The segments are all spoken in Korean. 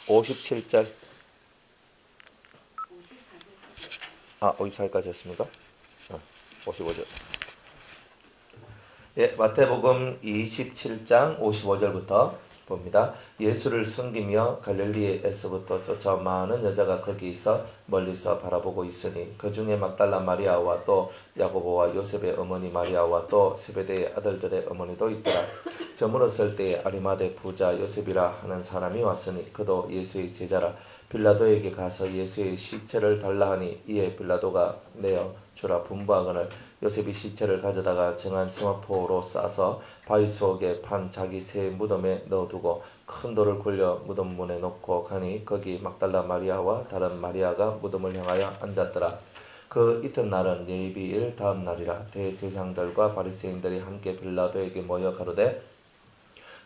57절. 54절까지 했습니까? 55절. 예, 마태복음 27장 55절부터 봅니다. 예수를 섬기며 갈릴리에서부터 쫓아온 많은 여자가 거기 있어 멀리서 바라보고 있으니 그 중에 막달라 마리아와 또 야고보와 요셉의 어머니 마리아와 또 세베대의 아들들의 어머니도 있더라. 저물었을 때에 아리마대 부자 요셉이라 하는 사람이 왔으니 그도 예수의 제자라. 빌라도에게 가서 예수의 시체를 달라 하니 이에 빌라도가 내어 주라 분부하거늘 요셉이 시체를 가져다가 정한 스마포로 싸서 바위 속에 판 자기 새 무덤에 넣어두고 큰 돌을 굴려 무덤 문에 놓고 가니 거기 막달라 마리아와 다른 마리아가 무덤을 향하여 앉았더라. 그 이튿날은 예비일 다음 날이라. 대제사장들과 바리새인들이 함께 빌라도에게 모여 가로되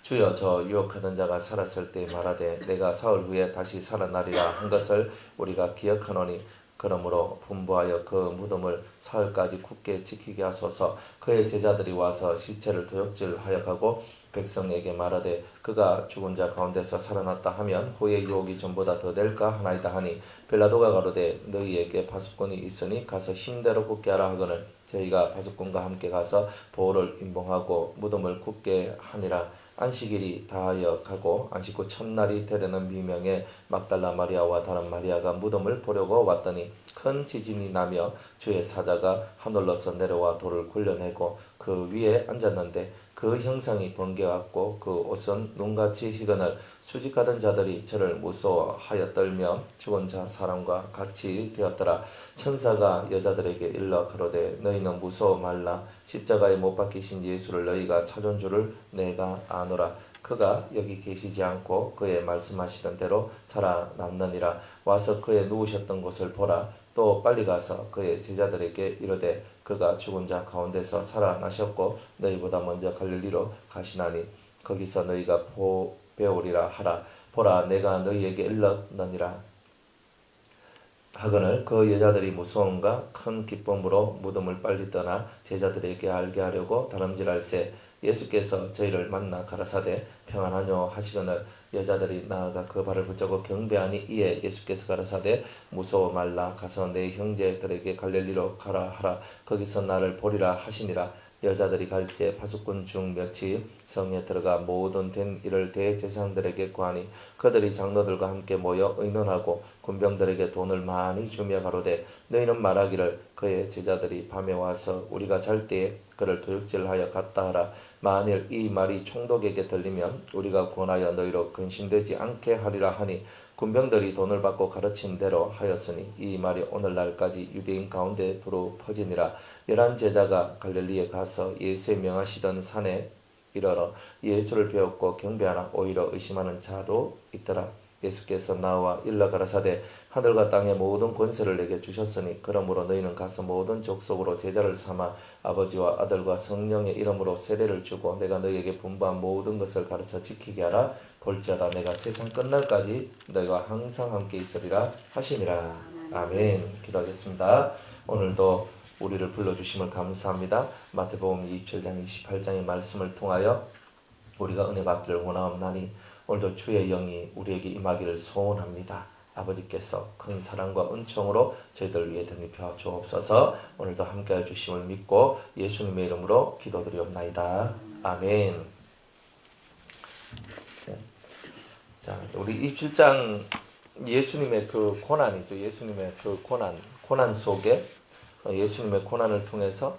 주여, 저 유혹하던 자가 살았을 때 말하되 내가 사흘 후에 다시 살아나리라 한 것을 우리가 기억하노니 그러므로 분부하여 그 무덤을 사흘까지 굳게 지키게 하소서. 그의 제자들이 와서 시체를 도둑질하여 가고 백성에게 말하되 그가 죽은 자 가운데서 살아났다 하면 후의 유혹이 전보다 더 될까 하나이다 하니 빌라도가 가로되 너희에게 파수꾼이 있으니 가서 힘대로 굳게 하라 하거늘 저희가 파수꾼과 함께 가서 돌을 임봉하고 무덤을 굳게 하니라. 안식일이 다하여 가고 안식 후 첫날이 되려는 미명에 막달라 마리아와 다른 마리아가 무덤을 보려고 왔더니 큰 지진이 나며 주의 사자가 하늘로서 내려와 돌을 굴려내고 그 위에 앉았는데 그 형상이 번개같고 그 옷은 눈같이 희거늘 수직하던 자들이 저를 무서워하여 떨며 죽은 자 사람과 같이 되었더라. 천사가 여자들에게 일러 가로되 너희는 무서워 말라. 십자가에 못 박히신 예수를 너희가 찾은 줄을 내가 아노라. 그가 여기 계시지 않고 그의 말씀하시던 대로 살아났느니라. 와서 그의 누우셨던 곳을 보라. 또 빨리 가서 그의 제자들에게 이르되 그가 죽은 자 가운데서 살아나셨고 너희보다 먼저 갈릴리로 가시나니 거기서 너희가 배우리라 하라. 보라, 내가 너희에게 일렀느니라 하거늘 그 여자들이 무서움과 큰 기쁨으로 무덤을 빨리 떠나 제자들에게 알게 하려고 다름질할새 예수께서 저희를 만나 가라사대 평안하뇨 하시거늘 여자들이 나아가 그 발을 붙잡고 경배하니 이에 예수께서 가라사대 무서워 말라. 가서 내 형제들에게 갈릴리로 가라 하라. 거기서 나를 보리라 하시니라. 여자들이 갈새 파수꾼 중 몇이 성에 들어가 모든 된 일을 대제사장들에게 구하니 그들이 장로들과 함께 모여 의논하고 군병들에게 돈을 많이 주며 가로되 너희는 말하기를 그의 제자들이 밤에 와서 우리가 잘 때에 그를 도둑질하여 갔다 하라. 만일 이 말이 총독에게 들리면 우리가 권하여 너희로 근심되지 않게 하리라 하니 군병들이 돈을 받고 가르친 대로 하였으니 이 말이 오늘날까지 유대인 가운데 두루 퍼지니라. 11 제자가 갈릴리에 가서 예수의 명하시던 산에 이르러 예수를 배웠고 경배하나 오히려 의심하는 자도 있더라. 예수께서 나와 일러 가라사대 하늘과 땅의 모든 권세를 내게 주셨으니 그러므로 너희는 가서 모든 족속으로 제자를 삼아 아버지와 아들과 성령의 이름으로 세례를 주고 내가 너희에게 분부한 모든 것을 가르쳐 지키게 하라. 볼지어다 내가 세상 끝날까지 너희와 항상 함께 있으리라 하시니라. 아멘. 기도하겠습니다. 오늘도 우리를 불러주심을 감사합니다. 마태복음 27장 28장의 말씀을 통하여 우리가 은혜 받기를 원하옵나니 오늘도 주의 영이 우리에게 임하기를 소원합니다. 아버지께서 큰 사랑과 은총으로 저희들 위해 덧입혀 주옵소서. 오늘도 함께해 주심을 믿고 예수님의 이름으로 기도드리옵나이다. 아멘. 자, 우리 27장 예수님의 그 고난이죠. 예수님의 그 고난 속에 예수님의 고난을 통해서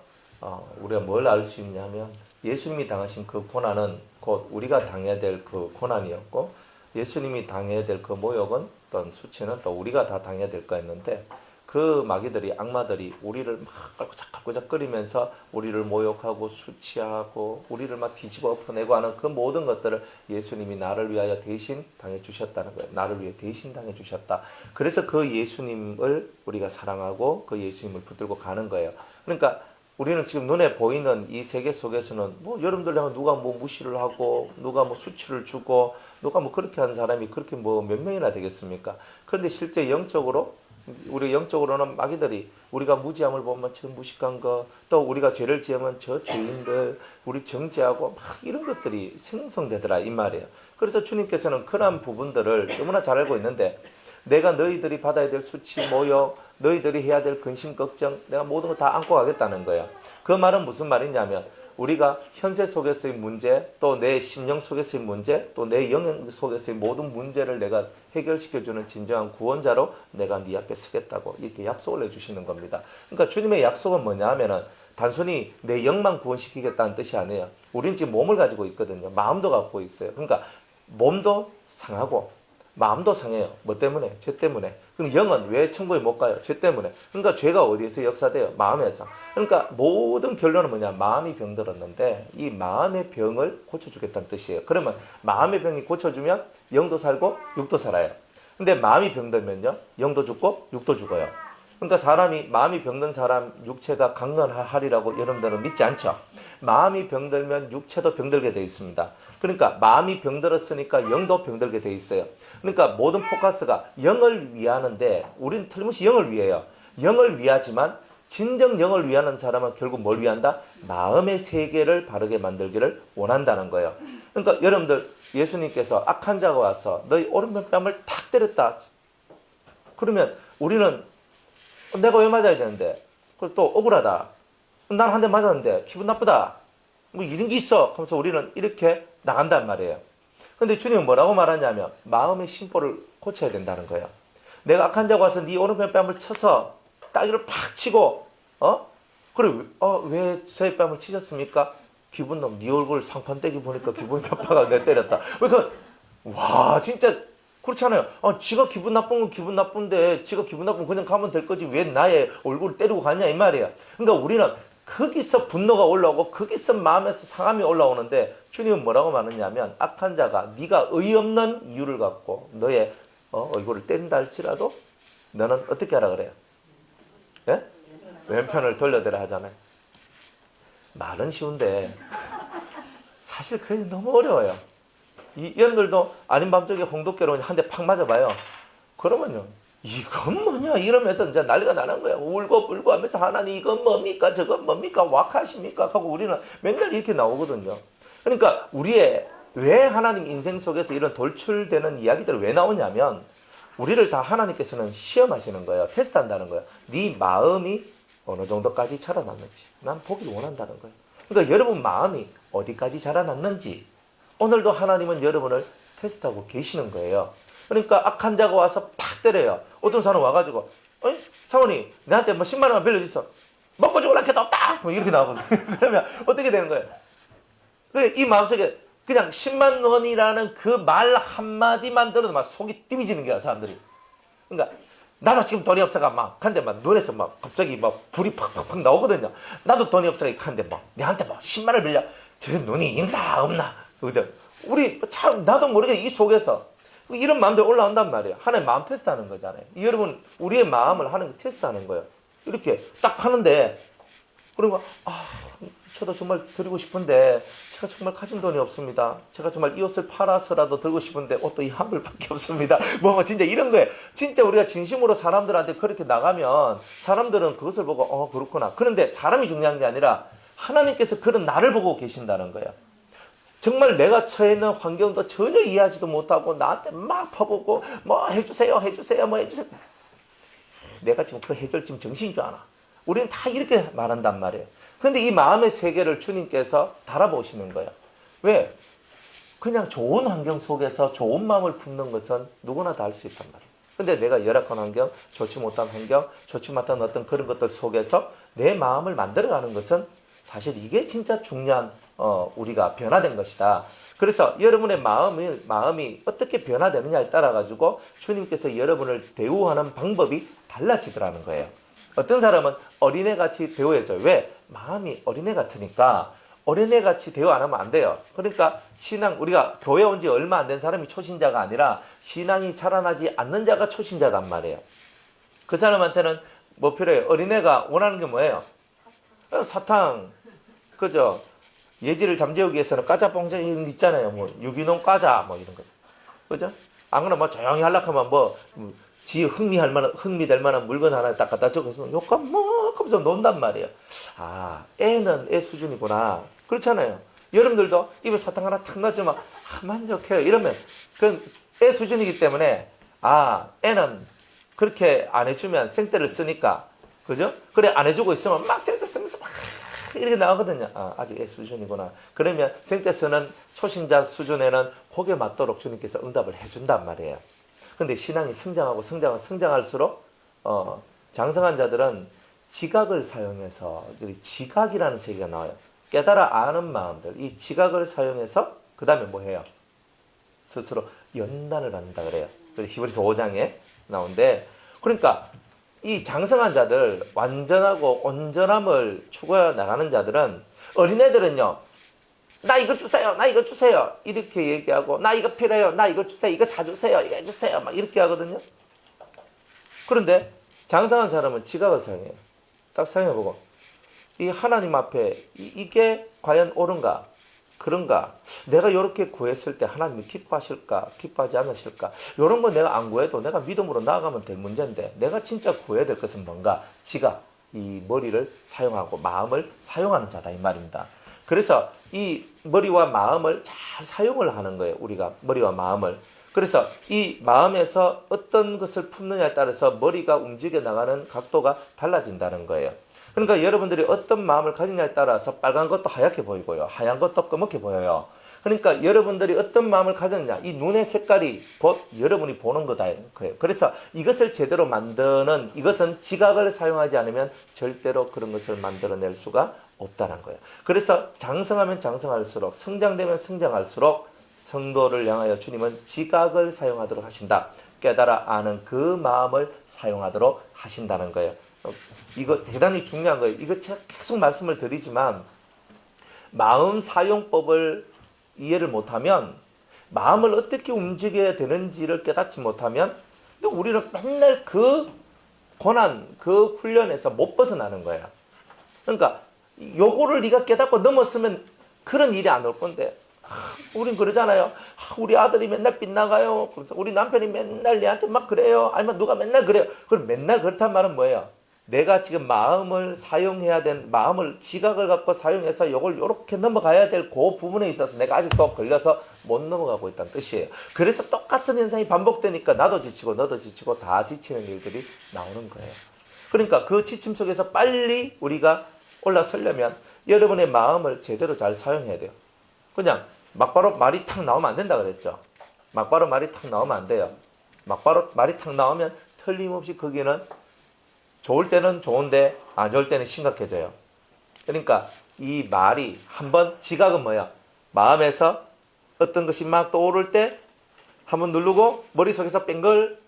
우리가 뭘 알 수 있냐면 예수님이 당하신 그 고난은 곧 우리가 당해야 될 그 고난이었고 예수님이 당해야 될 그 모욕은 어떤 수치는 또 우리가 다 당해야 될 거였는데 그 마귀들이 악마들이 우리를 막 깔짝깔짝거리면서 우리를 모욕하고 수치하고 우리를 막 뒤집어 엎어내고 하는 그 모든 것들을 예수님이 나를 위하여 대신 당해 주셨다는 거예요. 나를 위해 대신 당해 주셨다. 그래서 그 예수님을 우리가 사랑하고 그 예수님을 붙들고 가는 거예요. 그러니까 우리는 지금 눈에 보이는 이 세계 속에서는 뭐 여러분들 향해 누가 뭐 무시를 하고 누가 뭐 수치를 주고 누가 뭐 그렇게 하는 사람이 그렇게 뭐 몇 명이나 되겠습니까? 그런데 실제 영적으로 우리 영적으로는 마귀들이 우리가 무지함을 보면 저 무식한 거, 또 우리가 죄를 지으면 저 죄인들, 우리 정죄하고 막 이런 것들이 생성되더라 이 말이에요. 그래서 주님께서는 그러한 부분들을 너무나 잘 알고 있는데, 내가 너희들이 받아야 될 수치, 모욕, 너희들이 해야 될 근심, 걱정, 내가 모든 거 다 안고 가겠다는 거예요. 그 말은 무슨 말이냐면, 우리가 현세 속에서의 문제, 또 내 심령 속에서의 문제, 또 내 영혼 속에서의 모든 문제를 내가 해결시켜주는 진정한 구원자로 내가 네 앞에 서겠다고 이렇게 약속을 해주시는 겁니다. 그러니까 주님의 약속은 뭐냐 하면은 단순히 내 영만 구원시키겠다는 뜻이 아니에요. 우리는 지금 몸을 가지고 있거든요. 마음도 갖고 있어요. 그러니까 몸도 상하고 마음도 상해요. 뭐 때문에? 죄 때문에. 그럼 영은 왜 천국에 못 가요? 죄 때문에. 그러니까 죄가 어디에서 역사돼요? 마음에서. 그러니까 모든 결론은 뭐냐? 마음이 병들었는데 이 마음의 병을 고쳐주겠다는 뜻이에요. 그러면 마음의 병이 고쳐주면 영도 살고 육도 살아요. 근데 마음이 병들면요, 영도 죽고 육도 죽어요. 그러니까 사람이 마음이 병든 사람 육체가 강건하리라고 여러분들은 믿지 않죠? 마음이 병들면 육체도 병들게 되어 있습니다. 그러니까 마음이 병들었으니까 영도 병들게 돼 있어요. 그러니까 모든 포커스가 영을 위하는데 우리는 틀림없이 영을 위해요. 영을 위하지만 진정 영을 위하는 사람은 결국 뭘 위한다? 마음의 세계를 바르게 만들기를 원한다는 거예요. 그러니까 여러분들, 예수님께서 악한 자가 와서 너희 오른편 뺨을 탁 때렸다. 그러면 우리는 내가 왜 맞아야 되는데? 그리고 또 억울하다. 난 한 대 맞았는데 기분 나쁘다. 뭐 이런 게 있어. 하면서 우리는 이렇게 나간단 말이에요. 근데 주님은 뭐라고 말하냐면 마음의 심보를 고쳐야 된다는 거예요. 내가 악한 자가 와서 네 오른편 뺨을 쳐서 따귀를 팍 치고 그래 왜 저의 뺨을 치셨습니까? 기분 너무 네 얼굴 상판떼기 보니까 기분이 나빠가 내 때렸다. 그러니까 와 진짜 그렇잖아요. 지가 기분 나쁜 건 기분 나쁜데 지가 기분 나쁘면 그냥 가면 될 거지 왜 나의 얼굴을 때리고 가냐 이 말이야. 그러니까 우리는 거기서 분노가 올라오고 거기서 마음에서 상함이 올라오는데 주님은 뭐라고 말하냐면 악한 자가 네가 의없는 이유를 갖고 너의 얼굴을 때린다 할지라도 너는 어떻게 하라 그래요? 예? 왼편을 돌려대라 하잖아요. 말은 쉬운데 사실 그게 너무 어려워요. 여러분들도 아닌 밤중에 홍두깨로 한 대 팍 맞아봐요. 그러면요 이건 뭐냐 이러면서 이제 난리가 나는 거야. 울고 불고 하면서 하나님 이건 뭡니까 저건 뭡니까 왁하십니까 하고 우리는 맨날 이렇게 나오거든요. 그러니까 우리의 왜 하나님 인생 속에서 이런 돌출되는 이야기들이 왜 나오냐면 우리를 다 하나님께서는 시험하시는 거예요. 테스트한다는 거예요. 네 마음이 어느 정도까지 자라났는지 난 보기를 원한다는 거예요. 그러니까 여러분 마음이 어디까지 자라났는지 오늘도 하나님은 여러분을 테스트하고 계시는 거예요. 그러니까 악한 자가 와서 팍 때려요. 어떤 사람 와가지고 어이? 사모님 나한테 뭐 10만 원만 빌려주소. 먹고 죽을라 캐도 없다. 뭐 이렇게 나오거든요. 그러면 어떻게 되는 거예요? 이 마음속에 그냥 10만 원이라는 그 말 한마디만 들어도 막 속이 띠비지는 거야 사람들이. 그러니까 나도 지금 돈이 없어가 막 한데 막 눈에서 막 갑자기 막 불이 팍팍팍 나오거든요. 나도 돈이 없어가 한데 막 내한테 막 10만 원 빌려. 저 눈이 있나 없나 그죠? 우리 참 나도 모르게 이 속에서 이런 마음들 올라온단 말이에요. 하나님 마음 테스트하는 거잖아요. 여러분 우리의 마음을 하는 거 테스트하는 거예요. 이렇게 딱 하는데 그러면 저도 정말 드리고 싶은데 제가 정말 가진 돈이 없습니다. 제가 정말 이 옷을 팔아서라도 들고 싶은데 옷도 이 한 벌밖에 없습니다. 뭐 진짜 이런 거예요. 진짜 우리가 진심으로 사람들한테 그렇게 나가면 사람들은 그것을 보고 그렇구나. 그런데 사람이 중요한 게 아니라 하나님께서 그런 나를 보고 계신다는 거예요. 정말 내가 처해 있는 환경도 전혀 이해하지도 못하고 나한테 막 퍼붓고 뭐 해주세요 뭐 해주세요. 내가 지금 그 해결 지금 정신인 줄 아나. 우리는 다 이렇게 말한단 말이에요. 그런데 이 마음의 세계를 주님께서 달아보시는 거예요. 왜? 그냥 좋은 환경 속에서 좋은 마음을 품는 것은 누구나 다 할 수 있단 말이에요. 근데 내가 열악한 환경, 좋지 못한 환경, 좋지 못한 어떤 그런 것들 속에서 내 마음을 만들어가는 것은 사실 이게 진짜 중요한 우리가 변화된 것이다. 그래서 여러분의 마음이 어떻게 변화되느냐에 따라 가지고 주님께서 여러분을 대우하는 방법이 달라지더라는 거예요. 어떤 사람은 어린애같이 대우해줘요. 왜? 마음이 어린애 같으니까 어린애같이 대우 안 하면 안 돼요. 그러니까 신앙 우리가 교회 온 지 얼마 안 된 사람이 초신자가 아니라 신앙이 자라나지 않는 자가 초신자단 말이에요. 그 사람한테는 뭐 필요해요? 어린애가 원하는 게 뭐예요? 사탕, 그죠? 예지를 잠재우기 위해서는 까자뽕자 이런 거 있잖아요. 뭐 유기농 과자 뭐 이런 거, 그죠? 안 그러면 뭐 조용히 하려고 하면 뭐 지 흥미될 만한 물건 하나 딱 갖다 적어서 요까 막 하면서 논단 말이에요. 아, 애는 애 수준이구나. 그렇잖아요. 여러분들도 입에 사탕 하나 탁 넣어주면 만족해요. 이러면 그건 애 수준이기 때문에 아, 애는 그렇게 안 해주면 생떼를 쓰니까 그죠? 그래 안 해주고 있으면 막 생떼 쓰면서 막 이렇게 나오거든요. 아, 아직 애 수준이구나. 그러면 생떼 쓰는 초신자 수준에는 고개 맞도록 주님께서 응답을 해준단 말이에요. 근데 신앙이 성장할수록 장성한 자들은 지각을 사용해서 지각이라는 세계가 나와요. 깨달아 아는 마음들, 이 지각을 사용해서 그 다음에 뭐 해요? 스스로 연단을 갖는다 그래요. 히브리서 5장에 나오는데, 그러니까 이 장성한 자들, 완전하고 온전함을 추구해 나가는 자들은, 어린애들은요, 나 이거 주세요, 나 이거 주세요, 이렇게 얘기하고, 나 이거 필요해요, 나 이거 주세요, 이거 사주세요, 이거 해주세요, 막 이렇게 하거든요. 그런데 장성한 사람은 지각을 사용해요. 딱 생각해보고, 이 하나님 앞에 이게 과연 옳은가? 그런가? 내가 이렇게 구했을 때 하나님이 기뻐하실까? 기뻐하지 않으실까? 이런 거 내가 안 구해도 내가 믿음으로 나아가면 될 문제인데 내가 진짜 구해야 될 것은 뭔가? 지가 이 머리를 사용하고 마음을 사용하는 자다 이 말입니다. 그래서 이 머리와 마음을 잘 사용을 하는 거예요. 우리가 머리와 마음을. 그래서 이 마음에서 어떤 것을 품느냐에 따라서 머리가 움직여 나가는 각도가 달라진다는 거예요. 그러니까 여러분들이 어떤 마음을 가지냐에 따라서 빨간 것도 하얗게 보이고요. 하얀 것도 검게 보여요. 그러니까 여러분들이 어떤 마음을 가졌냐, 이 눈의 색깔이 곧 여러분이 보는 거다. 그래서 이것을 제대로 만드는, 이것은 지각을 사용하지 않으면 절대로 그런 것을 만들어낼 수가 없다는 거예요. 그래서 장성하면 장성할수록, 성장되면 성장할수록 성도를 향하여 주님은 지각을 사용하도록 하신다. 깨달아 아는 그 마음을 사용하도록 하신다는 거예요. 이거 대단히 중요한 거예요. 이거 제가 계속 말씀을 드리지만 마음 사용법을 이해를 못하면, 마음을 어떻게 움직여야 되는지를 깨닫지 못하면 우리는 맨날 그 고난, 그 훈련에서 못 벗어나는 거야. 그러니까 요거를 네가 깨닫고 넘었으면 그런 일이 안 올 건데, 우린 그러잖아요. 우리 아들이 맨날 빗나가요. 그래서 우리 남편이 맨날 얘한테 막 그래요. 아니면 누가 맨날 그래요. 그럼 맨날 그렇단 말은 뭐예요? 내가 지금 마음을 사용해야 된, 마음을 지각을 갖고 사용해서 이걸 이렇게 넘어가야 될 그 부분에 있어서 내가 아직도 걸려서 못 넘어가고 있다는 뜻이에요. 그래서 똑같은 현상이 반복되니까 나도 지치고 너도 지치고 다 지치는 일들이 나오는 거예요. 그러니까 그 지침 속에서 빨리 우리가 올라서려면 여러분의 마음을 제대로 잘 사용해야 돼요. 그냥 막바로 말이 탁 나오면 안 된다 그랬죠. 막바로 말이 탁 나오면 안 돼요. 막바로 말이 탁 나오면 틀림없이 거기는 좋을 때는 좋은데 안 좋을 때는 심각해져요. 그러니까 이 말이 한번, 지각은 뭐야? 마음에서 어떤 것이 막 떠오를 때 한번 누르고 머릿속에서 뺑글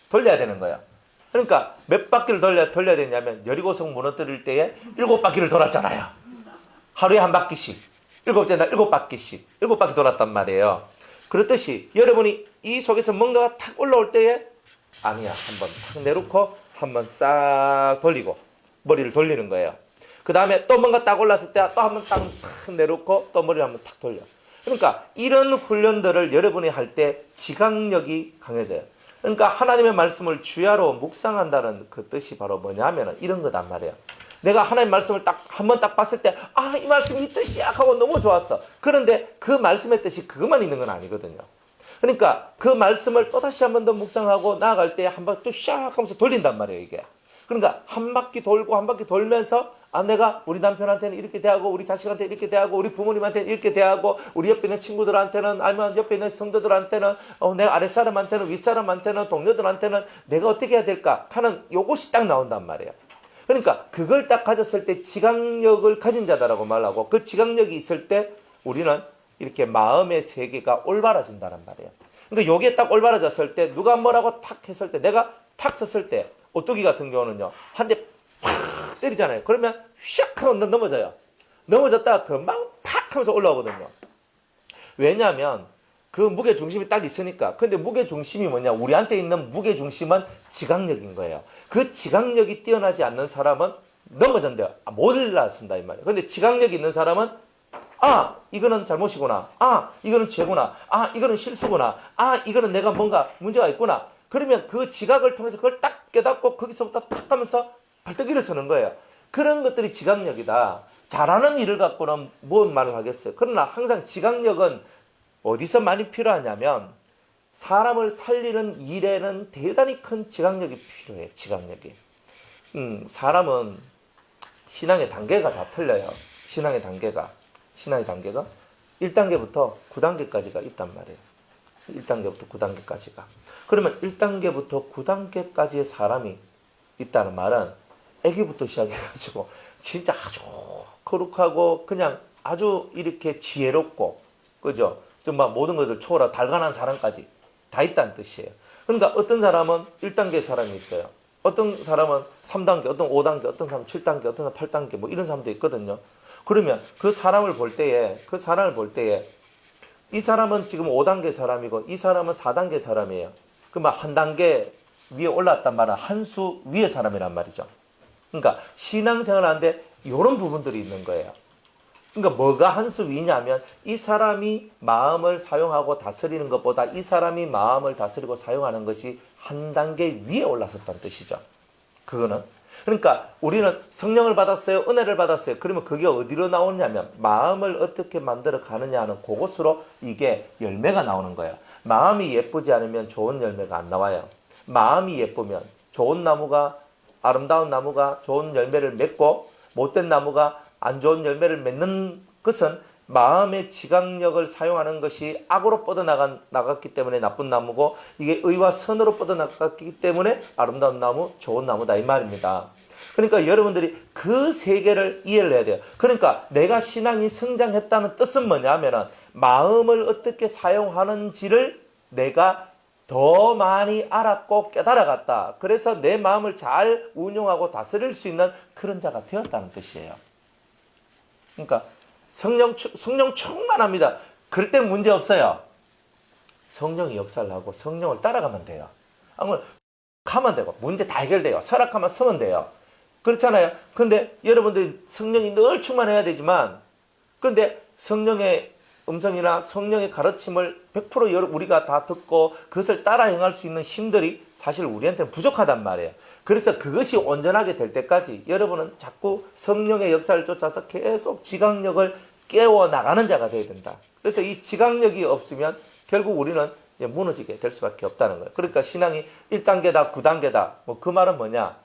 돌려야 되는 거야. 그러니까 몇 바퀴를 돌려야 되냐면 여리고성 무너뜨릴 때에 7바퀴를 돌았잖아요. 하루에 한 바퀴씩, 7째 날 7바퀴씩, 7바퀴 돌았단 말이에요. 그렇듯이 여러분이 이 속에서 뭔가가 탁 올라올 때에 아니야, 한번 탁 내놓고 한번 싹 돌리고 머리를 돌리는 거예요. 그 다음에 또 뭔가 딱 올랐을 때 또 한번 딱 내놓고 또 머리를 한번 탁 돌려. 그러니까 이런 훈련들을 여러분이 할 때 지각력이 강해져요. 그러니까 하나님의 말씀을 주야로 묵상한다는 그 뜻이 바로 뭐냐면 이런 거단 말이에요. 내가 하나님 말씀을 딱 한번 딱 봤을 때 아, 이 말씀이 이 뜻이야 하고 너무 좋았어. 그런데 그 말씀의 뜻이 그것만 있는 건 아니거든요. 그러니까 그 말씀을 또다시 한 번 더 묵상하고 나아갈 때 한 바퀴 또 샥 하면서 돌린단 말이에요, 이게. 그러니까 한 바퀴 돌고 한 바퀴 돌면서 아, 내가 우리 남편한테는 이렇게 대하고 우리 자식한테 이렇게 대하고 우리 부모님한테는 이렇게 대하고 우리 옆에 있는 친구들한테는 아니면 옆에 있는 성도들한테는 내가 아랫사람한테는 윗사람한테는 동료들한테는 내가 어떻게 해야 될까 하는 요것이 딱 나온단 말이에요. 그러니까 그걸 딱 가졌을 때 지각력을 가진 자다라고 말하고, 그 지각력이 있을 때 우리는 이렇게 마음의 세계가 올바라진다는 말이에요. 그러니까 요게 딱 올바라졌을 때 누가 뭐라고 탁 했을 때, 내가 탁 쳤을 때 오뚜기 같은 경우는요 한 대 팍 때리잖아요. 그러면 샥 하고 넘어져요. 넘어졌다가 금방 팍 하면서 올라오거든요. 왜냐하면 그 무게중심이 딱 있으니까. 근데 무게중심이 뭐냐, 우리한테 있는 무게중심은 지각력인 거예요. 그 지각력이 뛰어나지 않는 사람은 넘어진대요. 못 일어났습니다 이 말이에요. 근데 지각력이 있는 사람은 아, 이거는 잘못이구나. 아, 이거는 죄구나. 아, 이거는 실수구나. 아, 이거는 내가 뭔가 문제가 있구나. 그러면 그 지각을 통해서 그걸 딱 깨닫고 거기서부터 탁 하면서 벌떡 일어서는 거예요. 그런 것들이 지각력이다. 잘하는 일을 갖고는 뭔 말을 하겠어요. 그러나 항상 지각력은 어디서 많이 필요하냐면 사람을 살리는 일에는 대단히 큰 지각력이 필요해요. 지각력이. 사람은 신앙의 단계가 다 틀려요. 신앙의 단계가 1단계부터 9단계까지가 있단 말이에요. 1단계부터 9단계까지가. 그러면 1단계부터 9단계까지의 사람이 있다는 말은 애기부터 시작해가지고 진짜 아주 거룩하고 그냥 아주 이렇게 지혜롭고, 그죠? 정말 모든 것을 초월하고 달관한 사람까지 다 있다는 뜻이에요. 그러니까 어떤 사람은 1단계 사람이 있어요. 어떤 사람은 3단계, 어떤 5단계, 어떤 사람은 7단계, 어떤 사람은 8단계, 뭐 이런 사람도 있거든요. 그러면 그 사람을 볼 때에 이 사람은 지금 5단계 사람이고 이 사람은 4단계 사람이에요. 그러면 한 단계 위에 올라왔단 말은 한 수 위의 사람이란 말이죠. 그러니까 신앙생활 하는데 이런 부분들이 있는 거예요. 그러니까 뭐가 한 수 위냐면 이 사람이 마음을 사용하고 다스리는 것보다 이 사람이 마음을 다스리고 사용하는 것이 한 단계 위에 올라섰다는 뜻이죠. 그거는. 그러니까 우리는 성령을 받았어요. 은혜를 받았어요. 그러면 그게 어디로 나오냐면 마음을 어떻게 만들어 가느냐 하는 그것으로 이게 열매가 나오는 거예요. 마음이 예쁘지 않으면 좋은 열매가 안 나와요. 마음이 예쁘면 좋은 나무가, 아름다운 나무가 좋은 열매를 맺고 못된 나무가 안 좋은 열매를 맺는 것은 마음의 지각력을 사용하는 것이 악으로 뻗어나갔기 때문에 나쁜 나무고, 이게 의와 선으로 뻗어나갔기 때문에 아름다운 나무, 좋은 나무다 이 말입니다. 그러니까 여러분들이 그 세계를 이해를 해야 돼요. 그러니까 내가 신앙이 성장했다는 뜻은 뭐냐면은 마음을 어떻게 사용하는지를 내가 더 많이 알았고 깨달아갔다. 그래서 내 마음을 잘 운용하고 다스릴 수 있는 그런 자가 되었다는 뜻이에요. 그러니까 성령 충만합니다. 그럴 땐 문제 없어요. 성령이 역사를 하고 성령을 따라가면 돼요. 아무튼 가면 되고 문제 다 해결돼요. 설악하면 서면 돼요. 그렇잖아요. 근데 여러분들이 성령이 늘 충만해야 되지만, 그런데 성령의 음성이나 성령의 가르침을 100% 우리가 다 듣고 그것을 따라 행할 수 있는 힘들이 사실 우리한테는 부족하단 말이에요. 그래서 그것이 온전하게 될 때까지 여러분은 자꾸 성령의 역사를 쫓아서 계속 지각력을 깨워나가는 자가 되어야 된다. 그래서 이 지각력이 없으면 결국 우리는 무너지게 될 수밖에 없다는 거예요. 그러니까 신앙이 1단계다 9단계다 뭐 그 말은 뭐냐,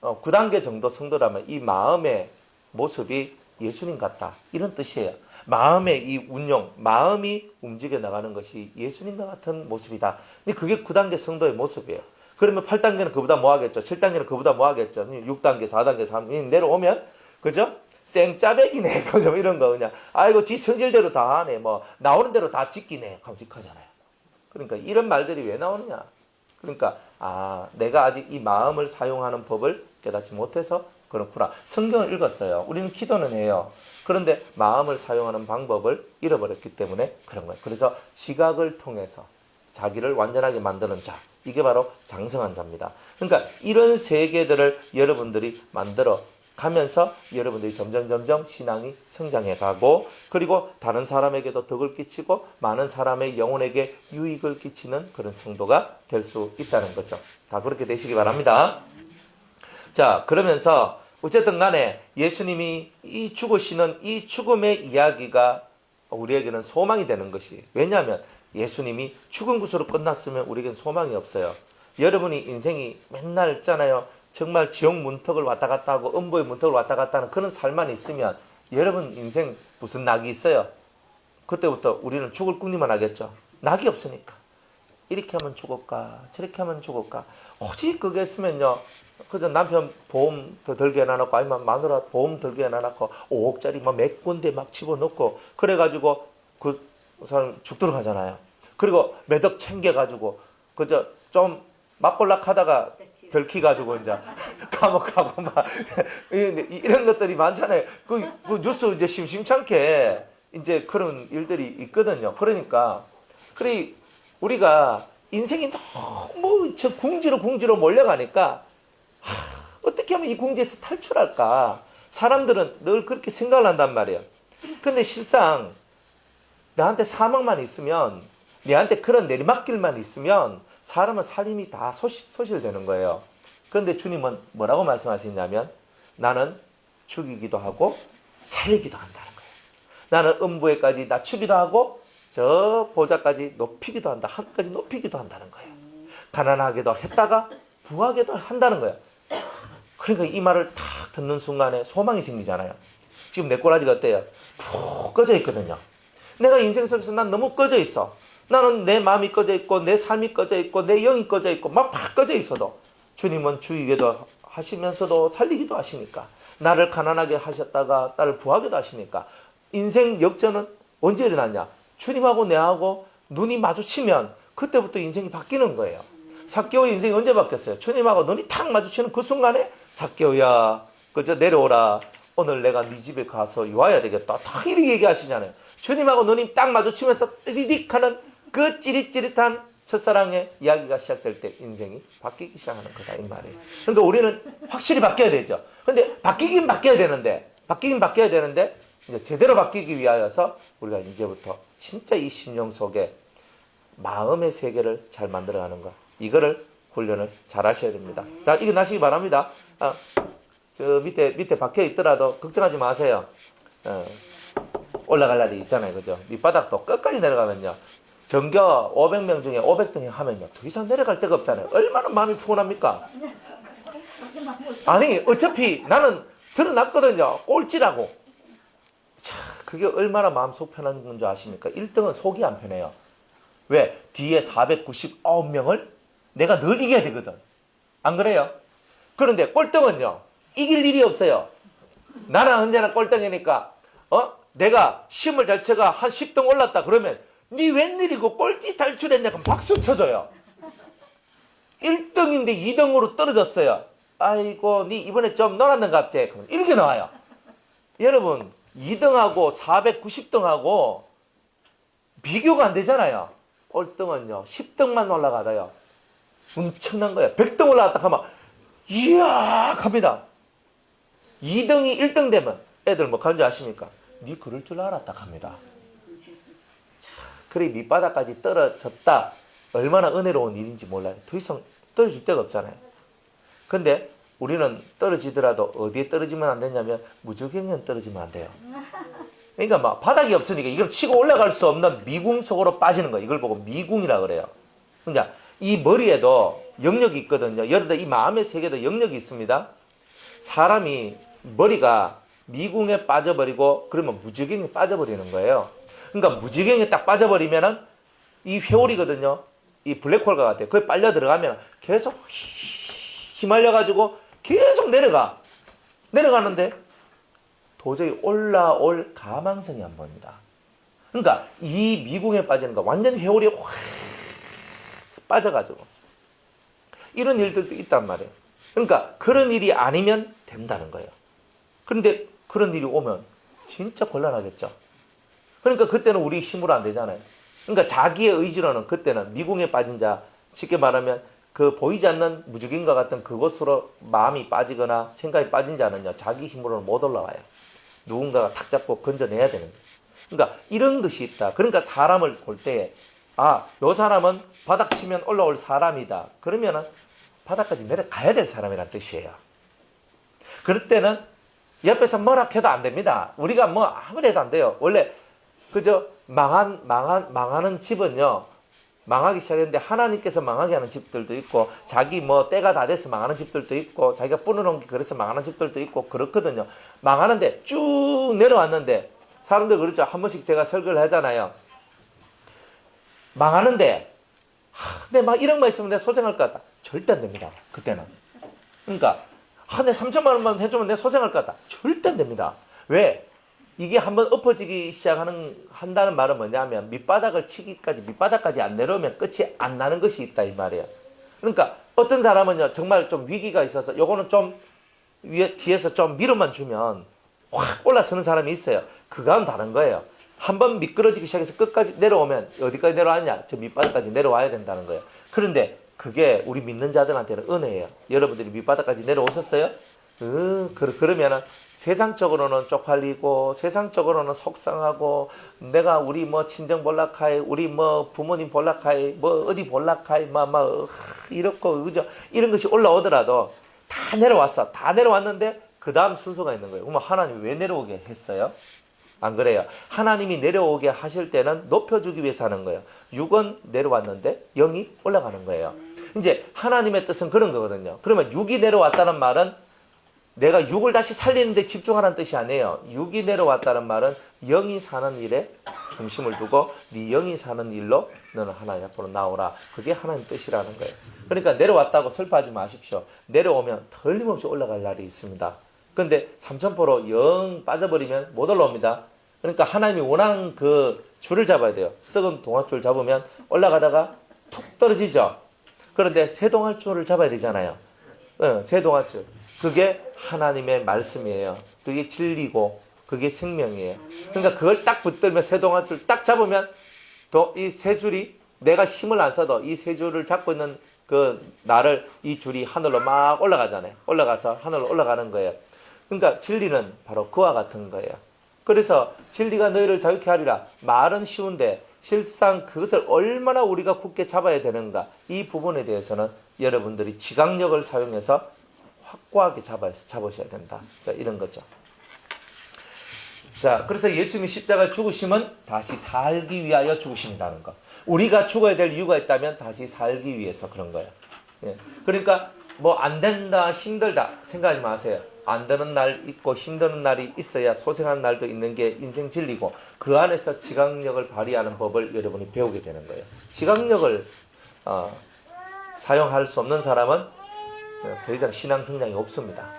9단계 정도 성도라면 이 마음의 모습이 예수님 같다 이런 뜻이에요. 마음의 이 운용, 마음이 움직여 나가는 것이 예수님과 같은 모습이다. 근데 그게 9단계 성도의 모습이에요. 그러면 8단계는 그보다 뭐 하겠죠? 7단계는 그보다 뭐 하겠죠? 6단계, 4단계, 3단계 내려오면, 그죠? 쌩짜배기네. 그죠? 이런 거 그냥, 아이고, 지 성질대로 다 하네. 뭐, 나오는 대로 다 지키네. 감식하잖아요. 그러니까 이런 말들이 왜 나오느냐? 그러니까, 내가 아직 이 마음을 사용하는 법을 깨닫지 못해서 그렇구나. 성경을 읽었어요. 우리는 기도는 해요. 그런데 마음을 사용하는 방법을 잃어버렸기 때문에 그런 거예요. 그래서 지각을 통해서 자기를 완전하게 만드는 자, 이게 바로 장성한 자입니다. 그러니까 이런 세계들을 여러분들이 만들어 가면서 여러분들이 점점 신앙이 성장해 가고, 그리고 다른 사람에게도 덕을 끼치고 많은 사람의 영혼에게 유익을 끼치는 그런 성도가 될 수 있다는 거죠. 다 그렇게 되시기 바랍니다. 자, 그러면서 어쨌든 간에 예수님이 이 죽으시는 이 죽음의 이야기가 우리에게는 소망이 되는 것이, 왜냐하면 예수님이 죽은 것으로 끝났으면 우리에게는 소망이 없어요. 여러분이 인생이 맨날 있잖아요. 정말 지옥 문턱을 왔다 갔다 하고 음부의 문턱을 왔다 갔다 하는 그런 삶만 있으면 여러분 인생 무슨 낙이 있어요? 그때부터 우리는 죽을 꿈만 하겠죠. 낙이 없으니까. 이렇게 하면 죽을까? 저렇게 하면 죽을까? 오직 그게 있으면요. 그저 남편 보험 더 들게 해놔놓고, 아니면 마누라 보험 들게 해놔놓고 5억짜리 막 몇 군데 막 집어넣고 그래가지고 그 사람 죽도록 하잖아요. 그리고 몇 억 챙겨가지고 그저 좀 맛볼락 하다가 들키가지고 이제 감옥 가고 막 이런 것들이 많잖아요. 그 뉴스 이제 심심찮게 이제 그런 일들이 있거든요. 그러니까 우리가 인생이 너무 저 궁지로 몰려가니까 어떻게 하면 이 궁지에서 탈출할까? 사람들은 늘 그렇게 생각을 한단 말이에요. 근데 실상 나한테 사망만 있으면, 내한테 그런 내리막길만 있으면 사람은 살림이 다 소실되는 거예요. 그런데 주님은 뭐라고 말씀하시냐면 나는 죽이기도 하고 살리기도 한다는 거예요. 나는 음부에까지 낮추기도 하고 저 보좌까지 높이기도 한다. 하늘까지 높이기도 한다는 거예요. 가난하게도 했다가 부하게도 한다는 거예요. 그러니까 이 말을 탁 듣는 순간에 소망이 생기잖아요. 지금 내 꼬라지가 어때요? 푹 꺼져 있거든요. 내가 인생 속에서 난 너무 꺼져 있어. 나는 내 마음이 꺼져 있고 내 삶이 꺼져 있고 내 영이 꺼져 있고 막 꺼져 있어도 주님은 죽이기도 하시면서도 살리기도 하시니까 나를 가난하게 하셨다가 나를 부하게도 하시니까 인생 역전은 언제 일어났냐? 주님하고 내하고 눈이 마주치면 그때부터 인생이 바뀌는 거예요. 삭개오의 인생이 언제 바뀌었어요? 주님하고 눈이 탁 마주치는 그 순간에 삭개오야 그저 내려오라. 오늘 내가 네 집에 가서 요하야 되겠다. 딱 이렇게 얘기하시잖아요. 주님하고 눈이 딱 마주치면서 띠디딕 하는 그 찌릿찌릿한 첫사랑의 이야기가 시작될 때 인생이 바뀌기 시작하는 거다 이 말이에요. 그러니까 우리는 확실히 바뀌어야 되죠. 근데 바뀌긴 바뀌어야 되는데 이제 제대로 바뀌기 위하여서 우리가 이제부터 진짜 이 심령 속에 마음의 세계를 잘 만들어가는 것 이거를 훈련을 잘 하셔야 됩니다. 자, 이거 나시기 바랍니다. 저 밑에 박혀 있더라도 걱정하지 마세요. 올라갈 날이 있잖아요. 그죠? 밑바닥도 끝까지 내려가면요. 전교 500명 중에 500등이 하면요. 더 이상 내려갈 데가 없잖아요. 얼마나 마음이 푸근합니까? 아니, 어차피 나는 드러났거든요. 꼴찌라고. 자, 그게 얼마나 마음속 편한 건지 아십니까? 1등은 속이 안 편해요. 왜? 뒤에 499명을 내가 늘 이겨야 되거든. 안 그래요? 그런데 꼴등은요. 이길 일이 없어요. 나는 언제나 꼴등이니까 내가 시험을 잘 쳐가 한 10등 올랐다 그러면 니 웬일이고 꼴찌 탈출했냐 그럼 박수 쳐줘요. 1등인데 2등으로 떨어졌어요. 아이고 니 이번에 좀 놀았는갑제 그럼 이렇게 나와요. 여러분 2등하고 490등하고 비교가 안 되잖아요. 꼴등은요 10등만 올라가다요 엄청난 거예요. 100등 올라갔다 하면 이야 합니다. 2등이 1등 되면 애들 뭐 가는지 아십니까? 니 그럴 줄 알았다 합니다. 자, 그래 밑바닥까지 떨어졌다. 얼마나 은혜로운 일인지 몰라요. 더 이상 떨어질 데가 없잖아요. 근데 우리는 떨어지더라도 어디에 떨어지면 안 되냐면 무적행에 떨어지면 안 돼요. 그러니까 막 바닥이 없으니까 이건 치고 올라갈 수 없는 미궁 속으로 빠지는 거예요. 이걸 보고 미궁이라 그래요. 그러니까 이 머리에도 영역이 있거든요. 여러분들 이 마음의 세계도 영역이 있습니다. 사람이 머리가 미궁에 빠져버리고 그러면 무지경에 빠져버리는 거예요. 그러니까 무지경에 딱 빠져버리면은 이 회오리거든요. 이 블랙홀과 같아요. 거기 빨려 들어가면 계속 휘말려가지고 계속 내려가는데 도저히 올라올 가망성이 안 보입니다. 그러니까 이 미궁에 빠지는 거 완전 회오리에 확 빠져가지고 이런 일들도 있단 말이에요. 그러니까 그런 일이 아니면 된다는 거예요. 그런데 그런 일이 오면 진짜 곤란하겠죠. 그러니까 그때는 우리 힘으로 안 되잖아요. 그러니까 자기의 의지로는 그때는 미궁에 빠진 자, 쉽게 말하면 그 보이지 않는 무적인과 같은 그곳으로 마음이 빠지거나 생각이 빠진 자는요, 자기 힘으로는 못 올라와요. 누군가가 탁 잡고 건져내야 되는 거예요. 그러니까 이런 것이 있다. 그러니까 사람을 볼 때, 요 사람은 바닥 치면 올라올 사람이다. 그러면은 바닥까지 내려가야 될 사람이란 뜻이에요. 그럴 때는 옆에서 뭐라 해도 안 됩니다. 우리가 뭐 아무리 해도 안 돼요. 원래 그저 망하는 집은요, 망하기 시작했는데 하나님께서 망하게 하는 집들도 있고, 자기 뭐 때가 다 돼서 망하는 집들도 있고, 자기가 뿌려놓은 게 그래서 망하는 집들도 있고 그렇거든요. 망하는데 쭉 내려왔는데 사람들 그렇죠. 한 번씩 제가 설교를 하잖아요. 망하는데 내 막 이런 거 있으면 내가 소생할 것 같다. 절대 안 됩니다. 그때는. 그러니까 내 3천만 원만 해주면 내가 소생할 것 같다. 절대 안 됩니다. 왜? 이게 한번 엎어지기 한다는 말은 뭐냐면 밑바닥을 치기까지 밑바닥까지 안 내려오면 끝이 안 나는 것이 있다 이 말이에요. 그러니까 어떤 사람은요 정말 좀 위기가 있어서 요거는 좀 뒤에서 좀 밀어만 주면 확 올라서는 사람이 있어요. 그거는 다른 거예요. 한번 미끄러지기 시작해서 끝까지 내려오면 어디까지 내려왔냐? 저 밑바닥까지 내려와야 된다는 거예요. 그런데 그게 우리 믿는 자들한테는 은혜예요. 여러분들이 밑바닥까지 내려오셨어요? 그러면은 세상적으로는 쪽팔리고 세상적으로는 속상하고 내가 우리 뭐 친정 볼락하이 우리 뭐 부모님 볼락하이 뭐 어디 볼락하이 막 이렇고 그죠? 이런 것이 올라오더라도 다 내려왔어. 다 내려왔는데 그 다음 순서가 있는 거예요. 그럼 하나님이 왜 내려오게 했어요? 안 그래요? 하나님이 내려오게 하실 때는 높여주기 위해서 하는 거예요. 육은 내려왔는데 영이 올라가는 거예요. 이제 하나님의 뜻은 그런 거거든요. 그러면 육이 내려왔다는 말은 내가 육을 다시 살리는 데 집중하라는 뜻이 아니에요. 육이 내려왔다는 말은 영이 사는 일에 중심을 두고 네 영이 사는 일로 너는 하나님 앞으로 나오라. 그게 하나님 뜻이라는 거예요. 그러니까 내려왔다고 슬퍼하지 마십시오. 내려오면 틀림없이 올라갈 날이 있습니다. 그런데 삼천포로 영 빠져버리면 못 올라옵니다. 그러니까 하나님이 원하는 그 줄을 잡아야 돼요. 썩은 동아줄 잡으면 올라가다가 툭 떨어지죠. 그런데 새 동아줄을 잡아야 되잖아요. 새 동아줄. 그게 하나님의 말씀이에요. 그게 진리고 그게 생명이에요. 그러니까 그걸 딱 붙들면 새 동아줄 딱 잡으면 이 세 줄이 내가 힘을 안 써도 이 세 줄을 잡고 있는 그 나를 이 줄이 하늘로 막 올라가잖아요. 올라가서 하늘로 올라가는 거예요. 그러니까 진리는 바로 그와 같은 거예요. 그래서 진리가 너희를 자유케 하리라. 말은 쉬운데 실상 그것을 얼마나 우리가 굳게 잡아야 되는가. 이 부분에 대해서는 여러분들이 지각력을 사용해서 확고하게 잡으셔야 된다. 자, 이런 거죠. 자, 그래서 예수님이 십자가 죽으심은 다시 살기 위하여 죽으신다는 거. 우리가 죽어야 될 이유가 있다면 다시 살기 위해서 그런 거예요. 예. 그러니까 뭐 안 된다, 힘들다 생각하지 마세요. 안 되는 날 있고 힘드는 날이 있어야 소생하는 날도 있는 게 인생 진리고 그 안에서 지각력을 발휘하는 법을 여러분이 배우게 되는 거예요. 지각력을 사용할 수 없는 사람은 더 이상 신앙 성장이 없습니다.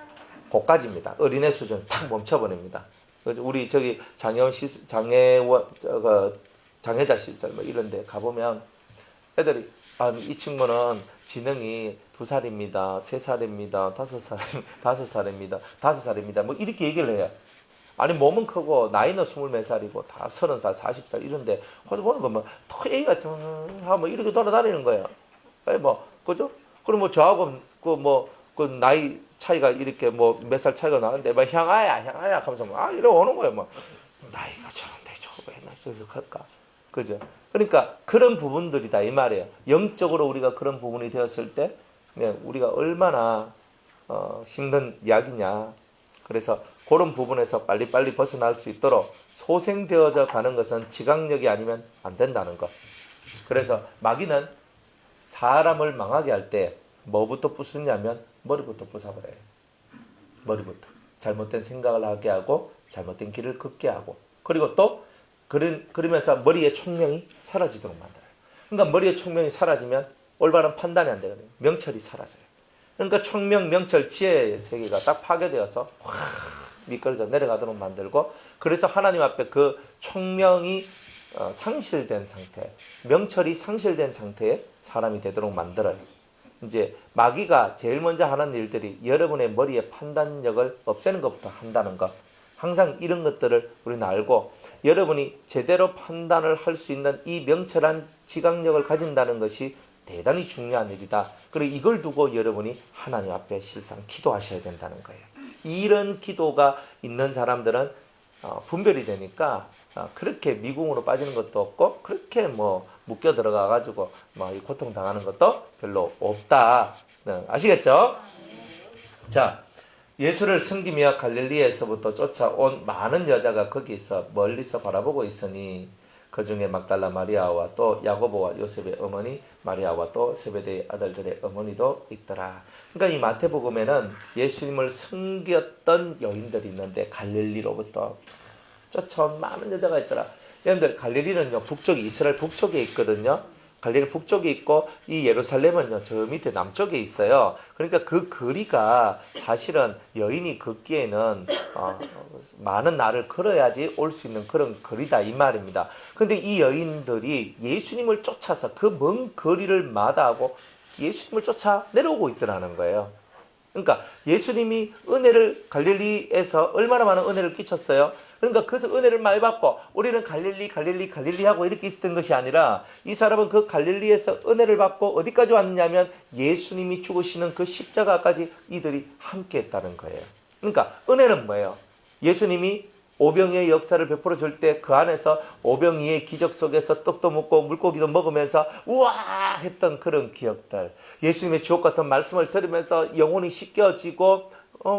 고까지입니다. 어린애 수준 탁 멈춰버립니다. 우리 저기 장애자 시설 뭐 이런 데 가보면 애들이 이 친구는 지능이 2살입니다. 3살입니다. 5살입니다. 5살입니다. 뭐 이렇게 얘기를 해요. 아니 몸은 크고 나이는 20몇 살이고 다 30살, 40살 이런데 거기서 보는 거 뭐 토이가 뭐 이렇게 돌아다니는 거예요. 뭐 그죠? 그럼 뭐 저하고 그 나이 차이가 이렇게 뭐 몇 살 차이가 나는데 뭐 향아야 하면서 이러 오는 거예요. 뭐 나이가 저런데 왜 저렇게 할까? 그죠? 그러니까 그런 부분들이다 이 말이에요. 영적으로 우리가 그런 부분이 되었을 때 우리가 얼마나 힘든 이야기냐. 그래서 그런 부분에서 빨리빨리 벗어날 수 있도록 소생되어져 가는 것은 지각력이 아니면 안 된다는 것. 그래서 마귀는 사람을 망하게 할 때 뭐부터 부수냐면 머리부터 부숴버려요. 머리부터. 잘못된 생각을 하게 하고 잘못된 길을 걷게 하고 그리고 또 그러면서 머리의 총명이 사라지도록 만들어요. 그러니까 머리의 총명이 사라지면 올바른 판단이 안 되거든요. 명철이 사라져요. 그러니까 총명, 명철, 지혜의 세계가 딱 파괴되어서 확 미끄러져 내려가도록 만들고 그래서 하나님 앞에 그 총명이 상실된 상태, 명철이 상실된 상태의 사람이 되도록 만들어요. 이제 마귀가 제일 먼저 하는 일들이 여러분의 머리의 판단력을 없애는 것부터 한다는 것. 항상 이런 것들을 우리는 알고 여러분이 제대로 판단을 할 수 있는 이 명철한 지각력을 가진다는 것이 대단히 중요한 일이다. 그리고 이걸 두고 여러분이 하나님 앞에 실상 기도하셔야 된다는 거예요. 이런 기도가 있는 사람들은 분별이 되니까 그렇게 미궁으로 빠지는 것도 없고 그렇게 뭐 묶여 들어가 가지고 고통 당하는 것도 별로 없다. 아시겠죠? 자, 예수를 섬기며 갈릴리에서부터 쫓아온 많은 여자가 거기서 멀리서 바라보고 있으니 그 중에 막달라 마리아와 또 야고보와 요셉의 어머니 마리아와 또 세베대의 아들들의 어머니도 있더라. 그러니까 이 마태복음에는 예수님을 섬겼던 여인들이 있는데 갈릴리로부터 쫓아온 많은 여자가 있더라. 여러분들 갈릴리는요 북쪽이 이스라엘 북쪽에 있거든요. 갈릴리 북쪽에 있고 이 예루살렘은요 저 밑에 남쪽에 있어요. 그러니까 그 거리가 사실은 여인이 걷기에는 많은 날을 걸어야지 올 수 있는 그런 거리다 이 말입니다. 근데 이 여인들이 예수님을 쫓아서 그 먼 거리를 마다하고 예수님을 쫓아 내려오고 있더라는 거예요. 그러니까 예수님이 은혜를 갈릴리에서 얼마나 많은 은혜를 끼쳤어요. 그러니까 그래서 은혜를 많이 받고 우리는 갈릴리 하고 이렇게 있었던 것이 아니라 이 사람은 그 갈릴리에서 은혜를 받고 어디까지 왔느냐면 예수님이 죽으시는 그 십자가까지 이들이 함께 했다는 거예요. 그러니까 은혜는 뭐예요? 예수님이 오병이의 역사를 베풀어 줄 때 그 안에서 오병이의 기적 속에서 떡도 먹고 물고기도 먹으면서 우와 했던 그런 기억들, 예수님의 주옥 같은 말씀을 들으면서 영혼이 씻겨지고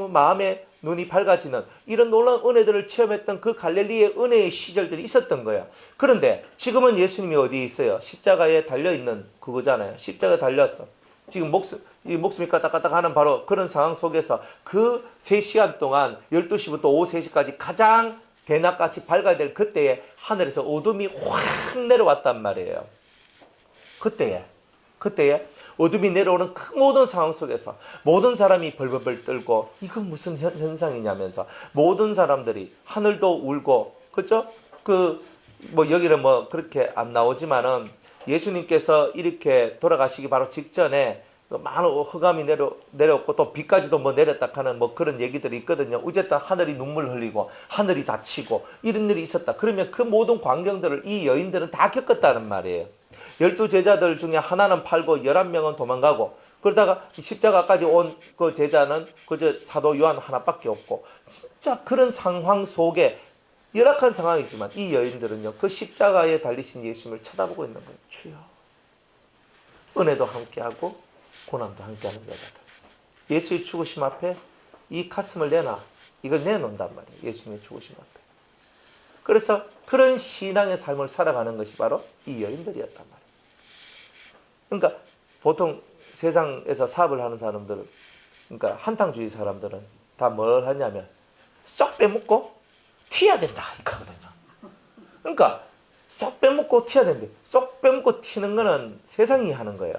마음의 눈이 밝아지는 이런 놀라운 은혜들을 체험했던 그 갈릴리의 은혜의 시절들이 있었던 거예요. 그런데 지금은 예수님이 어디에 있어요? 십자가에 달려있는 그거잖아요. 십자가에 달렸어. 지금 목숨이 까딱까딱 하는 바로 그런 상황 속에서 그 3시간 동안 12시부터 오후 3시까지 가장 대낮같이 밝아야 될 그때에 하늘에서 어둠이 확 내려왔단 말이에요. 그때에 어둠이 내려오는 그 모든 상황 속에서 모든 사람이 벌벌벌 떨고 이건 무슨 현상이냐면서 모든 사람들이 하늘도 울고, 그죠? 여기는 그렇게 안 나오지만은 예수님께서 이렇게 돌아가시기 바로 직전에 많은 흑암이 내려왔고 또 비까지도 내렸다 하는 그런 얘기들이 있거든요. 어쨌든 하늘이 눈물 흘리고 하늘이 닫히고 이런 일이 있었다. 그러면 그 모든 광경들을 이 여인들은 다 겪었다는 말이에요. 12제자들 중에 하나는 팔고 11명은 도망가고, 그러다가 십자가까지 온 그 제자는 그저 사도 요한 하나밖에 없고, 진짜 그런 상황 속에 열악한 상황이지만 이 여인들은요, 그 십자가에 달리신 예수님을 쳐다보고 있는 거예요. 주여. 은혜도 함께하고 고난도 함께하는 여자들. 예수의 죽으심 앞에 이 가슴을 내놔. 이걸 내놓는단 말이에요. 예수님의 죽으심 앞에. 그래서 그런 신앙의 삶을 살아가는 것이 바로 이 여인들이었단 말이에요. 그러니까 보통 세상에서 사업을 하는 사람들은, 그러니까 한탕주의 사람들은 다 뭘 하냐면 쏙 빼먹고 튀어야 된다 이거거든요. 그러니까 쏙 빼먹고 튀어야 되는데, 쏙 빼먹고 튀는 거는 세상이 하는 거예요.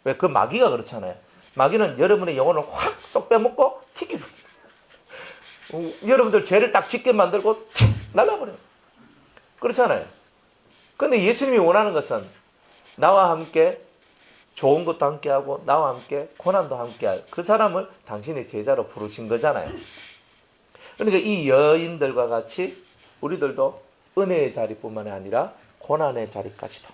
왜? 그 마귀가 그렇잖아요. 마귀는 여러분의 영혼을 확 쏙 빼먹고 튀기고 여러분들 죄를 딱 짓게 만들고 틱 날라버려요. 그렇잖아요. 그런데 예수님이 원하는 것은 나와 함께 좋은 것도 함께하고 나와 함께 고난도 함께할 그 사람을 당신의 제자로 부르신 거잖아요. 그러니까 이 여인들과 같이 우리들도 은혜의 자리뿐만 아니라 고난의 자리까지도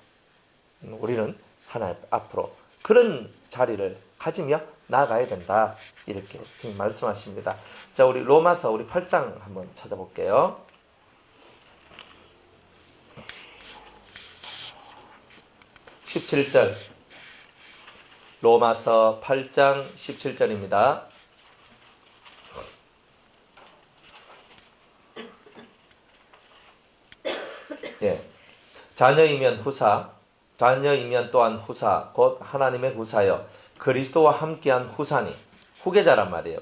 우리는 하나님 앞으로 그런 자리를 가지며 나아가야 된다. 이렇게 지금 말씀하십니다. 자, 우리 로마서 우리 8장 한번 찾아볼게요. 17절. 로마서 8장 17절입니다. 예. 자녀이면 후사, 자녀이면 또한 후사, 곧 하나님의 후사여 그리스도와 함께한 후사니, 후계자란 말이에요.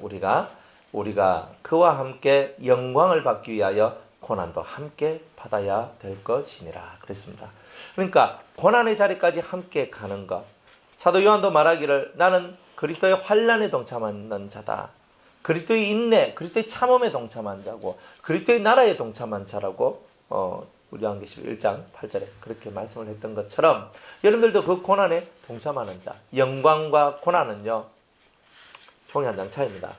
우리가 그와 함께 영광을 받기 위하여 고난도 함께 받아야 될 것이니라 그랬습니다. 그러니까 고난의 자리까지 함께 가는 것. 사도 요한도 말하기를 나는 그리스도의 환난에 동참하는 자다. 그리스도의 인내, 그리스도의 참음에 동참한 자고 그리스도의 나라에 동참한 자라고 우리 요한계시록 1장 8절에 그렇게 말씀을 했던 것처럼 여러분들도 그 고난에 동참하는 자. 영광과 고난은요, 종이 한 장 차이입니다.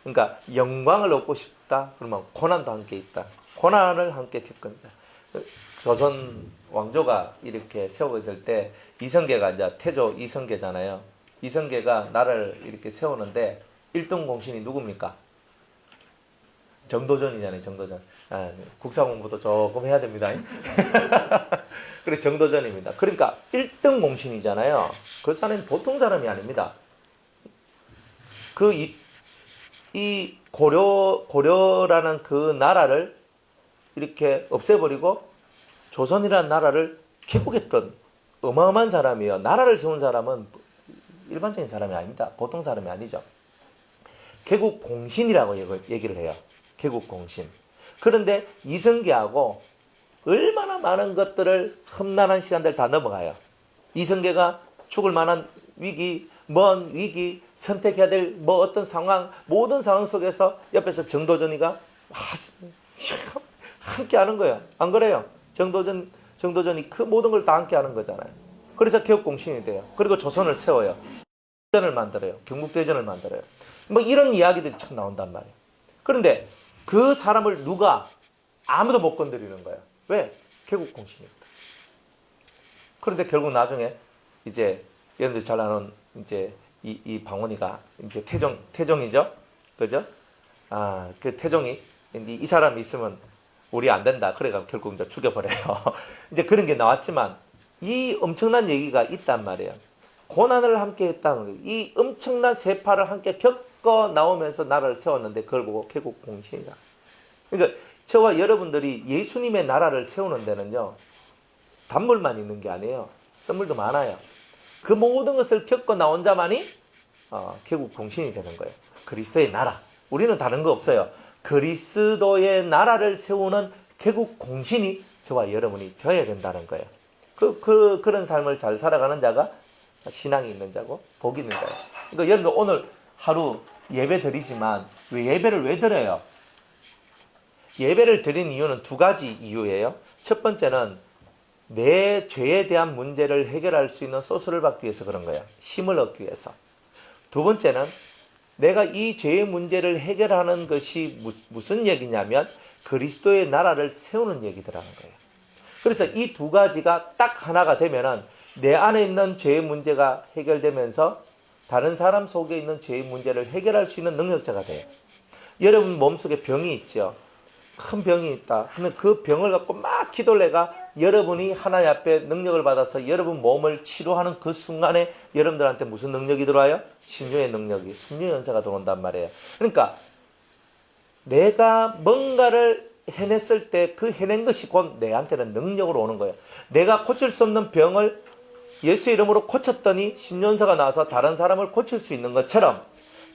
그러니까 영광을 얻고 싶다 그러면 고난도 함께 있다. 고난을 함께 겪은 자. 조선 왕조가 이렇게 세우게 될 때 이성계가 이제 태조 이성계잖아요. 이성계가 나라를 이렇게 세우는데 1등 공신이 누굽니까? 정도전이잖아요. 정도전. 국사 공부도 조금 해야 됩니다. 그래, 정도전입니다. 그러니까 1등 공신이잖아요. 그 사람이 보통 사람이 아닙니다. 이 고려라는 그 나라를 이렇게 없애버리고 조선이라는 나라를 개국했던 어마어마한 사람이에요. 나라를 세운 사람은 일반적인 사람이 아닙니다. 보통 사람이 아니죠. 개국공신이라고 얘기를 해요. 개국공신. 그런데 이성계하고 얼마나 많은 것들을 험난한 시간들 다 넘어가요. 이성계가 죽을 만한 위기, 먼 위기, 선택해야 될 어떤 상황, 모든 상황 속에서 옆에서 정도전이가 함께 하는 거예요. 안 그래요? 정도전이 그 모든 걸 다 함께 하는 거잖아요. 그래서 개국공신이 돼요. 그리고 조선을 세워요. 대전을 만들어요. 경국대전을 만들어요. 뭐 이런 이야기들이 쭉 나온단 말이에요. 그런데 그 사람을 누가 아무도 못 건드리는 거예요. 왜? 개국공신이거든. 그런데 결국 나중에 이제 여러분들 잘 아는 이제 이 방언이가 이제 태종이죠, 그죠? 그 태종이 이제 이 사람이 있으면 우리 안 된다. 그래가 결국 이제 죽여버려요. 이제 그런 게 나왔지만 이 엄청난 얘기가 있단 말이에요. 고난을 함께 했다는 거예요. 이 엄청난 세파를 함께 겪어 나오면서 나라를 세웠는데 그걸 보고 개국공신이다. 그러니까 저와 여러분들이 예수님의 나라를 세우는 데는요, 단물만 있는 게 아니에요. 선물도 많아요. 그 모든 것을 겪어 나온 자만이 개국공신이 되는 거예요. 그리스도의 나라. 우리는 다른 거 없어요. 그리스도의 나라를 세우는 개국공신이 저와 여러분이 되어야 된다는 거예요. 그런 삶을 잘 살아가는 자가 신앙이 있는 자고 복이 있는 자예요. 그러니까 여러분들 오늘 하루 예배 드리지만 예배를 왜 드려요? 예배를 드린 이유는 두 가지 이유예요. 첫 번째는 내 죄에 대한 문제를 해결할 수 있는 소스를 받기 위해서 그런 거예요. 힘을 얻기 위해서. 두 번째는 내가 이 죄의 문제를 해결하는 것이 무슨 얘기냐면 그리스도의 나라를 세우는 얘기더라는 거예요. 그래서 이 두 가지가 딱 하나가 되면은 내 안에 있는 죄의 문제가 해결되면서 다른 사람 속에 있는 죄의 문제를 해결할 수 있는 능력자가 돼요. 여러분 몸속에 병이 있죠. 큰 병이 있다 하면 그 병을 갖고 막 기도를 해가 여러분이 하나님 앞에 능력을 받아서 여러분 몸을 치료하는 그 순간에 여러분들한테 무슨 능력이 들어와요? 신유의 능력이, 신유의 연사가 들어온단 말이에요. 그러니까 내가 뭔가를 해냈을 때 그 해낸 것이 곧 내한테는 능력으로 오는 거예요. 내가 고칠 수 없는 병을 예수 이름으로 고쳤더니 신연사가 나와서 다른 사람을 고칠 수 있는 것처럼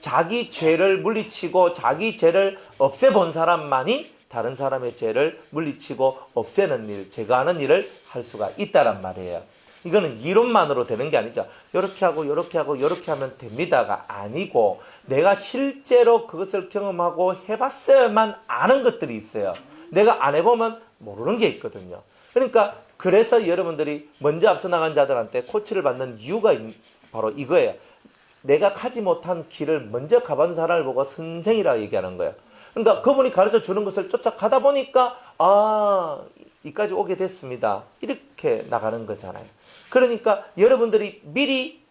자기 죄를 물리치고 자기 죄를 없애본 사람만이 다른 사람의 죄를 물리치고 없애는 일, 제거하는 일을 할 수가 있다란 말이에요. 이거는 이론만으로 되는 게 아니죠. 이렇게 하고 이렇게 하고 이렇게 하면 됩니다가 아니고 내가 실제로 그것을 경험하고 해봤어야만 아는 것들이 있어요. 내가 안 해보면 모르는 게 있거든요. 그러니까 그래서 여러분들이 먼저 앞서 나간 자들한테 코치를 받는 이유가 바로 이거예요. 내가 가지 못한 길을 먼저 가본 사람을 보고 선생이라고 얘기하는 거예요. 그러니까 그분이 가르쳐 주는 것을 쫓아가다 보니까 이까지 오게 됐습니다. 이렇게 나가는 거잖아요. 그러니까 여러분들이 미리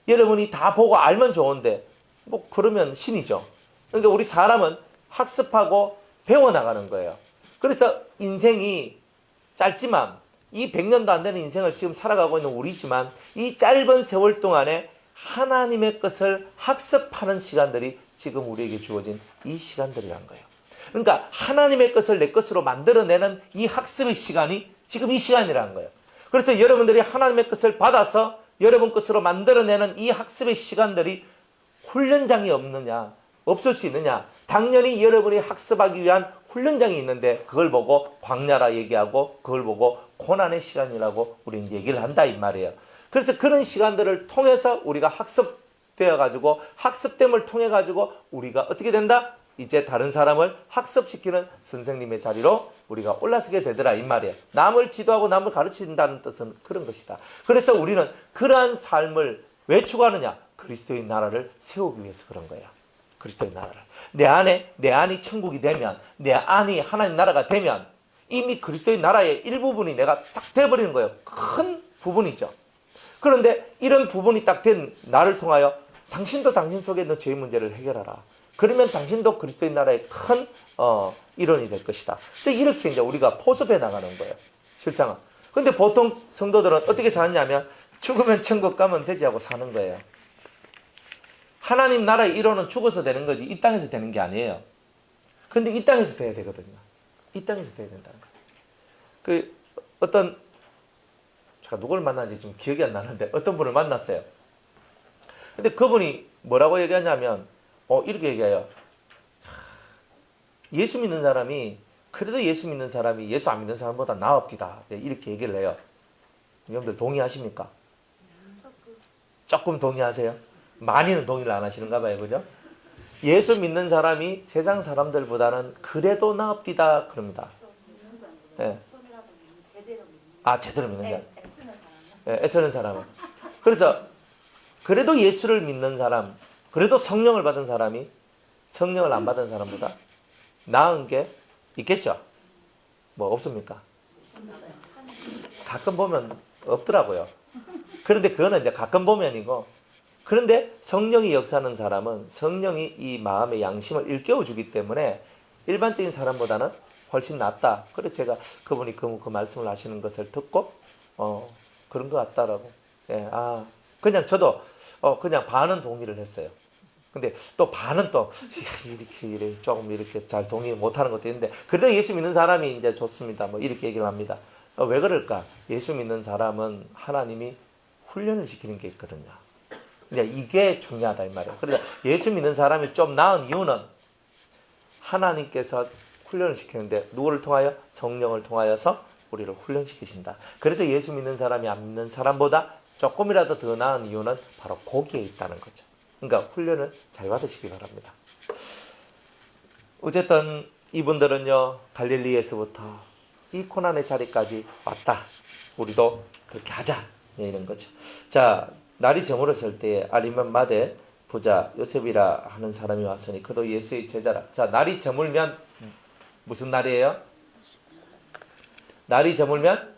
여러분이 다 보고 알면 좋은데 뭐 그러면 신이죠. 그러니까 우리 사람은 학습하고 배워나가는 거예요. 그래서 인생이 짧지만 이 100년도 안 되는 인생을 지금 살아가고 있는 우리지만 이 짧은 세월 동안에 하나님의 것을 학습하는 시간들이 지금 우리에게 주어진 이 시간들이란 거예요. 그러니까 하나님의 것을 내 것으로 만들어내는 이 학습의 시간이 지금 이 시간이라는 거예요. 그래서 여러분들이 하나님의 것을 받아서 여러분 것으로 만들어내는 이 학습의 시간들이 훈련장이 없느냐, 없을 수 있느냐. 당연히 여러분이 학습하기 위한 훈련장이 있는데 그걸 보고 광야라 얘기하고 그걸 보고 고난의 시간이라고 우리는 얘기를 한다 이 말이에요. 그래서 그런 시간들을 통해서 우리가 학습되어가지고 학습됨을 통해가지고 우리가 어떻게 된다? 이제 다른 사람을 학습시키는 선생님의 자리로 우리가 올라서게 되더라 이 말이에요. 남을 지도하고 남을 가르친다는 뜻은 그런 것이다. 그래서 우리는 그러한 삶을 왜 추구하느냐? 그리스도의 나라를 세우기 위해서 그런 거예요. 그리스도의 나라를. 내 안이 천국이 되면, 내 안이 하나님 나라가 되면 이미 그리스도의 나라의 일부분이 내가 딱 돼버리는 거예요. 큰 부분이죠. 그런데 이런 부분이 딱 된 나를 통하여 당신도 당신 속에 있는 죄의 문제를 해결하라. 그러면 당신도 그리스도의 나라의 큰 일원이 될 것이다. 이렇게 이제 우리가 포섭해 나가는 거예요. 실상은. 근데 보통 성도들은 어떻게 사느냐면 죽으면 천국 가면 되지 하고 사는 거예요. 하나님 나라의 일원은 죽어서 되는 거지 이 땅에서 되는 게 아니에요. 근데 이 땅에서 돼야 되거든요. 이 땅에서 돼야 된다는 거예요. 제가 누굴 만나지 지금 기억이 안 나는데 어떤 분을 만났어요. 근데 그분이 뭐라고 얘기하냐면 이렇게 얘기해요. 예수 믿는 사람이 그래도 예수 믿는 사람이 예수 안 믿는 사람보다 나읍디다. 이렇게 얘기를 해요. 여러분들 동의하십니까? 조금 동의하세요? 많이는 동의를 안 하시는가 봐요. 그죠? 예수 믿는 사람이 세상 사람들보다는 그래도 나읍디다 그럽니다. 네. 제대로 믿는 사람. 애쓰는 사람은. 그래서 그래도 예수를 믿는 사람, 그래도 성령을 받은 사람이 성령을 안 받은 사람보다 나은 게 있겠죠? 뭐 없습니까? 가끔 보면 없더라고요. 그런데 그거는 이제 가끔 보면이고, 그런데 성령이 역사하는 사람은 성령이 이 마음의 양심을 일깨워 주기 때문에 일반적인 사람보다는 훨씬 낫다. 그래서 제가 그분이 그 말씀을 하시는 것을 듣고 그런 것 같다라고. 예, 그냥 저도 그냥 반은 동의를 했어요. 근데 또 반은 또 이렇게 조금 이렇게 잘 동의 못하는 것도 있는데, 그래도 예수 믿는 사람이 이제 좋습니다. 뭐 이렇게 얘기를 합니다. 왜 그럴까? 예수 믿는 사람은 하나님이 훈련을 시키는 게 있거든요. 이게 중요하다 이 말이에요. 그러니까 예수 믿는 사람이 좀 나은 이유는 하나님께서 훈련을 시키는데 누구를 통하여? 성령을 통하여서 우리를 훈련시키신다. 그래서 예수 믿는 사람이 안 믿는 사람보다 조금이라도 더 나은 이유는 바로 거기에 있다는 거죠. 그러니까 훈련을 잘 받으시기 바랍니다. 어쨌든 이분들은요, 갈릴리에서부터 이 고난의 자리까지 왔다. 우리도 그렇게 하자. 이런 거죠. 자, 날이 저물었을 때 아리마다에 보자 요셉이라 하는 사람이 왔으니 그도 예수의 제자라. 자, 날이 저물면 무슨 날이에요? 날이 저물면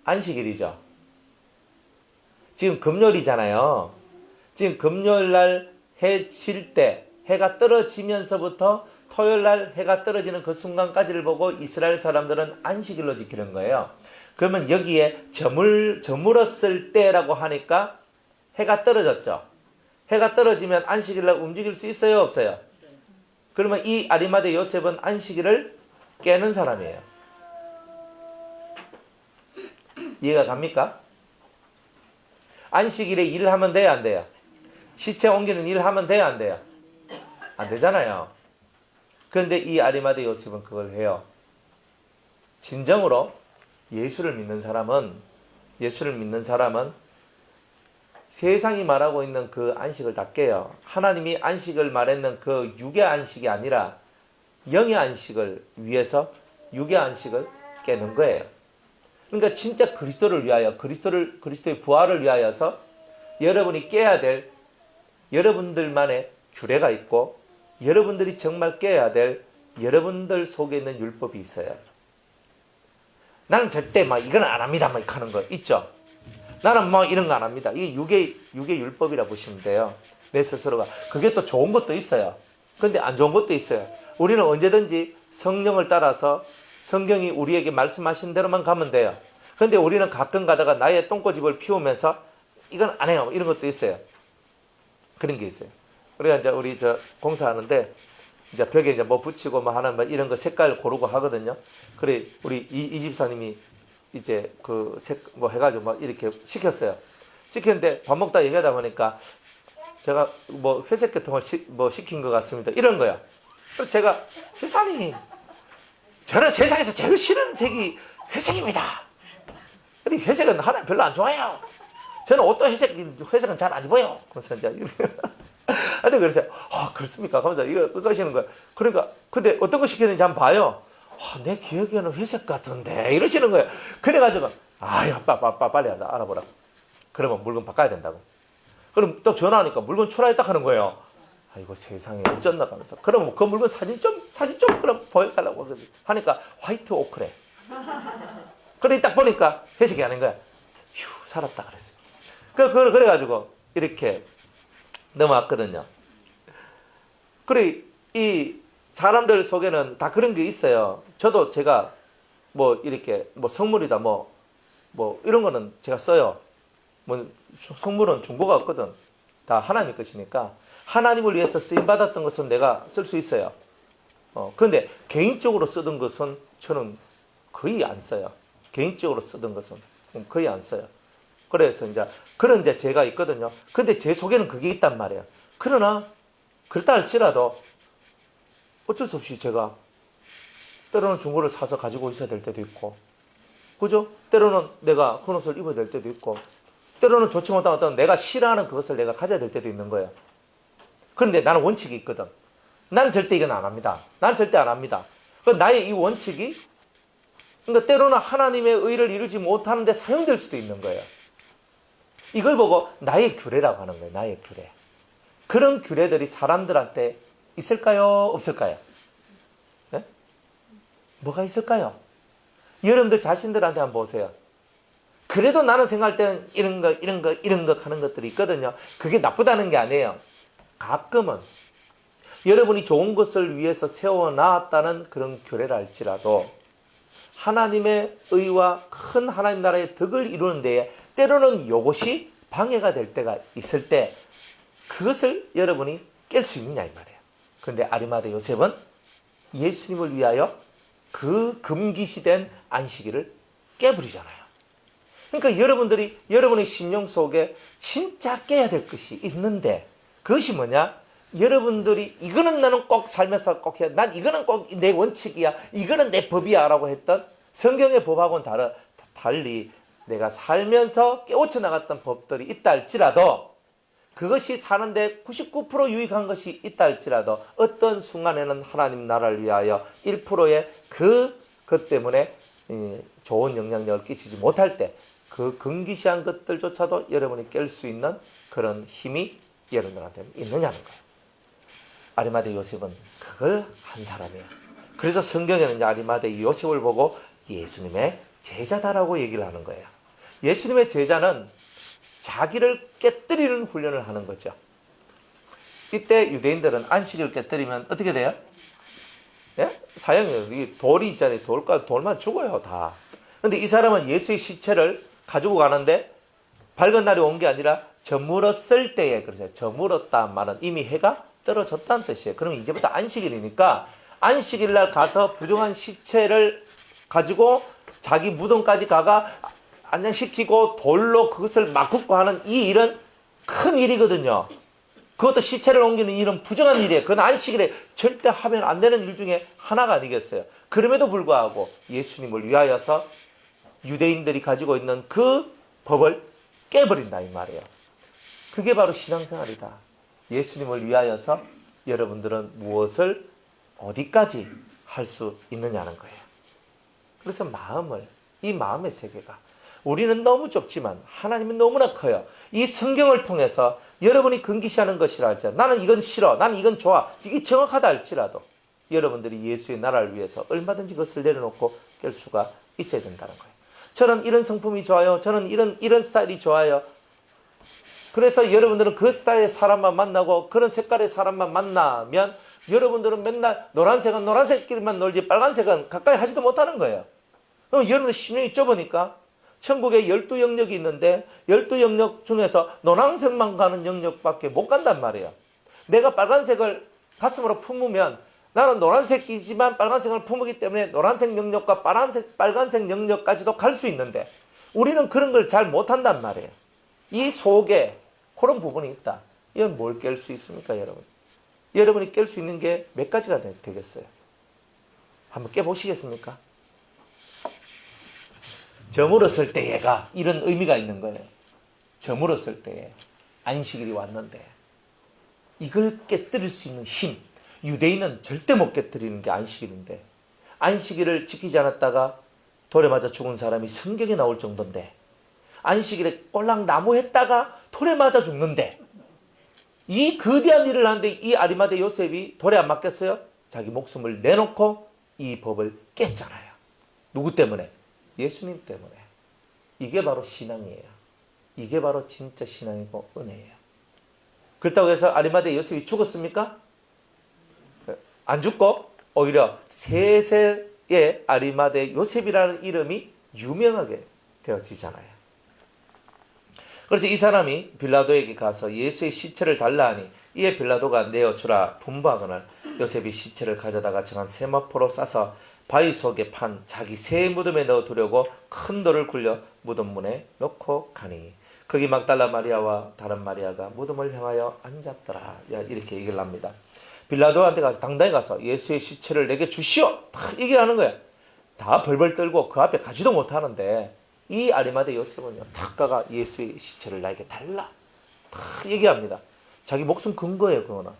안식일이죠. 지금 금요일이잖아요. 지금 금요일 날 해 질 때, 해가 떨어지면서부터 토요일 날 해가 떨어지는 그 순간까지를 보고 이스라엘 사람들은 안식일로 지키는 거예요. 그러면 여기에 저물었을 때라고 하니까 해가 떨어졌죠. 해가 떨어지면 안식일 날 움직일 수 있어요, 없어요? 그러면 이 아리마대 요셉은 안식일을 깨는 사람이에요. 이해가 갑니까? 안식일에 일을 하면 돼요, 안 돼요? 시체 옮기는 일을 하면 돼요, 안 돼요? 안 되잖아요. 그런데 이 아리마대 요셉은 그걸 해요. 진정으로 예수를 믿는 사람은 세상이 말하고 있는 그 안식을 다 깨요. 하나님이 안식을 말했는 그 육의 안식이 아니라 영의 안식을 위해서 육의 안식을 깨는 거예요. 그러니까 진짜 그리스도를 위하여, 그리스도의 부활을 위하여서 여러분이 깨야 될 여러분들만의 규례가 있고, 여러분들이 정말 깨야 될 여러분들 속에 있는 율법이 있어요. 나는 절대 이건 안 합니다. 하는 거 있죠. 나는 이런 거 안 합니다. 이게 육의 율법이라 보시면 돼요. 내 스스로가. 그게 또 좋은 것도 있어요. 그런데 안 좋은 것도 있어요. 우리는 언제든지 성령을 따라서 성경이 우리에게 말씀하신 대로만 가면 돼요. 그런데 우리는 가끔 가다가 나의 똥꼬집을 피우면서 이건 안 해요. 이런 것도 있어요. 그런 게 있어요. 우리가 이제 우리 공사하는데 이제 벽에 이제 붙이고 하는 이런 거 색깔 고르고 하거든요. 그래 우리 이 집사님이 이제 해가지고 이렇게 시켰어요. 시켰는데 밥 먹다 얘기하다 보니까 제가 회색 계통을 시킨 것 같습니다. 이런 거야. 그래서 제가 집사님, 저는 세상에서 제일 싫은 색이 회색입니다. 근데 회색은 하나님 별로 안 좋아해요. 저는 옷도 회색은 잘 안 입어요. 그래서 이제 근데 그래서 그렇습니까? 하면서 이거 하시는 거예요. 그러니까 근데 어떤 거 시켰는지 한번 봐요. 내 기억에는 회색 같은데 이러시는 거예요. 그래가지고 빨리 알아보라. 그러면 물건 바꿔야 된다고. 그럼 또 전화하니까 물건 출하했다 하는 거예요. 이거 세상에 어쩐다 하면서. 그럼 그 물건 사진 좀 그럼 보여달라고 하니까 화이트 오크래. 그래 딱 보니까 회색이 아닌 거야. 휴, 살았다 그랬어요. 그래가지고 이렇게 넘어왔거든요. 그래 이 사람들 속에는 다 그런 게 있어요. 저도 제가 이렇게 성물이다 이런 거는 제가 써요. 성물은 중고가 없거든. 다 하나님 것이니까 하나님을 위해서 쓰임 받았던 것은 내가 쓸 수 있어요. 그런데 개인적으로 쓰던 것은 저는 거의 안 써요. 개인적으로 쓰던 것은 거의 안 써요. 그래서 그런 제가 있거든요. 근데 제 속에는 그게 있단 말이에요. 그러나 그렇다 할지라도 어쩔 수 없이 제가 때로는 중고를 사서 가지고 있어야 될 때도 있고, 그죠? 때로는 내가 그 옷을 입어야 될 때도 있고, 때로는 좋지 못한 어떤 내가 싫어하는 그것을 내가 가져야 될 때도 있는 거예요. 그런데 나는 원칙이 있거든. 나는 절대 이건 안 합니다. 난 절대 안 합니다. 나의 이 원칙이 그러니까 때로는 하나님의 의를 이루지 못하는데 사용될 수도 있는 거예요. 이걸 보고 나의 규례라고 하는 거예요. 나의 규례. 그런 규례들이 사람들한테 있을까요? 없을까요? 네? 뭐가 있을까요? 여러분들 자신들한테 한번 보세요. 그래도 나는 생각할 때는 이런 거 하는 것들이 있거든요. 그게 나쁘다는 게 아니에요. 가끔은 여러분이 좋은 것을 위해서 세워놨다는 그런 규례를 할지라도 하나님의 의와 큰 하나님 나라의 덕을 이루는 데에 때로는 이것이 방해가 될 때가 있을 때 그것을 여러분이 깰 수 있느냐 이 말이에요. 그런데 아리마대 요셉은 예수님을 위하여 그 금기시된 안식일을 깨버리잖아요. 그러니까 여러분의 심령 속에 진짜 깨야 될 것이 있는데 그것이 뭐냐? 여러분들이 이거는 나는 꼭 살면서 꼭 해야 난 이거는 꼭 내 원칙이야. 이거는 내 법이야 라고 했던 성경의 법하고는 달리 내가 살면서 깨우쳐 나갔던 법들이 있다 할지라도 그것이 사는데 99% 유익한 것이 있다 할지라도 어떤 순간에는 하나님 나라를 위하여 1%의 그것 때문에 좋은 영향력을 끼치지 못할 때 그 금기시한 것들조차도 여러분이 깰 수 있는 그런 힘이 여러분들한테 있느냐는 거예요. 아리마대 요셉은 그걸 한 사람이에요. 그래서 성경에는 아리마대 요셉을 보고 예수님의 제자다라고 얘기를 하는 거예요. 예수님의 제자는 자기를 깨뜨리는 훈련을 하는 거죠. 이때 유대인들은 안식일을 깨뜨리면 어떻게 돼요? 예? 사형이에요. 돌이 있잖아요. 돌만 죽어요, 다. 근데 이 사람은 예수의 시체를 가지고 가는데 밝은 날이 온 게 아니라 저물었을 때에, 그렇죠. 저물었다 말은 이미 해가 떨어졌다는 뜻이에요. 그러면 이제부터 안식일이니까 안식일날 가서 부정한 시체를 가지고 자기 무덤까지 가가 안장시키고 돌로 그것을 막 굽고 하는 이 일은 큰 일이거든요. 그것도 시체를 옮기는 일은 부정한 일이에요. 그건 안식일에 절대 하면 안 되는 일 중에 하나가 아니겠어요. 그럼에도 불구하고 예수님을 위하여서 유대인들이 가지고 있는 그 법을 깨버린다 이 말이에요. 그게 바로 신앙생활이다. 예수님을 위하여서 여러분들은 무엇을 어디까지 할 수 있느냐는 거예요. 그래서 이 마음의 세계가 우리는 너무 좁지만 하나님은 너무나 커요. 이 성경을 통해서 여러분이 금기시하는 것이라 할지라도 나는 이건 싫어, 나는 이건 좋아, 이게 정확하다 할지라도 여러분들이 예수의 나라를 위해서 얼마든지 그것을 내려놓고 깰 수가 있어야 된다는 거예요. 저는 이런 성품이 좋아요. 저는 이런 스타일이 좋아요. 그래서 여러분들은 그 스타일의 사람만 만나고 그런 색깔의 사람만 만나면 여러분들은 맨날 노란색은 노란색끼리만 놀지 빨간색은 가까이 하지도 못하는 거예요. 그럼 여러분의 심령이 좁으니까 천국에 12영역이 있는데 12영역 중에서 노란색만 가는 영역밖에 못 간단 말이에요. 내가 빨간색을 가슴으로 품으면 나는 노란색이지만 빨간색을 품기 때문에 노란색 영역과 빨간색 영역까지도 갈 수 있는데 우리는 그런 걸 잘 못한단 말이에요. 이 속에 그런 부분이 있다. 이건 뭘 깰 수 있습니까, 여러분? 여러분이 깰 수 있는 게 몇 가지가 되겠어요? 한번 깨보시겠습니까? 저물었을 때가 이런 의미가 있는 거예요. 저물었을 때에 안식일이 왔는데 이걸 깨뜨릴 수 있는 힘. 유대인은 절대 못 깨뜨리는 게 안식일인데 안식일을 지키지 않았다가 돌에 맞아 죽은 사람이 성경에 나올 정도인데 안식일에 꼴랑 나무했다가 돌에 맞아 죽는데 이 거대한 일을 하는데 이 아리마대 요셉이 돌에 안 맞겠어요? 자기 목숨을 내놓고 이 법을 깼잖아요. 누구 때문에? 예수님 때문에. 이게 바로 신앙이에요. 이게 바로 진짜 신앙이고 은혜예요. 그렇다고 해서 아리마대 요셉이 죽었습니까? 안 죽고 오히려 세세의 아리마대 요셉이라는 이름이 유명하게 되어지잖아요. 그래서 이 사람이 빌라도에게 가서 예수의 시체를 달라 하니 이에 빌라도가 내어주라 분부하거늘 요셉이 시체를 가져다가 정한 세마포로 싸서 바위 속에 판 자기 새 무덤에 넣어두려고 큰 돌을 굴려 무덤 문에 놓고 가니 거기 막달라 마리아와 다른 마리아가 무덤을 향하여 앉았더라. 이렇게 얘기를 합니다. 빌라도한테 가서 당당히 가서 예수의 시체를 내게 주시오. 딱 얘기하는 거예요. 다 벌벌 떨고 그 앞에 가지도 못하는데 이 아리마대 요셉은요 탁 가가 예수의 시체를 나에게 달라. 딱 얘기합니다. 자기 목숨 건 거예요 그거는.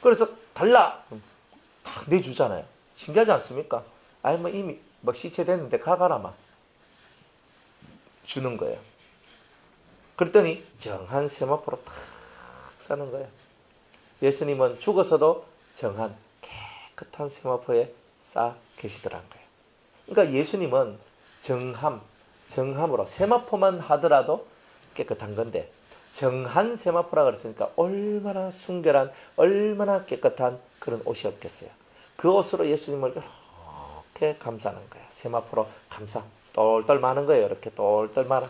그래서 달라. 탁 내주잖아요. 신기하지 않습니까? 아니 뭐 이미 뭐 시체 됐는데 가가라 막 주는 거예요. 그랬더니 정한 세마포로 탁 싸는 거예요. 예수님은 죽어서도 정한 깨끗한 세마포에 쌓아 계시더란 거예요. 그러니까 예수님은 정함으로 세마포만 하더라도 깨끗한 건데 정한 세마포라 그랬으니까 얼마나 순결한 얼마나 깨끗한 그런 옷이었겠어요. 그 옷으로 예수님을 이렇게 감싸는 거예요. 세마포로 감싸 똘똘 마는 거예요. 이렇게 똘똘 말아.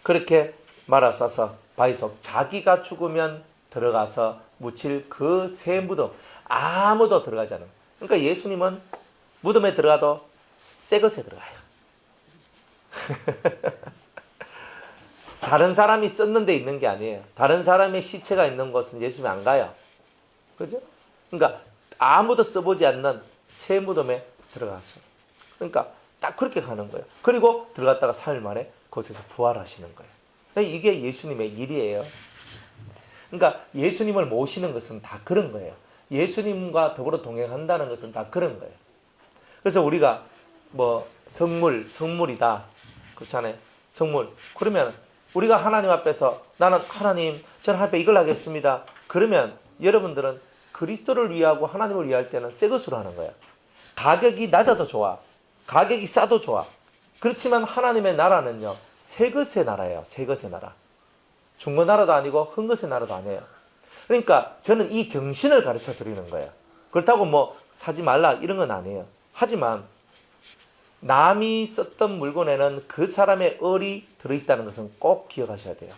그렇게 말아 싸서 바위속 자기가 죽으면 들어가서 묻힐 그 새 무덤 아무도 들어가지 않아요. 그러니까 예수님은 무덤에 들어가도 새 것에 들어가요. 다른 사람이 썼는 데 있는 게 아니에요. 다른 사람의 시체가 있는 곳은 예수님이 안 가요. 그죠? 그러니까 아무도 써보지 않는 새 무덤에 들어갔어요. 그러니까 딱 그렇게 가는 거예요. 그리고 들어갔다가 3일 만에 그곳에서 부활하시는 거예요. 이게 예수님의 일이에요. 그러니까 예수님을 모시는 것은 다 그런 거예요. 예수님과 더불어 동행한다는 것은 다 그런 거예요. 그래서 우리가 뭐 성물이다. 그렇잖아요. 성물. 그러면 우리가 하나님 앞에서 나는 하나님, 저는 하나님 앞에 이걸 하겠습니다. 그러면 여러분들은 그리스도를 위하고 하나님을 위할 때는 새 것으로 하는 거예요. 가격이 낮아도 좋아. 가격이 싸도 좋아. 그렇지만 하나님의 나라는요. 새 것의 나라예요. 새 것의 나라. 중고 나라도 아니고 흠 것의 나라도 아니에요. 그러니까 저는 이 정신을 가르쳐 드리는 거예요. 그렇다고 뭐 사지 말라 이런 건 아니에요. 하지만 남이 썼던 물건에는 그 사람의 을이 들어있다는 것은 꼭 기억하셔야 돼요.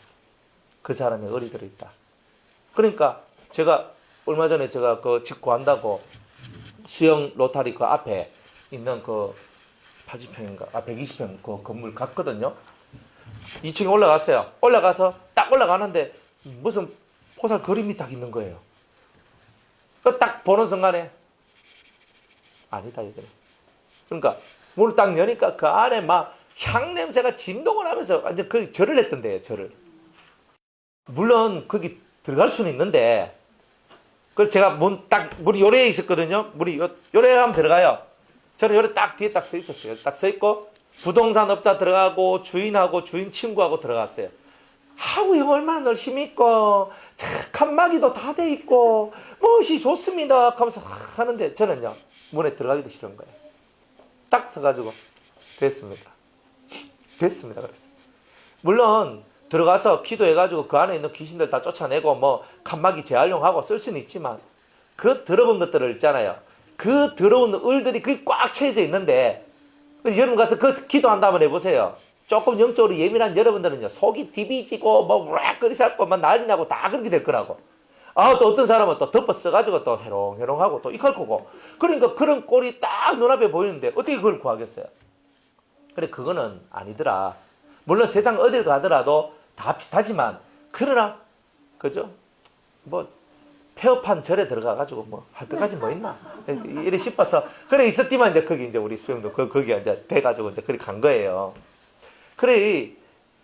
그 사람의 을이 들어있다. 그러니까 제가 얼마 전에 제가 그 집 구한다고 수영 로타리 그 앞에 있는 그 80평인가 120평 그 건물 갔거든요. 2층에 올라갔어요. 올라가서 딱 올라가는데 무슨 포살 그림이 딱 있는 거예요. 그 딱 보는 순간에 아니다 이거는. 그러니까 문을 딱 여니까 그 안에 막 향 냄새가 진동을 하면서 완전 그 절을 했던데요. 절을. 물론 거기 들어갈 수는 있는데 그래서 제가 문이 요래에 있었거든요. 문이 요래에 하면 들어가요. 저는 요래 딱 뒤에 딱 서 있었어요. 딱 서 있고 부동산 업자 들어가고 주인하고 주인 친구하고 들어갔어요. 하고 형 얼마나 열심히 있고 칸막이도 다 돼 있고 무엇이 좋습니다 하면서 하는데 저는요 문에 들어가기도 싫은 거예요. 딱 서가지고 됐습니다 그랬어요. 물론 들어가서 기도해가지고 그 안에 있는 귀신들 다 쫓아내고 뭐 칸막이 재활용하고 쓸 수는 있지만 그 더러운 것들을 있잖아요. 그 더러운 을들이 그게 꽉 채워져 있는데 여러분 가서 그 기도 한번 해보세요. 조금 영적으로 예민한 여러분들은요 속이 디비지고 뭐 우락거리고 막 난리 나고 다 그렇게 될 거라고. 또 어떤 사람은 또 덮어 써가지고 또 해롱해롱하고 또 이칼 거고. 그러니까 그런 꼴이 딱 눈앞에 보이는데 어떻게 그걸 구하겠어요? 그래 그거는 아니더라. 물론 세상 어딜 가더라도 다 비슷하지만 그러나 그죠? 뭐 폐업한 절에 들어가가지고 뭐 할 것까지 뭐 있나? 이래 싶어서 그래 있었지만 이제 거기 이제 우리 수영도 거기 이제 돼가지고 이제 그리 간 거예요. 그래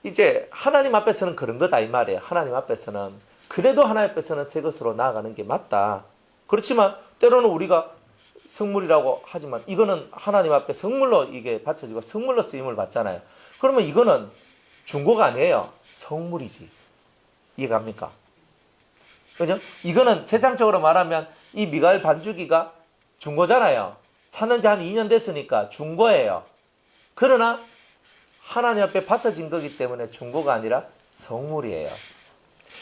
이제 하나님 앞에서는 그런 거다 이 말이에요. 하나님 앞에서는 그래도 하나님 앞에서는 새 것으로 나아가는 게 맞다. 그렇지만 때로는 우리가 성물이라고 하지만 이거는 하나님 앞에 성물로 이게 바쳐지고 성물로 쓰임을 받잖아요. 그러면 이거는 중고가 아니에요. 성물이지. 이해갑니까? 그죠? 이거는 세상적으로 말하면 이 미가엘 반주기가 중고잖아요. 사는 지 한 2년 됐으니까 중고예요. 그러나 하나님 앞에 바쳐진 거기 때문에 중고가 아니라 성물이에요.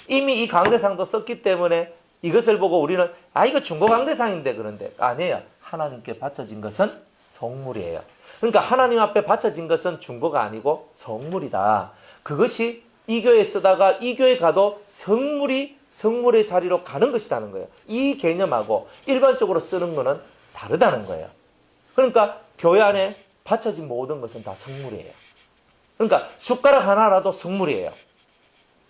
이미 이 강대상도 썼기 때문에 이것을 보고 우리는 이거 중고 강대상인데 그런데 아니에요. 하나님께 바쳐진 것은 성물이에요. 그러니까 하나님 앞에 바쳐진 것은 중고가 아니고 성물이다. 그것이 이 교회에 쓰다가 이 교회에 가도 성물의 자리로 가는 것이라는 거예요. 이 개념하고 일반적으로 쓰는 거는 다르다는 거예요. 그러니까 교회 안에 바쳐진 모든 것은 다 성물이에요. 그러니까 숟가락 하나라도 성물이에요.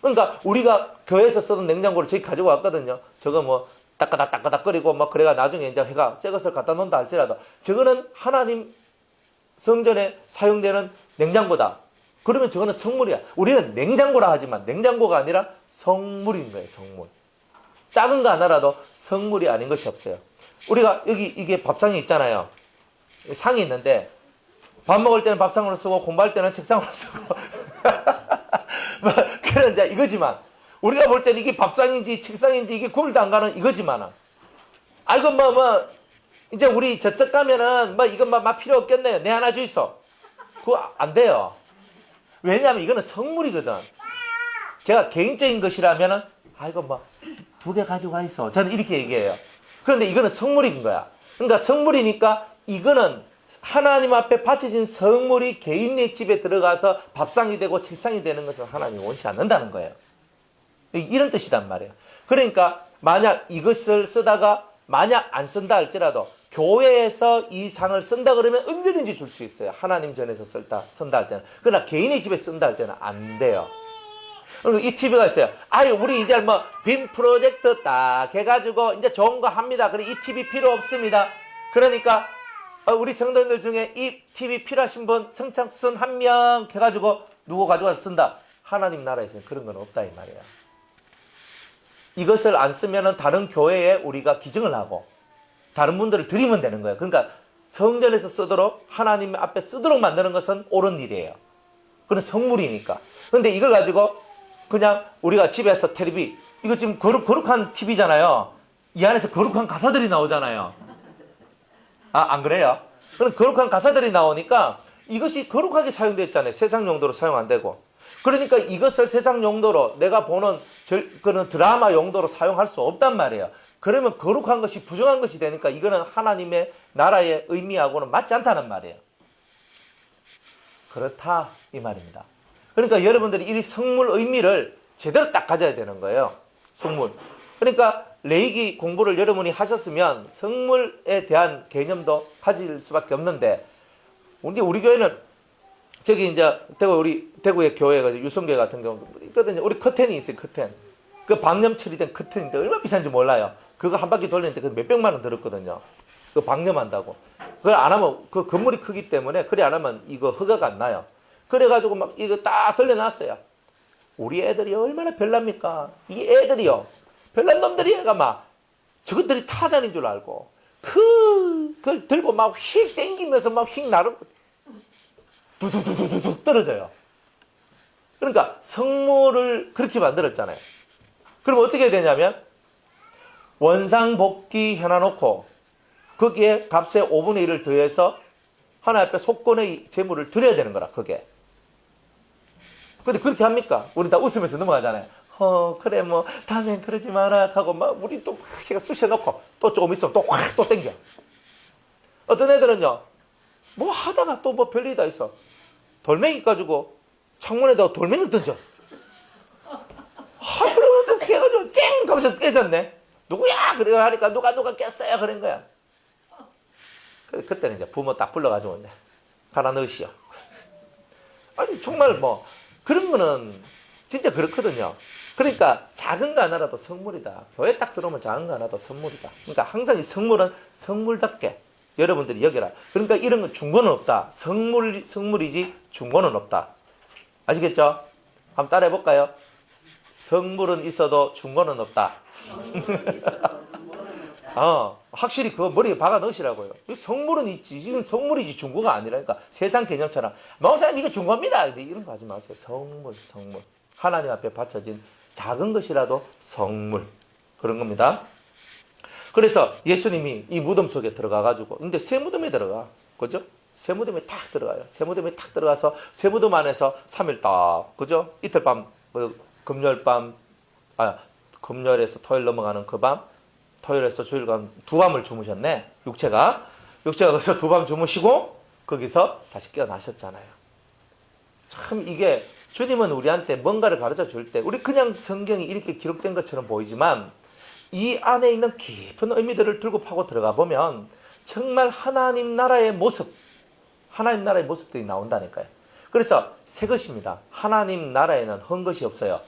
그러니까 우리가 교회에서 쓰던 냉장고를 저기 가지고 왔거든요. 저거 뭐 따까닥 끓이고 막 그래가 나중에 이제 해가 새 것을 갖다 놓는다 할지라도 저거는 하나님 성전에 사용되는 냉장고다. 그러면 저거는 성물이야. 우리는 냉장고라 하지만 냉장고가 아니라 성물인 거예요. 성물. 작은 거 하나라도 성물이 아닌 것이 없어요. 우리가 여기 이게 밥상이 있잖아요. 상이 있는데 밥 먹을 때는 밥상으로 쓰고 공부할 때는 책상으로 쓰고 뭐 그런 이제 이거지만 우리가 볼 때는 이게 밥상인지 책상인지 이게 구분도 안 가는 이거지만은. 이거 이제 우리 저쪽 가면은 이건 막 필요 없겠네요. 내 하나 주 있어. 그거 안 돼요. 왜냐하면 이거는 성물이거든. 제가 개인적인 것이라면은 이거 2개 가지고 가 있어. 저는 이렇게 얘기해요. 그런데 이거는 성물인 거야. 그러니까 성물이니까 이거는 하나님 앞에 바쳐진 성물이 개인의 집에 들어가서 밥상이 되고 책상이 되는 것을 하나님이 원치 않는다는 거예요. 이런 뜻이란 말이에요. 그러니까 만약 이것을 쓰다가 만약 안 쓴다 할지라도 교회에서 이 상을 쓴다 그러면 언제든지 줄 수 있어요. 하나님 전에서 쓴다 할 때는. 그러나 개인의 집에 쓴다 할 때는 안 돼요. 이 TV가 있어요. 우리 이제 빔 프로젝트 딱 해가지고 이제 좋은 거 합니다. 그래 이 TV 필요 없습니다. 그러니까 우리 성도님들 중에 이 TV 필요하신 분 성창순 한 명 해가지고 누구 가져가서 쓴다. 하나님 나라에서는 그런 건 없다 이 말이에요. 이것을 안 쓰면은 다른 교회에 우리가 기증을 하고 다른 분들을 드리면 되는 거예요. 그러니까 성전에서 쓰도록 하나님 앞에 쓰도록 만드는 것은 옳은 일이에요. 그건 성물이니까. 그런데 이걸 가지고 그냥 우리가 집에서 텔레비 이거 지금 거룩한 TV잖아요. 이 안에서 거룩한 가사들이 나오잖아요. 안 그래요? 그럼 거룩한 가사들이 나오니까 이것이 거룩하게 사용됐잖아요. 세상 용도로 사용 안 되고. 그러니까 이것을 세상 용도로 내가 보는 그런 드라마 용도로 사용할 수 없단 말이에요. 그러면 거룩한 것이 부정한 것이 되니까 이거는 하나님의 나라의 의미하고는 맞지 않다는 말이에요. 그렇다 이 말입니다. 그러니까 여러분들이 이 성물 의미를 제대로 딱 가져야 되는 거예요. 성물. 그러니까 레이기 공부를 여러분이 하셨으면 성물에 대한 개념도 가질 수밖에 없는데 우리 교회는 저기 이제 대구의 교회가 유성교회 같은 경우도 있거든요. 우리 커튼이 있어요. 커튼. 그 방염 처리된 커튼인데 얼마나 비싼지 몰라요. 그거 한 바퀴 돌리는데 그 몇백만 원 들었거든요. 그 방염한다고. 그걸 안 하면 그 건물이 크기 때문에 그래 안 하면 이거 허가가 안 나요. 그래가지고 이거 딱 돌려놨어요. 우리 애들이 얼마나 별납니까? 이 애들이요. 별난 놈들이 저것들이 타잔인 줄 알고 그걸 들고 휙 땡기면서 휙 나르고 두두두두둑 떨어져요. 그러니까 성물을 그렇게 만들었잖아요. 그럼 어떻게 되냐면 원상복귀 해놔놓고 거기에 값의 5분의 1을 더해서 하나님 앞에 속건의 재물을 드려야 되는 거라 그게. 근데 그렇게 합니까? 우리 다 웃으면서 넘어가잖아요. 그래 다음엔 그러지 마라 하고 우리 또 걔가 쑤셔놓고 또 조금 있으면 또 확 또 땡겨. 어떤 애들은요 하다가 또 별일이 다 있어. 돌멩이 가지고 창문에다가 돌멩이를 던져. 그러면 또 해가지고 쨍 하면서 깨졌네. 누구야? 그래 하니까 누가 깼어요 그런 거야. 그때는 이제 부모 딱 불러가지고 이제 가라 넣으시오. 정말 그런 거는 진짜 그렇거든요. 그러니까 작은 거 하나라도 성물이다. 교회 딱 들어오면 작은 거 하나도 선물이다. 그러니까 항상 이 성물은 성물답게 여러분들이 여겨라. 그러니까 이런 건 중고는 없다. 성물이지 중고는 없다. 아시겠죠? 한번 따라해 볼까요? 성물은 있어도 중고는 없다. 확실히 그거 머리에 박아 넣으시라고요. 성물은 있지. 이건 성물이지 중고가 아니라니까. 세상 개념처럼. 목사님 이거 중고입니다. 이런 거 하지 마세요. 성물. 하나님 앞에 바쳐진 작은 것이라도 성물. 그런 겁니다. 그래서 예수님이 이 무덤 속에 들어가가지고, 근데 새 무덤에 들어가. 그죠? 새 무덤에 탁 들어가요. 새 무덤에 탁 들어가서 새 무덤 안에서 3일 딱, 그죠? 이틀 밤, 금요일에서 토요일 넘어가는 그 밤, 토요일에서 주일간 2밤을 주무셨네. 육체가 거기서 2밤 주무시고 거기서 다시 깨어나셨잖아요. 참 이게 주님은 우리한테 뭔가를 가르쳐 줄 때 우리 그냥 성경이 이렇게 기록된 것처럼 보이지만 이 안에 있는 깊은 의미들을 들고 파고 들어가 보면 정말 하나님 나라의 모습들이 나온다니까요. 그래서 새 것입니다. 하나님 나라에는 헛 것이 없어요.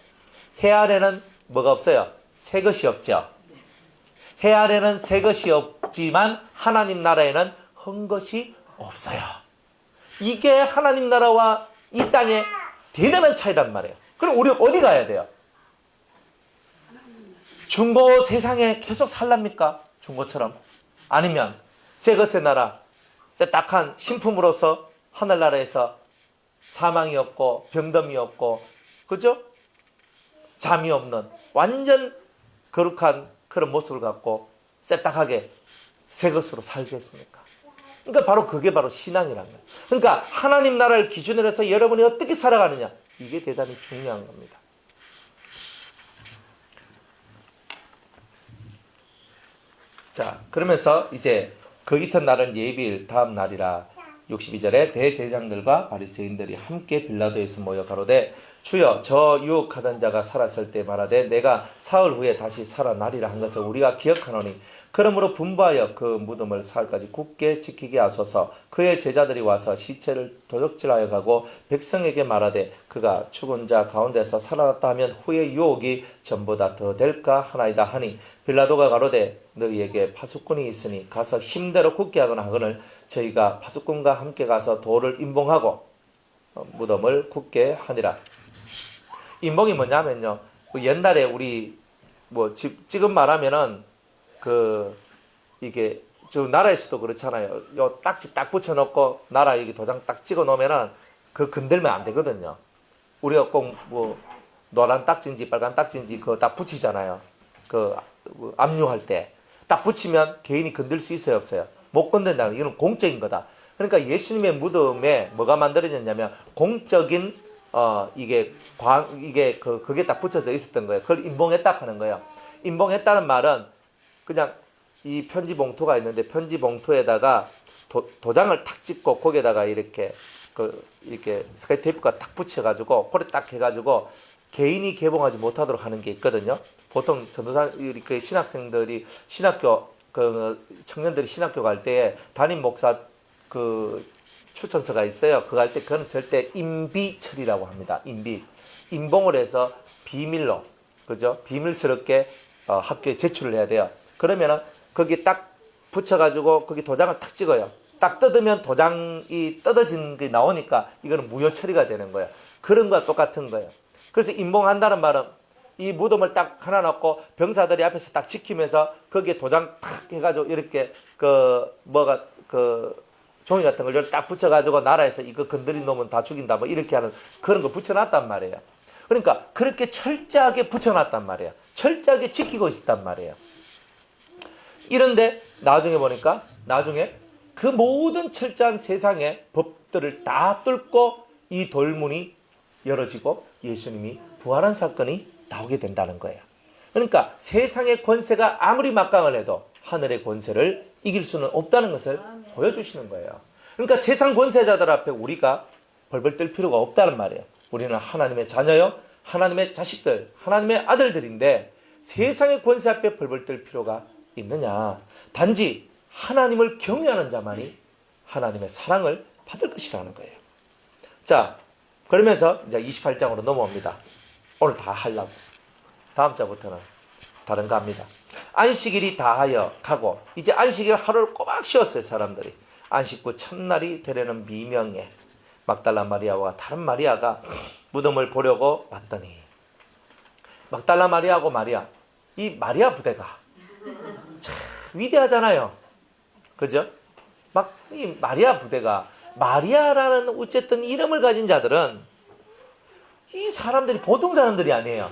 해 아래는 뭐가 없어요? 새 것이 없죠. 해 아래는 새 것이 없지만 하나님 나라에는 헛 것이 없어요. 이게 하나님 나라와 이 땅의 대단한 차이란 말이에요. 그럼 우리 어디 가야 돼요? 중고 세상에 계속 살랍니까? 중고처럼? 아니면 새 것의 나라, 새 딱한 신품으로서 하늘나라에서 사망이 없고 병듦이 없고, 그죠? 잠이 없는 완전 거룩한 그런 모습을 갖고 세딱하게 새 것으로 살겠습니까? 그러니까 바로 그게 바로 신앙이란 거예요. 그러니까 하나님 나라를 기준으로 해서 여러분이 어떻게 살아가느냐, 이게 대단히 중요한 겁니다. 자, 그러면서 이제 그 이튿날은 예비일 다음 날이라 62절에 대제장들과 바리새인들이 함께 빌라도에서 모여 가로되 주여 저 유혹하던 자가 살았을 때 말하되 내가 사흘 후에 다시 살아나리라 한 것을 우리가 기억하노니 그러므로 분부하여 그 무덤을 사흘까지 굳게 지키게 하소서. 그의 제자들이 와서 시체를 도적질하여 가고 백성에게 말하되 그가 죽은 자 가운데서 살아났다 하면 후에 유혹이 전보다 더 될까 하나이다 하니 빌라도가 가로되 너희에게 파수꾼이 있으니 가서 힘대로 굳게 하거나 하거늘 저희가 파수꾼과 함께 가서 돌을 임봉하고 무덤을 굳게 하니라. 임봉이 뭐냐면요, 옛날에 우리 지금 말하면은 이게 저 나라에서도 그렇잖아요. 요 딱지 딱 붙여놓고 나라 여기 도장 딱 찍어 놓으면은 그 건들면 안 되거든요. 우리가 꼭 노란 딱지인지 빨간 딱지인지 그거 딱 붙이잖아요. 압류할 때 딱 붙이면 개인이 건들 수 있어요, 없어요? 못 건든다는, 이건 공적인 거다. 그러니까 예수님의 무덤에 뭐가 만들어졌냐면 공적인 그게 딱 붙여져 있었던 거예요. 그걸 임봉했다 하는 거예요. 임봉했다는 말은 그냥 이 편지 봉투가 있는데 편지 봉투에다가 도장을 탁 찍고 거기에다가 이렇게 스카이 테이프가 탁 붙여가지고 그래 딱 해가지고 개인이 개봉하지 못하도록 하는 게 있거든요. 보통 전도사 신학생들이 청년들이 신학교 갈 때 담임 목사 추천서가 있어요. 그거 할 때 그거는 절대 임비처리라고 합니다. 임봉을 해서 비밀로, 그죠? 비밀스럽게 학교에 제출을 해야 돼요. 그러면은 거기 딱 붙여가지고 거기 도장을 탁 찍어요. 딱 뜯으면 도장이 뜯어진 게 나오니까 이거는 무효 처리가 되는 거예요. 그런 거와 똑같은 거예요. 그래서 임봉한다는 말은 이 무덤을 딱 하나 놓고 병사들이 앞에서 딱 지키면서 거기에 도장 탁 해가지고 이렇게 종이 같은 걸 딱 붙여가지고 나라에서 이거 건드린 놈은 다 죽인다 이렇게 하는 그런 거 붙여놨단 말이에요. 그러니까 그렇게 철저하게 붙여놨단 말이에요. 철저하게 지키고 있었단 말이에요. 이런데 나중에 보니까 그 모든 철저한 세상의 법들을 다 뚫고 이 돌문이 열어지고 예수님이 부활한 사건이 나오게 된다는 거예요. 그러니까 세상의 권세가 아무리 막강을 해도 하늘의 권세를 이길 수는 없다는 것을 보여주시는 거예요. 그러니까 세상 권세자들 앞에 우리가 벌벌 떨 필요가 없다는 말이에요. 우리는 하나님의 자녀요, 하나님의 자식들, 하나님의 아들들인데 세상의 권세 앞에 벌벌 떨 필요가 있느냐. 단지 하나님을 경외하는 자만이 하나님의 사랑을 받을 것이라는 거예요. 자, 그러면서 이제 28장으로 넘어옵니다. 오늘 다 하려고. 다음 장부터는 다른 거 합니다. 안식일이 다하여 가고 이제 안식일 하루를 꼬박 쉬었어요. 사람들이. 안식구 첫날이 되려는 미명에 막달라 마리아와 다른 마리아가 무덤을 보려고 왔더니 막달라 마리아하고 마리아, 이 마리아 부대가 참 위대하잖아요. 그죠? 이 마리아 부대가, 마리아라는 어쨌든 이름을 가진 자들은 이 사람들이 보통 사람들이 아니에요.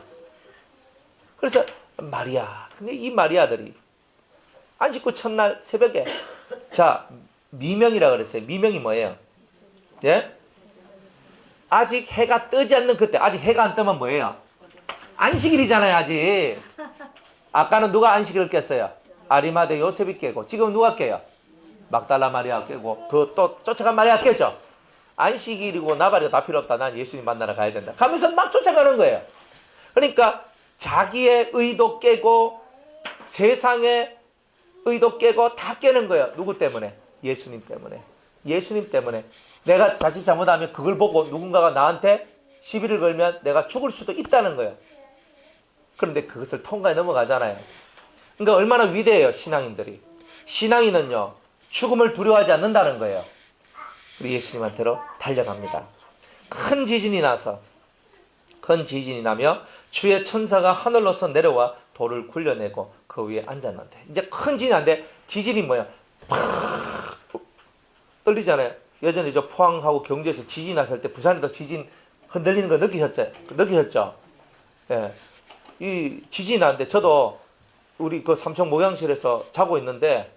그래서 마리아, 근데 이 마리아들이 안식구 첫날 새벽에, 자, 미명이라 그랬어요. 미명이 뭐예요? 예? 아직 해가 뜨지 않는 그때, 아직 해가 안 뜨면 뭐예요? 안식일이잖아요, 아직. 아까는 누가 안식일을 깼어요? 아리마대 요셉이 깨고, 지금 누가 깨요? 막달라 마리아 깨고, 또 쫓아간 마리아 깨죠? 안식일이고 나발이고 다 필요 없다. 난 예수님 만나러 가야 된다. 가면서 막 쫓아가는 거예요. 그러니까 자기의 의도 깨고 세상의 의도 깨고 다 깨는 거예요. 누구 때문에? 예수님 때문에. 예수님 때문에. 내가 자칫 잘못하면 그걸 보고 누군가가 나한테 시비를 걸면 내가 죽을 수도 있다는 거예요. 그런데 그것을 통과해 넘어가잖아요. 그러니까 얼마나 위대해요, 신앙인들이. 신앙인은요, 죽음을 두려워하지 않는다는 거예요. 우리 예수님한테로 달려갑니다. 큰 지진이 나며 주의 천사가 하늘로서 내려와 돌을 굴려내고 그 위에 앉았는데, 이제 큰 지진이 나는데, 지진이 뭐야? 팍 떨리잖아요. 예전에 저 포항하고 경주에서 지진 났을 때 부산에도 지진 흔들리는 거 느끼셨죠? 예. 이 지진이 나는데 저도 우리 그 삼청 목양실에서 자고 있는데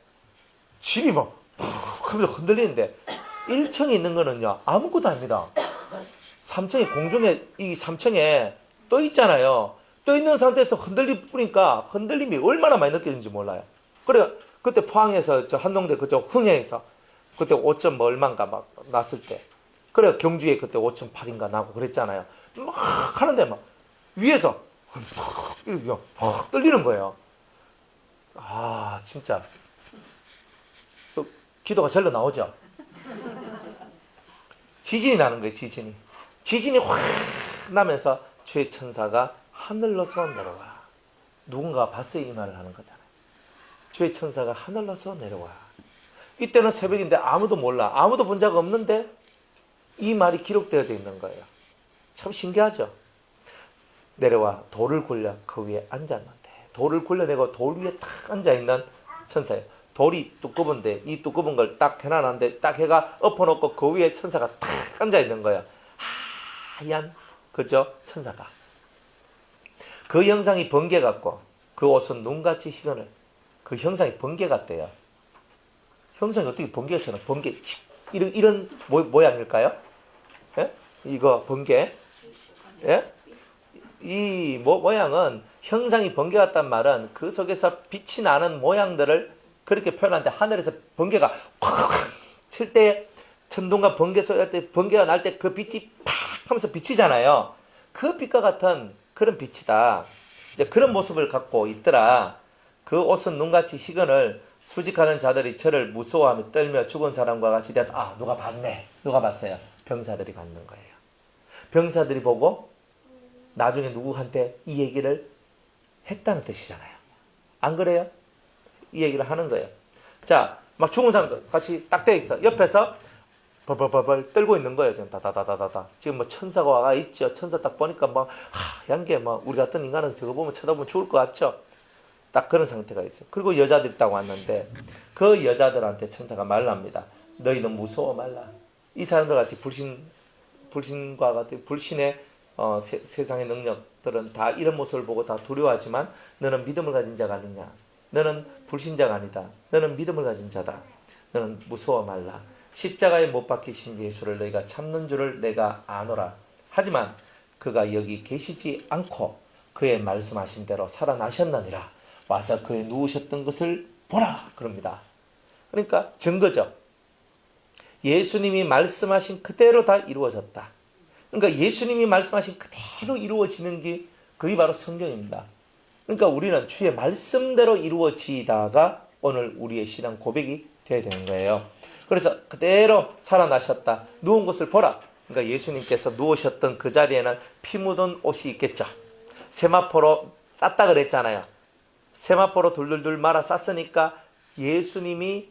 집이 막 하면서 흔들리는데 1층에 있는 거는요 아무것도 아닙니다. 3층이 공중에 이 3층에 떠 있잖아요. 떠 있는 상태에서 흔들릴 뿐이니까 흔들림이 얼마나 많이 느껴지는지 몰라요. 그래 그때 포항에서 저 한동대 그쪽 흥해에서 그때 5점 뭐 얼마인가 막 났을 때 그래 경주에 그때 5.8인가 나고 그랬잖아요. 막 하는데 막 위에서 막 떨리는 거예요. 아 진짜 또 기도가 절로 나오죠. 지진이 나는 거예요. 지진이 확 나면서 주의 천사가 하늘로서 내려와. 누군가 봤어요. 이 말을 하는 거잖아요. 주의 천사가 하늘로서 내려와. 이때는 새벽인데 아무도 몰라. 아무도 본 적 없는데 이 말이 기록되어져 있는 거예요. 참 신기하죠. 내려와 돌을 굴려 그 위에 앉았는데 돌을 굴려내고 돌 위에 탁 앉아있는 천사예요. 돌이 두꺼운데 이 두꺼운 걸 딱 해놨는데 딱 해가 엎어놓고 그 위에 천사가 탁 앉아있는 거예요. 하얀 그죠? 천사가. 그 형상이 번개 같고 그 옷은 눈같이 희건을 그 형상이 번개 같대요. 형상이 어떻게 번개처럼 번개 이런 모양일까요? 예? 이거 번개. 예? 이 모양은 형상이 번개 같단 말은 그 속에서 빛이 나는 모양들을 그렇게 표현하는데 하늘에서 번개가 콱 칠 때 천둥과 번개 소리 할 때 번개가 날 때 그 빛이 팍 하면서 비치잖아요. 그 빛과 같은 그런 빛이다. 이제 그런 모습을 갖고 있더라. 그 옷은 눈같이 희건을 수직하는 자들이 저를 무서워하며 떨며 죽은 사람과 같이 되어서 누가 봤네. 누가 봤어요? 병사들이 받는 거예요. 병사들이 보고 나중에 누구한테 이 얘기를 했다는 뜻이잖아요. 안 그래요? 이 얘기를 하는 거예요. 자, 막 죽은 사람들 같이 딱 돼 있어. 옆에서 벌벌벌벌 떨고 있는 거예요. 지금 다다다다다. 지금 뭐 천사가 와 있죠. 천사 딱 보니까 막 하얀 게 막 우리 같은 인간은 저거 보면 쳐다보면 죽을 것 같죠. 딱 그런 상태가 있어요. 그리고 여자들이 딱 왔는데 그 여자들한테 천사가 말합니다. 너희는 무서워 말라. 이 사람들 같이 불신과 같은 불신의 세상의 능력들은 다 이런 모습을 보고 다 두려워하지만 너는 믿음을 가진 자가 아니냐. 너는 불신자가 아니다. 너는 믿음을 가진 자다. 너는 무서워 말라. 십자가에 못 박히신 예수를 너희가 참는 줄을 내가 아노라. 하지만 그가 여기 계시지 않고 그의 말씀하신 대로 살아나셨느니라. 와서 그에 누우셨던 것을 보라. 그럽니다. 그러니까 증거죠. 예수님이 말씀하신 그대로 다 이루어졌다. 그러니까 예수님이 말씀하신 그대로 이루어지는 게 그게 바로 성경입니다. 그러니까 우리는 주의 말씀대로 이루어지다가 오늘 우리의 신앙 고백이 되어야 되는 거예요. 그래서 그대로 살아나셨다. 누운 것을 보라. 그러니까 예수님께서 누우셨던 그 자리에는 피 묻은 옷이 있겠죠. 세마포로 쌌다 그랬잖아요. 세마포로 둘둘둘 말아 쌌으니까 예수님을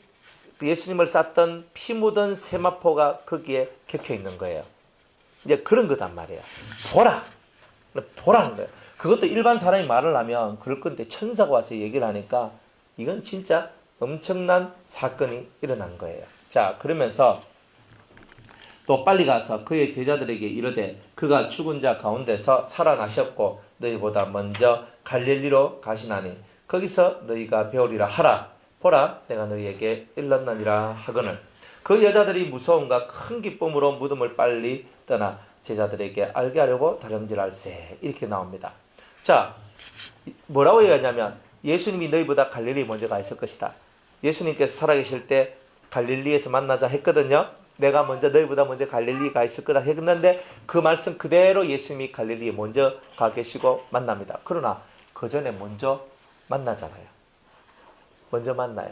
쌌던 피 묻은 세마포가 거기에 격혀 있는 거예요. 이제 그런 거단 말이에요. 보라는 거예요. 그것도 일반 사람이 말을 하면 그럴 건데 천사가 와서 얘기를 하니까 이건 진짜 엄청난 사건이 일어난 거예요. 자, 그러면서 또 빨리 가서 그의 제자들에게 이르되 그가 죽은 자 가운데서 살아나셨고 너희보다 먼저 갈릴리로 가시나니 거기서 너희가 배우리라 하라. 보라 내가 너희에게 일렀느니라 하거늘 그 여자들이 무서움과 큰 기쁨으로 무덤을 빨리 떠나 제자들에게 알게 하려고 다름질할세. 이렇게 나옵니다. 자, 뭐라고 얘기하냐면 예수님이 너희보다 갈릴리 먼저 가 있을 것이다. 예수님께서 살아계실 때 갈릴리에서 만나자 했거든요. 내가 너희보다 먼저 갈릴리에 가 있을 거다 했는데 그 말씀 그대로 예수님이 갈릴리에 먼저 가 계시고 만납니다. 그러나 그 전에 먼저 만나잖아요. 먼저 만나요.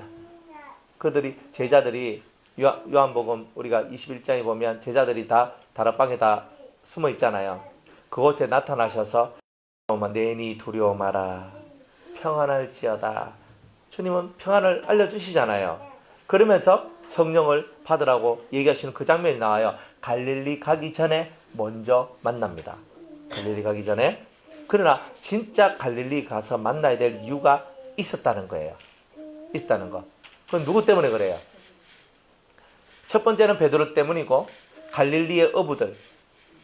제자들이 요한복음 우리가 21장에 보면 제자들이 다 다락방에 다 숨어 있잖아요. 그곳에 나타나셔서 내니 두려워 마라. 평안할지어다. 주님은 평안을 알려주시잖아요. 그러면서 성령을 받으라고 얘기하시는 그 장면이 나와요. 갈릴리 가기 전에 먼저 만납니다. 갈릴리 가기 전에. 그러나 진짜 갈릴리 가서 만나야 될 이유가 있었다는 거예요. 있었다는 거. 그건 누구 때문에 그래요? 첫 번째는 베드로 때문이고 갈릴리의 어부들,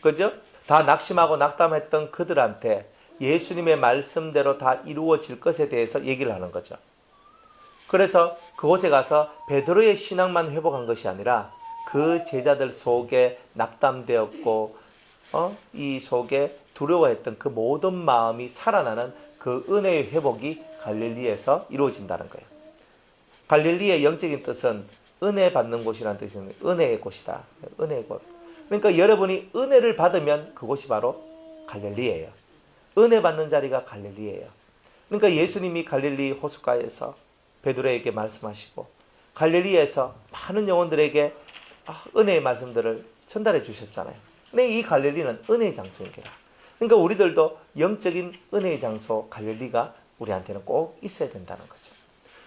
그죠? 다 낙심하고 낙담했던 그들한테 예수님의 말씀대로 다 이루어질 것에 대해서 얘기를 하는 거죠. 그래서 그곳에 가서 베드로의 신앙만 회복한 것이 아니라 그 제자들 속에 낙담되었고 이 속에 두려워했던 그 모든 마음이 살아나는 그 은혜의 회복이 갈릴리에서 이루어진다는 거예요. 갈릴리의 영적인 뜻은 은혜 받는 곳이라는 뜻은 은혜의 곳이다. 은혜의 곳. 그러니까 여러분이 은혜를 받으면 그곳이 바로 갈릴리예요. 은혜 받는 자리가 갈릴리예요. 그러니까 예수님이 갈릴리 호숫가에서 베드로에게 말씀하시고 갈릴리에서 많은 영혼들에게 은혜의 말씀들을 전달해 주셨잖아요. 근데 이 갈릴리는 은혜의 장소입니다. 그러니까 우리들도 영적인 은혜의 장소 갈릴리가 우리한테는 꼭 있어야 된다는 거죠.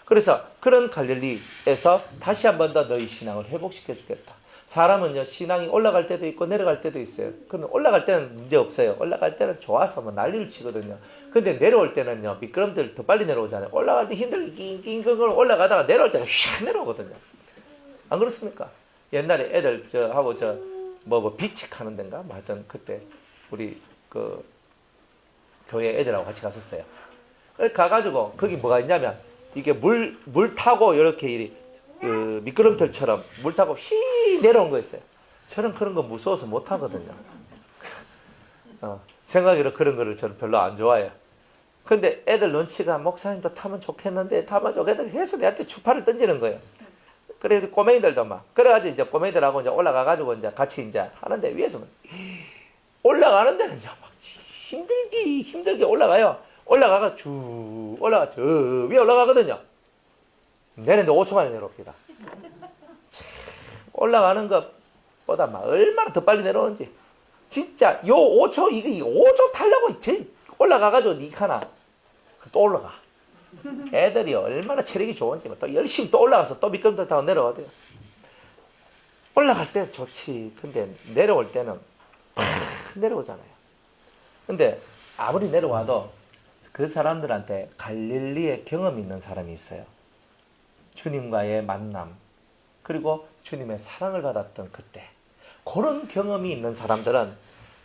그래서 그런 갈릴리에서 다시 한 번 더 너희 신앙을 회복시켜 주겠다. 사람은요, 신앙이 올라갈 때도 있고 내려갈 때도 있어요. 그럼 올라갈 때는 문제 없어요. 올라갈 때는 좋아서 뭐 난리를 치거든요. 근데 내려올 때는요, 미끄럼들 더 빨리 내려오잖아요. 올라갈 때 힘들게 낑낑낑 올라가다가 내려올 때는 휙 내려오거든요. 안 그렇습니까? 옛날에 애들 저하고 비치 하는 데인가? 뭐 하여튼 그때 우리 그 교회 애들하고 같이 갔었어요. 그래서 가가지고 거기 뭐가 있냐면 이게 물 타고 이렇게 그 미끄럼틀처럼 물 타고 휘 내려온 거 있어요. 저는 그런 거 무서워서 못 하거든요. 생각으로 그런 거를 저는 별로 안 좋아해요. 근데 애들 눈치가 목사님도 타면 좋겠는데 해서 내한테 추파를 던지는 거예요. 그래 꼬맹이들도 막 그래가지고 이제 꼬맹이들하고 이제 올라가가지고 이제 같이 이제 하는데 위에서 올라가는 데는 막 힘들게 올라가요. 올라가가 쭉 올라가 저 위에 올라가거든요. 내는데 5초 만에 내려옵니다. 올라가는 것보다 막 얼마나 더 빨리 내려오는지. 진짜 요 5초 이거 5초 타려고 올라가가지고 니카나 또 올라가. 애들이 얼마나 체력이 좋은지 또 열심히 또 올라가서 또 미끄럼틀 타고 내려와야 돼요. 올라갈 때 좋지. 근데 내려올 때는 팍 내려오잖아요. 근데 아무리 내려와도 그 사람들한테 갈릴리의 경험이 있는 사람이 있어요. 주님과의 만남, 그리고 주님의 사랑을 받았던 그때. 그런 경험이 있는 사람들은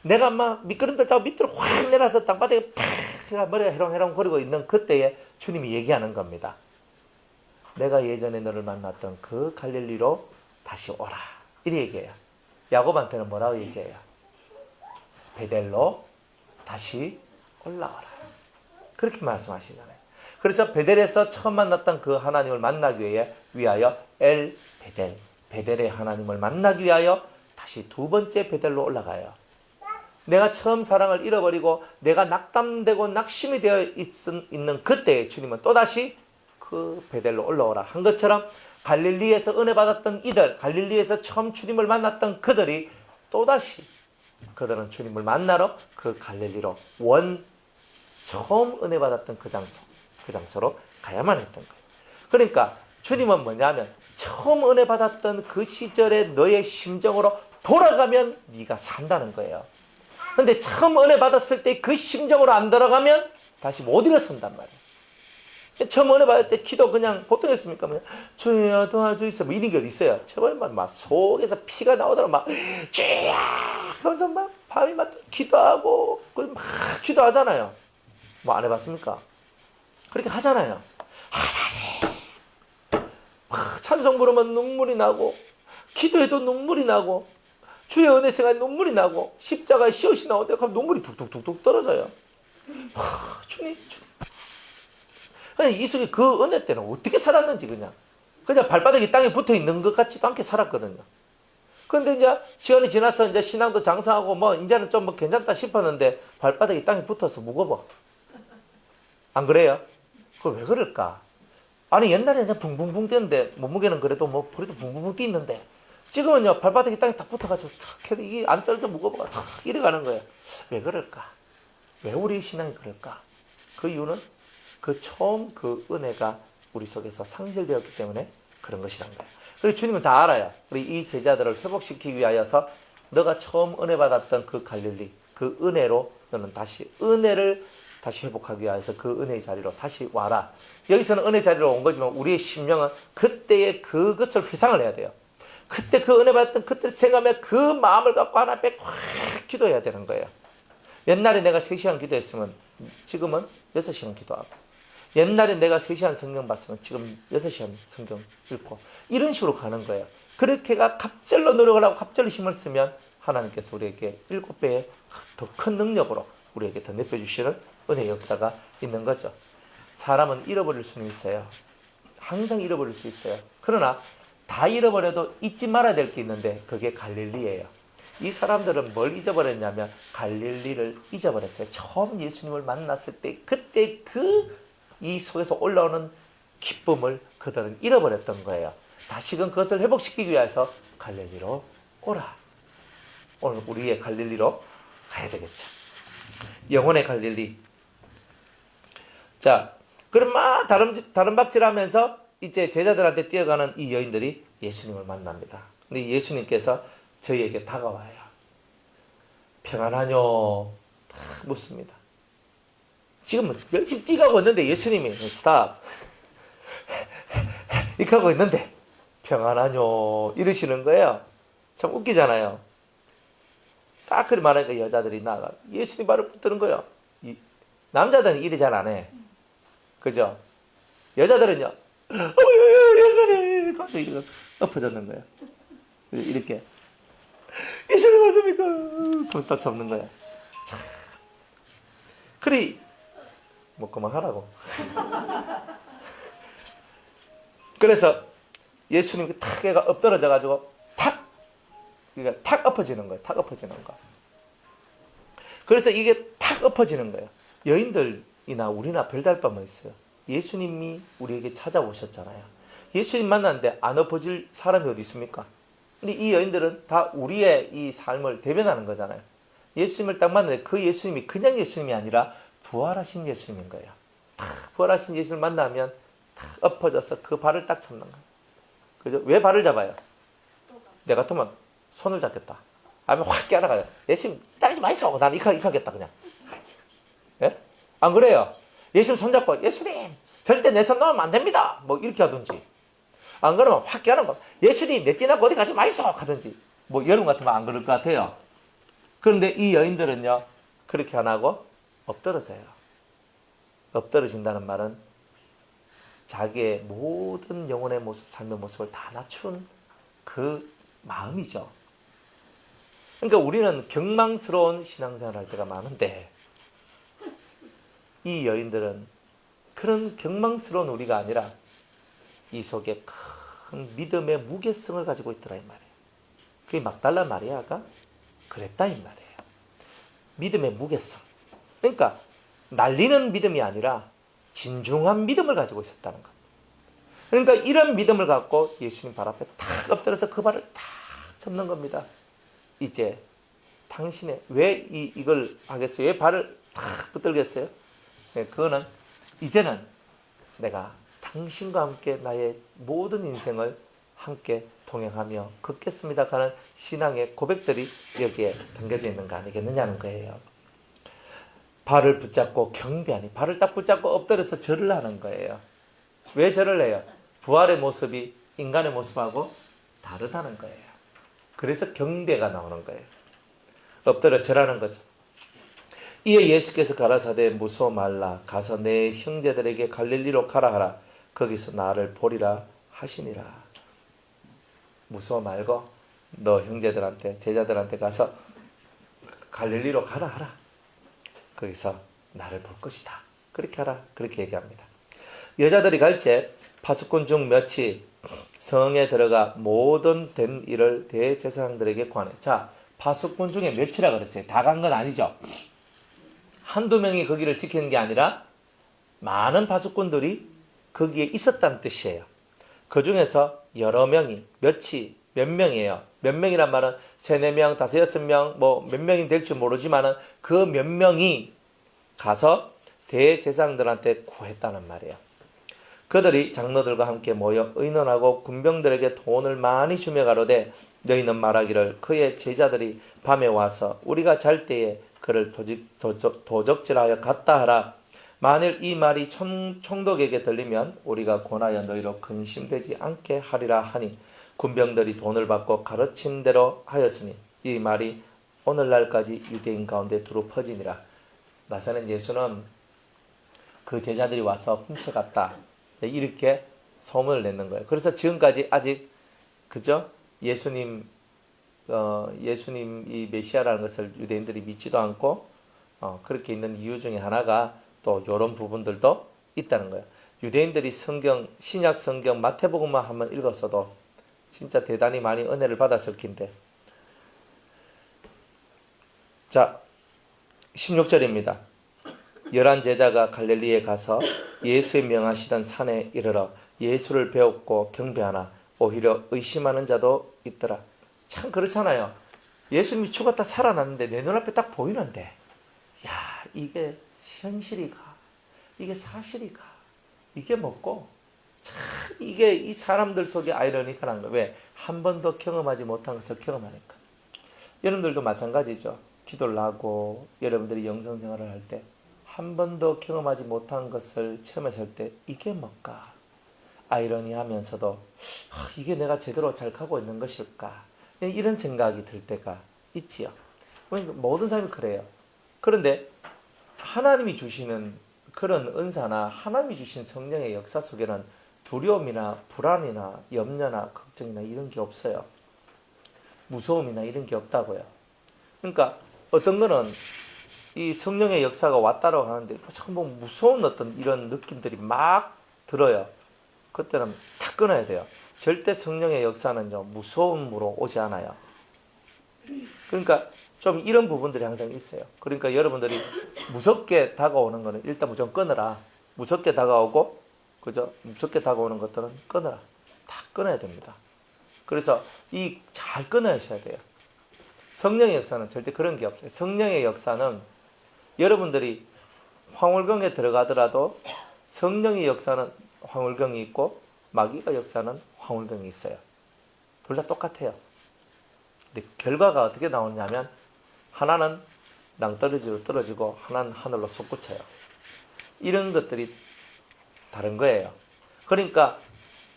내가 막 미끄럼틀 타고 밑으로 확 내려서 땅바닥에 팍 머리가 해롱해롱 거리고 있는 그때에 주님이 얘기하는 겁니다. 내가 예전에 너를 만났던 그 갈릴리로 다시 오라. 이렇게 얘기해요. 야곱한테는 뭐라고 얘기해요? 베델로 다시 올라와라. 그렇게 말씀하시잖아요. 그래서 베델에서 처음 만났던 그 하나님을 만나기 위하여 베델의 하나님을 만나기 위하여 다시 두 번째 베델로 올라가요. 내가 처음 사랑을 잃어버리고 내가 낙담되고 낙심이 되어 있는 그때에 주님은 또다시 그 베델로 올라오라 한 것처럼 갈릴리에서 은혜 받았던 이들, 갈릴리에서 처음 주님을 만났던 그들이 또다시 그들은 주님을 만나러 그 갈릴리로 처음 은혜 받았던 그 장소로 가야만 했던 거예요. 그러니까 주님은 뭐냐면 처음 은혜 받았던 그 시절의 너의 심정으로 돌아가면 네가 산다는 거예요. 근데 처음 은혜 받았을 때 그 심정으로 안 돌아가면 다시 못 일어선단 말이에요. 처음 은혜 받을 때 기도 그냥 보통 했습니까? 주여 도와주세요. 뭐 이런 게 어디 있어요? 처음에 막 속에서 피가 나오더라 막 쥐야 하면서 막 밤이 막 기도하고 막 기도하잖아요. 뭐 안 해봤습니까? 그렇게 하잖아요. 찬송 부르면 눈물이 나고 기도해도 눈물이 나고 주의 은혜 생활에 눈물이 나고 십자가에 시옷이 나오는데 그럼 눈물이 툭툭툭툭 떨어져요. 주님. 이 속에 그 은혜 때는 어떻게 살았는지 그냥 발바닥이 땅에 붙어 있는 것 같지도 않게 살았거든요. 그런데 이제 시간이 지나서 이제 신앙도 장성하고 뭐 이제는 좀 뭐 괜찮다 싶었는데 발바닥이 땅에 붙어서 무거워. 안 그래요? 그걸 왜 그럴까? 아니 옛날에는 그냥 붕붕붕 뛰는데 몸무게는 그래도 붕붕붕 뛰는데 지금은요 발바닥이 땅에 딱 붙어가지고 탁 해도 이게 안 떨어져 무거워가 탁 이래 가는 거예요. 왜 그럴까? 왜 우리 신앙이 그럴까? 그 이유는 그 처음 그 은혜가 우리 속에서 상실되었기 때문에 그런 것이란 거예요. 그리고 주님은 다 알아요. 우리 이 제자들을 회복시키기 위하여서 너가 처음 은혜 받았던 그 갈릴리 그 은혜로 너는 다시 은혜를 다시 회복하기 위해서 그 은혜의 자리로 다시 와라. 여기서는 은혜 자리로 온 거지만 우리의 심령은 그때의 그것을 회상을 해야 돼요. 그때 그 은혜 받았던 그때 생각하면 그 마음을 갖고 하나 앞에 확 기도해야 되는 거예요. 옛날에 내가 3시간 기도했으면 지금은 6시간 기도하고, 옛날에 내가 3시간 성경 봤으면 지금 6시간 성경 읽고, 이런 식으로 가는 거예요. 그렇게가 갑절로 노력을 하고 갑절로 힘을 쓰면 하나님께서 우리에게 7배의 더 큰 능력으로 우리에게 더 내려주시는 은혜의 역사가 있는 거죠. 사람은 잃어버릴 수는 있어요. 항상 잃어버릴 수 있어요. 그러나 다 잃어버려도 잊지 말아야 될 게 있는데 그게 갈릴리예요. 이 사람들은 뭘 잊어버렸냐면 갈릴리를 잊어버렸어요. 처음 예수님을 만났을 때 그때 이 속에서 올라오는 기쁨을 그들은 잃어버렸던 거예요. 다시금 그것을 회복시키기 위해서 갈릴리로 오라. 오늘 우리의 갈릴리로 가야 되겠죠. 영혼의 갈릴리. 자, 그럼 막 다른 박질하면서 이제 제자들한테 뛰어가는 이 여인들이 예수님을 만납니다. 근데 예수님께서 저희에게 다가와요. 평안하뇨? 다 묻습니다. 지금 열심히 뛰어가고 있는데 예수님이 스탑 이렇게 하고 있는데 평안하뇨? 이러시는 거예요. 참 웃기잖아요. 딱 그리 말하니까 여자들이 나가 예수님 말을 붙드는 거예요. 남자들은 일이 잘 안 해. 그죠? 여자들은요. 예수님 가서 이거 엎어졌는 거예요. 이렇게 예수님 맞습니까? 그럼 딱 잡는 거야. 참. 그래 뭐 그만하라고. 그래서 예수님이 탁 애가 엎드러져 가지고 탁 그러니까 탁 엎어지는 거예요. 탁 엎어지는 거. 그래서 이게 탁 엎어지는 거예요. 여인들이나 우리나 별다를 바만 있어요. 예수님이 우리에게 찾아오셨잖아요. 예수님 만났는데 안 엎어질 사람이 어디 있습니까? 근데 이 여인들은 다 우리의 이 삶을 대변하는 거잖아요. 예수님을 딱 만났는데 그 예수님이 그냥 예수님이 아니라 부활하신 예수님인 거예요. 탁 부활하신 예수님을 만나면 탁 엎어져서 그 발을 딱 잡는 거예요. 그죠? 왜 발을 잡아요? 내가 같으면 손을 잡겠다. 아니면 확 깨알아가요. 예수님 따르지 마이소. 나는 이렇게 하겠다 그냥. 예? 안 그래요? 예수님 손잡고 예수님 절대 내 손 놓으면 안 됩니다. 뭐 이렇게 하든지. 안 그러면 확 깨하는 거. 예수님 내 뛰나고 어디 가지 마이소 하든지. 뭐 여러분 같으면 안 그럴 것 같아요. 그런데 이 여인들은요. 그렇게 안 하고 엎드러져요. 엎드러진다는 말은 자기의 모든 영혼의 모습, 삶의 모습을 다 낮춘 그 마음이죠. 그러니까 우리는 경망스러운 신앙생활을 할 때가 많은데 이 여인들은 그런 경망스러운 우리가 아니라 이 속에 큰 믿음의 무게성을 가지고 있더라 이 말이에요. 그게 막달라 마리아가 그랬다 이 말이에요. 믿음의 무게성. 그러니까 날리는 믿음이 아니라 진중한 믿음을 가지고 있었다는 것. 그러니까 이런 믿음을 갖고 예수님 발 앞에 탁 엎드려서 그 발을 탁 잡는 겁니다. 이제 당신의 왜 이걸 하겠어요? 왜 발을 탁 붙들겠어요? 네, 그거는 이제는 내가 당신과 함께 나의 모든 인생을 함께 동행하며 걷겠습니다 하는 신앙의 고백들이 여기에 담겨져 있는 거 아니겠느냐는 거예요. 발을 붙잡고 경배하니 발을 딱 붙잡고 엎드려서 절을 하는 거예요. 왜 절을 해요? 부활의 모습이 인간의 모습하고 다르다는 거예요. 그래서 경배가 나오는 거예요. 엎드려 절하는 거죠. 이에 예수께서 가라사대 무서워 말라 가서 내 형제들에게 갈릴리로 가라 하라 거기서 나를 보리라 하시니라. 무서워 말고 너 형제들한테 제자들한테 가서 갈릴리로 가라 하라. 거기서 나를 볼 것이다. 그렇게 하라. 그렇게 얘기합니다. 여자들이 갈채 파수꾼 중 몇이 성에 들어가 모든 된 일을 대제사장들에게 관해. 자, 파수꾼 중에 몇이라 그랬어요. 다 간 건 아니죠. 한두 명이 거기를 지키는 게 아니라 많은 파수꾼들이 거기에 있었다는 뜻이에요. 그 중에서 여러 명이 몇이 몇 명이에요. 몇 명이란 말은 3, 4명, 5, 6명 뭐 몇 명이 될지 모르지만은 그 몇 명이 가서 대제사장들한테 구했다는 말이에요. 그들이 장로들과 함께 모여 의논하고 군병들에게 돈을 많이 주며 가로되 너희는 말하기를 그의 제자들이 밤에 와서 우리가 잘 때에 그를 도적질하여 갔다 하라. 만일 이 말이 총독에게 들리면 우리가 권하여 너희로 근심되지 않게 하리라 하니 군병들이 돈을 받고 가르친 대로 하였으니 이 말이 오늘날까지 유대인 가운데 두루 퍼지니라. 나사렛 예수는 그 제자들이 와서 훔쳐갔다. 이렇게 소문을 냈는 거예요. 그래서 지금까지 아직 그죠? 예수님이 메시아라는 것을 유대인들이 믿지도 않고 그렇게 있는 이유 중에 하나가 또 이런 부분들도 있다는 거예요. 유대인들이 신약 성경 마태복음만 한번 읽었어도 진짜 대단히 많이 은혜를 받았을 텐데. 자, 16절입니다. 11 제자가 갈릴리에 가서 예수의 명하시던 산에 이르러 예수를 배웠고 경배하나 오히려 의심하는 자도 있더라. 참 그렇잖아요. 예수님이 죽었다 살아났는데 내 눈앞에 딱 보이는데 야, 이게 현실이가, 이게 사실이가, 이게 뭐고, 참 이게 이 사람들 속에 아이러니컬한 거. 왜? 한 번도 경험하지 못한 것을 경험하니까. 여러분들도 마찬가지죠. 기도를 하고 여러분들이 영성생활을 할 때 한 번도 경험하지 못한 것을 체험했을 때 이게 뭘까? 아이러니하면서도 이게 내가 제대로 잘 가고 있는 것일까? 이런 생각이 들 때가 있지요. 모든 사람이 그래요. 그런데 하나님이 주시는 그런 은사나 하나님이 주신 성령의 역사 속에는 두려움이나 불안이나 염려나 걱정이나 이런 게 없어요. 무서움이나 이런 게 없다고요. 그러니까 어떤 거는 이 성령의 역사가 왔다라고 하는데 정말 무서운 어떤 이런 느낌들이 막 들어요. 그때는 다 끊어야 돼요. 절대 성령의 역사는요, 무서움으로 오지 않아요. 그러니까 좀 이런 부분들이 항상 있어요. 그러니까 여러분들이 무섭게 다가오는 거는 일단 무조건 끊어라. 무섭게 다가오고, 그죠? 무섭게 다가오는 것들은 끊어라. 다 끊어야 됩니다. 그래서 잘 끊으셔야 돼요. 성령의 역사는 절대 그런 게 없어요. 성령의 역사는 여러분들이 황홀경에 들어가더라도 성령의 역사는 황홀경이 있고 마귀의 역사는 황홀경이 있어요. 둘 다 똑같아요. 근데 결과가 어떻게 나오냐면 하나는 낭떠러지로 떨어지고 하나는 하늘로 솟구쳐요. 이런 것들이 다른 거예요. 그러니까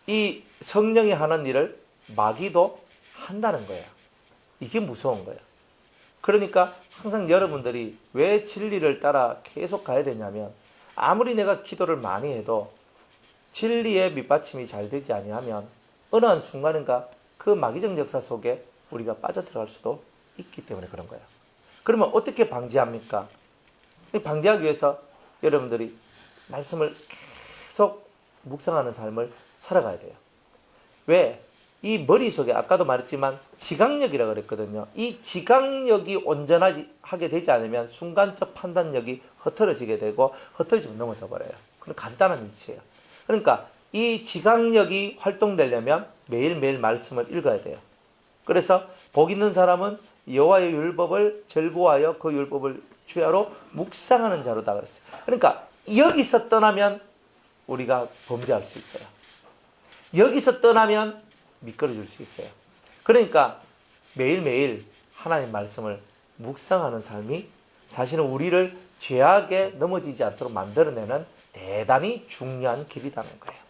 이 성령이 하는 일을 마귀도 한다는 거예요. 이게 무서운 거예요. 그러니까 항상 여러분들이 왜 진리를 따라 계속 가야 되냐면 아무리 내가 기도를 많이 해도 진리의 밑받침이 잘 되지 아니하면 어느 한 순간인가 그 마귀적 역사 속에 우리가 빠져들어갈 수도 있기 때문에 그런 거예요. 그러면 어떻게 방지합니까? 방지하기 위해서 여러분들이 말씀을 계속 묵상하는 삶을 살아가야 돼요. 왜? 이 머릿속에 아까도 말했지만 지각력이라고 그랬거든요. 이 지각력이 온전하게 되지 않으면 순간적 판단력이 흐트러지게 되고 흐트러지면 넘어져 버려요. 그건 간단한 이치예요. 그러니까 이 지각력이 활동되려면 매일매일 말씀을 읽어야 돼요. 그래서 복 있는 사람은 여호와의 율법을 절구하여 그 율법을 주야로 묵상하는 자로다 그랬어요. 그러니까 여기서 떠나면 우리가 범죄할 수 있어요. 여기서 떠나면 미끄러질 수 있어요. 그러니까 매일매일 하나님 말씀을 묵상하는 삶이 사실은 우리를 죄악에 넘어지지 않도록 만들어내는 대단히 중요한 길이라는 거예요.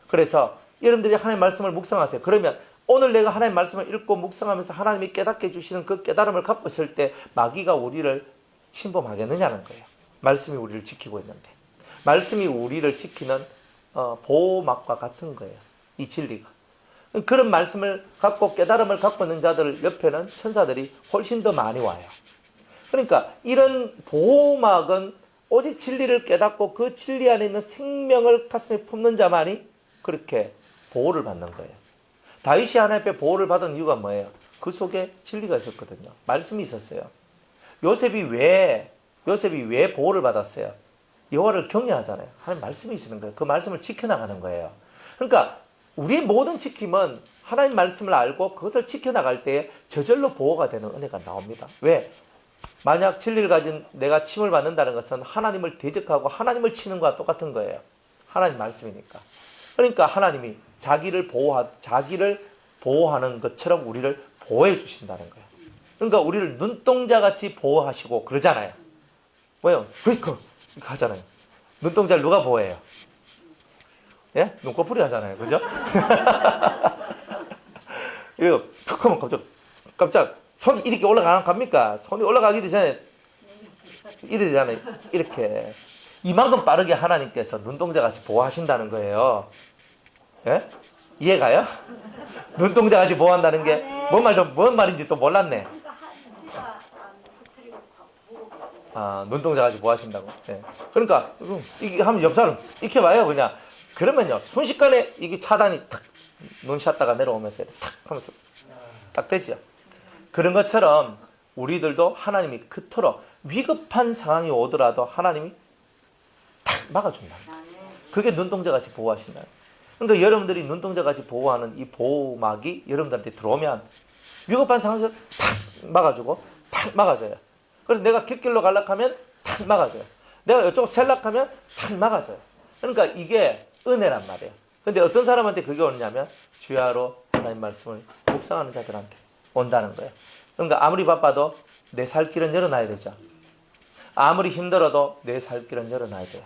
그래서 여러분들이 하나님 말씀을 묵상하세요. 그러면 오늘 내가 하나님 말씀을 읽고 묵상하면서 하나님이 깨닫게 해주시는 그 깨달음을 갖고 있을 때 마귀가 우리를 침범하겠느냐는 거예요. 말씀이 우리를 지키고 있는데. 말씀이 우리를 지키는 보호막과 같은 거예요. 이 진리가. 그런 말씀을 갖고 깨달음을 갖고 있는 자들 옆에는 천사들이 훨씬 더 많이 와요. 그러니까 이런 보호막은 오직 진리를 깨닫고 그 진리 안에 있는 생명을 가슴에 품는 자만이 그렇게 보호를 받는 거예요. 다윗이 하나님 앞에 보호를 받은 이유가 뭐예요? 그 속에 진리가 있었거든요. 말씀이 있었어요. 요셉이 왜 보호를 받았어요? 여호와를 경외하잖아요. 하나님 말씀이 있는 거예요. 그 말씀을 지켜나가는 거예요. 그러니까 우리의 모든 지킴은 하나님 말씀을 알고 그것을 지켜나갈 때에 저절로 보호가 되는 은혜가 나옵니다. 왜? 만약 진리를 가진 내가 침을 받는다는 것은 하나님을 대적하고 하나님을 치는 것과 똑같은 거예요. 하나님 말씀이니까. 그러니까 하나님이 자기를 보호하는 것처럼 우리를 보호해 주신다는 거예요. 그러니까 우리를 눈동자같이 보호하시고 그러잖아요. 왜요? 그러니까 하잖아요. 눈동자를 누가 보호해요? 예? 눈꺼풀이 하잖아요. 그죠? 이거 툭 하면 깜짝 손 이렇게 올라갑니까? 손이 올라가기도 전에 이래 되잖아요. 이렇게. 이만큼 빠르게 하나님께서 눈동자같이 보호하신다는 거예요. 예? 이해가요? 눈동자같이 보호한다는 게 뭔 말인지 또 몰랐네. 아, 눈동자같이 보호하신다고. 예. 그러니까 이게 하면 옆 사람 익혀봐요 그냥. 그러면요 순식간에 이게 차단이 탁 눈 셨다가 내려오면서 탁 하면서 딱 되죠. 그런 것처럼 우리들도 하나님이 그토록 위급한 상황이 오더라도 하나님이 탁 막아준다. 그게 눈동자같이 보호하신다. 그러니까 여러분들이 눈동자같이 보호하는 이 보호막이 여러분들한테 들어오면 위급한 상황에서 탁 막아주고 탁 막아줘요. 그래서 내가 깃길로 갈락하면 탁 막아줘요. 내가 이쪽 셀락하면 탁 막아줘요. 그러니까 이게 은혜란 말이에요. 근데 어떤 사람한테 그게 오느냐면 주야로 하나님 말씀을 묵상하는 자들한테 온다는 거예요. 그러니까 아무리 바빠도 내 살 길은 열어놔야 되죠. 아무리 힘들어도 내 살 길은 열어놔야 돼요.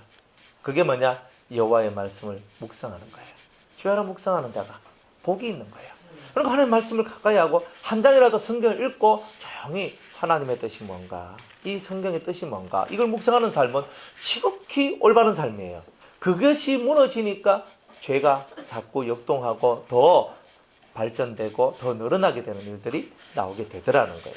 그게 뭐냐? 여호와의 말씀을 묵상하는 거예요. 주야로 묵상하는 자가 복이 있는 거예요. 그러니까 하나님의 말씀을 가까이 하고 한 장이라도 성경을 읽고 조용히 하나님의 뜻이 뭔가, 이 성경의 뜻이 뭔가 이걸 묵상하는 삶은 지극히 올바른 삶이에요. 그것이 무너지니까 죄가 자꾸 역동하고 더 발전되고 더 늘어나게 되는 일들이 나오게 되더라는 거예요.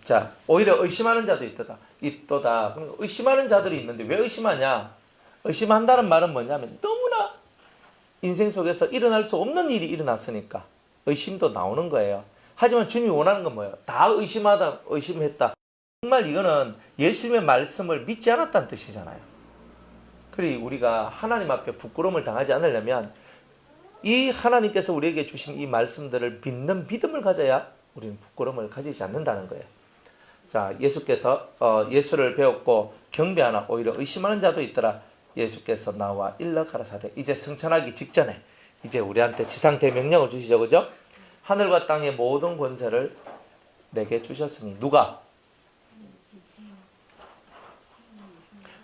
자, 오히려 의심하는 자도 있도다. 의심하는 자들이 있는데 왜 의심하냐? 의심한다는 말은 뭐냐면 너무나 인생 속에서 일어날 수 없는 일이 일어났으니까 의심도 나오는 거예요. 하지만 주님이 원하는 건 뭐예요? 다 의심했다. 정말 이거는 예수님의 말씀을 믿지 않았다는 뜻이잖아요. 그리고 우리가 하나님 앞에 부끄러움을 당하지 않으려면 이 하나님께서 우리에게 주신 이 말씀들을 믿는 믿음을 가져야 우리는 부끄러움을 가지지 않는다는 거예요. 자, 예수께서 예수를 배웠고 경배하나 오히려 의심하는 자도 있더라. 예수께서 나와 일러 가라사대. 이제 승천하기 직전에 이제 우리한테 지상대 명령을 주시죠. 그죠? 하늘과 땅의 모든 권세를 내게 주셨으니 누가?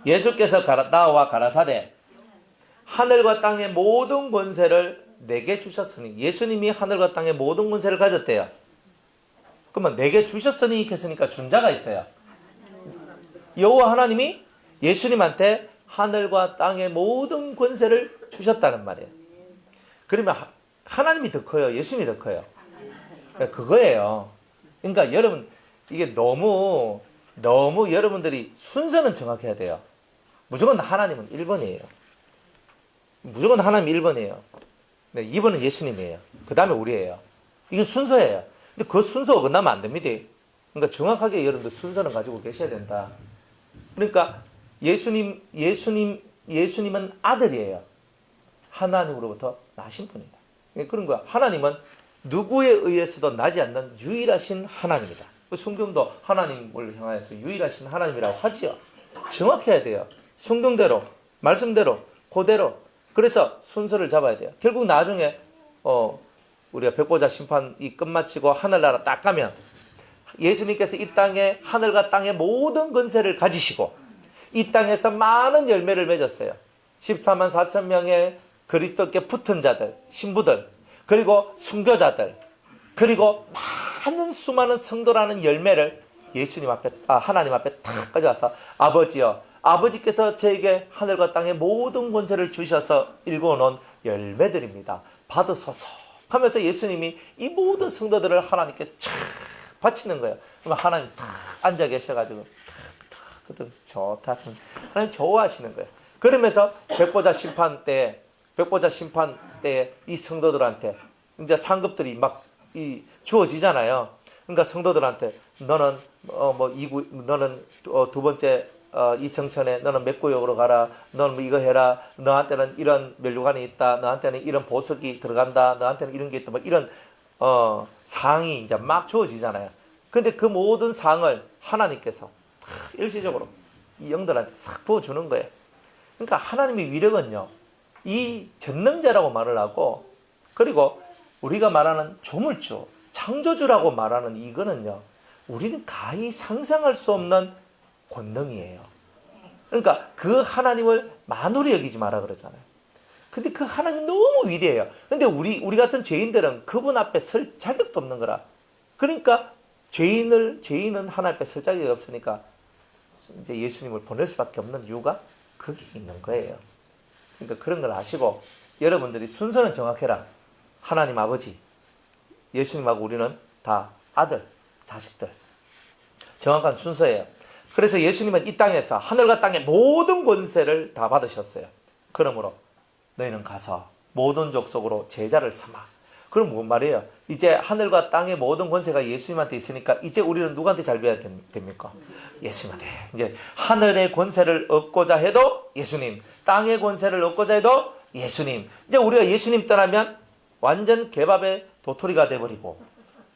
예수께서 나와 가라사대 하늘과 땅의 모든 권세를 내게 주셨으니 예수님이 하늘과 땅의 모든 권세를 가졌대요. 그러면 내게 주셨으니 했으니까 준 자가 있어요. 여호와 하나님이 예수님한테 하늘과 땅의 모든 권세를 주셨다는 말이에요. 그러면 하나님이 더 커요? 예수님이 더 커요? 그거예요. 그러니까 여러분 이게 너무 여러분들이 순서는 정확해야 돼요. 무조건 하나님은 1번이에요. 무조건 하나님 1번이에요. 네, 2번은 예수님이에요. 그 다음에 우리예요. 이게 순서예요. 근데 그 순서 어긋나면 안 됩니다. 그러니까 정확하게 여러분들 순서는 가지고 계셔야 된다. 그러니까 예수님은 아들이에요. 하나님으로부터 나신 분이다. 그런 거야. 하나님은 누구에 의해서도 나지 않는 유일하신 하나님이다. 성경도 하나님을 향하여서 유일하신 하나님이라고 하지요. 정확해야 돼요. 성경대로, 말씀대로, 그대로. 그래서 순서를 잡아야 돼요. 결국 나중에 우리가 백보자 심판이 끝마치고 하늘나라 딱 가면 예수님께서 이 땅에 하늘과 땅의 모든 권세를 가지시고 이 땅에서 많은 열매를 맺었어요. 14만 4천 명의 그리스도께 붙은 자들, 신부들, 그리고 순교자들, 그리고 많은 수많은 성도라는 열매를 하나님 앞에 탁 가져와서 아버지여, 아버지께서 저에게 하늘과 땅의 모든 권세를 주셔서 일궈놓은 열매들입니다. 받으소서 하면서 예수님이 이 모든 성도들을 하나님께 쫙 바치는 거예요. 그러면 하나님 탁 앉아 계셔가지고 탁 좋다. 하나님 좋아하시는 거예요. 그러면서 백보자 심판 때 이 성도들한테 이제 상급들이 막 주어지잖아요. 그러니까 성도들한테 너는 너는 두 번째 이 정천에 너는 몇 구역으로 가라. 너는 뭐 이거 해라. 너한테는 이런 면류관이 있다. 너한테는 이런 보석이 들어간다. 너한테는 이런 게 있다. 뭐 이런 사항이 이제 막 주어지잖아요. 근데 그 모든 사항을 하나님께서 일시적으로 이 영들한테 싹 부어주는 거예요. 그러니까 하나님의 위력은요, 이 전능자라고 말을 하고, 그리고 우리가 말하는 조물주, 창조주라고 말하는 이거는요, 우리는 가히 상상할 수 없는 권능이에요. 그러니까 그 하나님을 만홀히 여기지 마라 그러잖아요. 근데 그 하나님 너무 위대해요. 근데 우리 같은 죄인들은 그분 앞에 설 자격도 없는 거라. 그러니까 죄인은 하나님 앞에 설 자격이 없으니까 이제 예수님을 보낼 수밖에 없는 이유가 거기 있는 거예요. 그러니까 그런 걸 아시고 여러분들이 순서는 정확해라. 하나님 아버지, 예수님하고 우리는 다 아들, 자식들. 정확한 순서예요. 그래서 예수님은 이 땅에서 하늘과 땅의 모든 권세를 다 받으셨어요. 그러므로 너희는 가서 모든 족속으로 제자를 삼아. 그럼 뭔 말이에요? 이제 하늘과 땅의 모든 권세가 예수님한테 있으니까 이제 우리는 누구한테 잘 배워야 됩니까? 예수님한테. 이제 하늘의 권세를 얻고자 해도 예수님, 땅의 권세를 얻고자 해도 예수님. 이제 우리가 예수님 떠나면 완전 개밥의 도토리가 돼버리고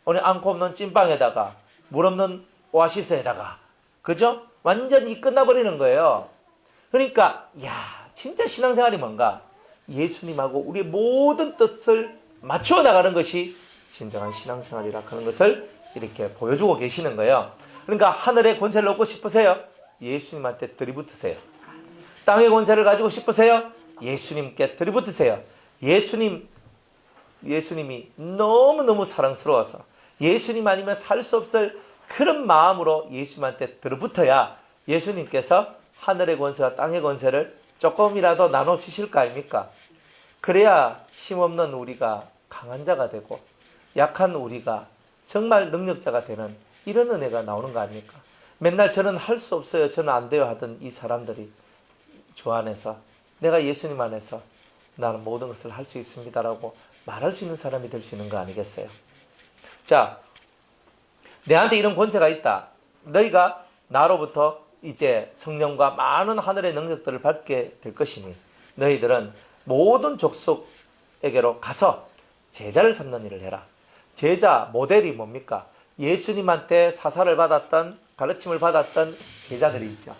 오늘 앙코 없는 찐빵에다가 물 없는 오아시스에다가 그죠? 완전히 끝나버리는 거예요. 그러니까 야 진짜 신앙생활이 뭔가 예수님하고 우리의 모든 뜻을 맞추어 나가는 것이 진정한 신앙생활이라 하는 것을 이렇게 보여주고 계시는 거예요. 그러니까 하늘의 권세를 얻고 싶으세요? 예수님한테 들이붙으세요. 땅의 권세를 가지고 싶으세요? 예수님께 들이붙으세요. 예수님이 너무너무 사랑스러워서 예수님 아니면 살 수 없을 그런 마음으로 예수님한테 들어붙어야 예수님께서 하늘의 권세와 땅의 권세를 조금이라도 나눠주실 거 아닙니까? 그래야 힘없는 우리가 강한 자가 되고 약한 우리가 정말 능력자가 되는 이런 은혜가 나오는 거 아닙니까? 맨날 저는 할 수 없어요, 저는 안 돼요 하던 이 사람들이 주 안에서 내가 예수님 안에서 나는 모든 것을 할 수 있습니다라고 말할 수 있는 사람이 될 수 있는 거 아니겠어요? 자, 내한테 이런 권세가 있다. 너희가 나로부터 이제 성령과 많은 하늘의 능력들을 받게 될 것이니 너희들은 모든 족속에게로 가서 제자를 삼는 일을 해라. 제자 모델이 뭡니까? 예수님한테 사사를 받았던 가르침을 받았던 제자들이 있죠.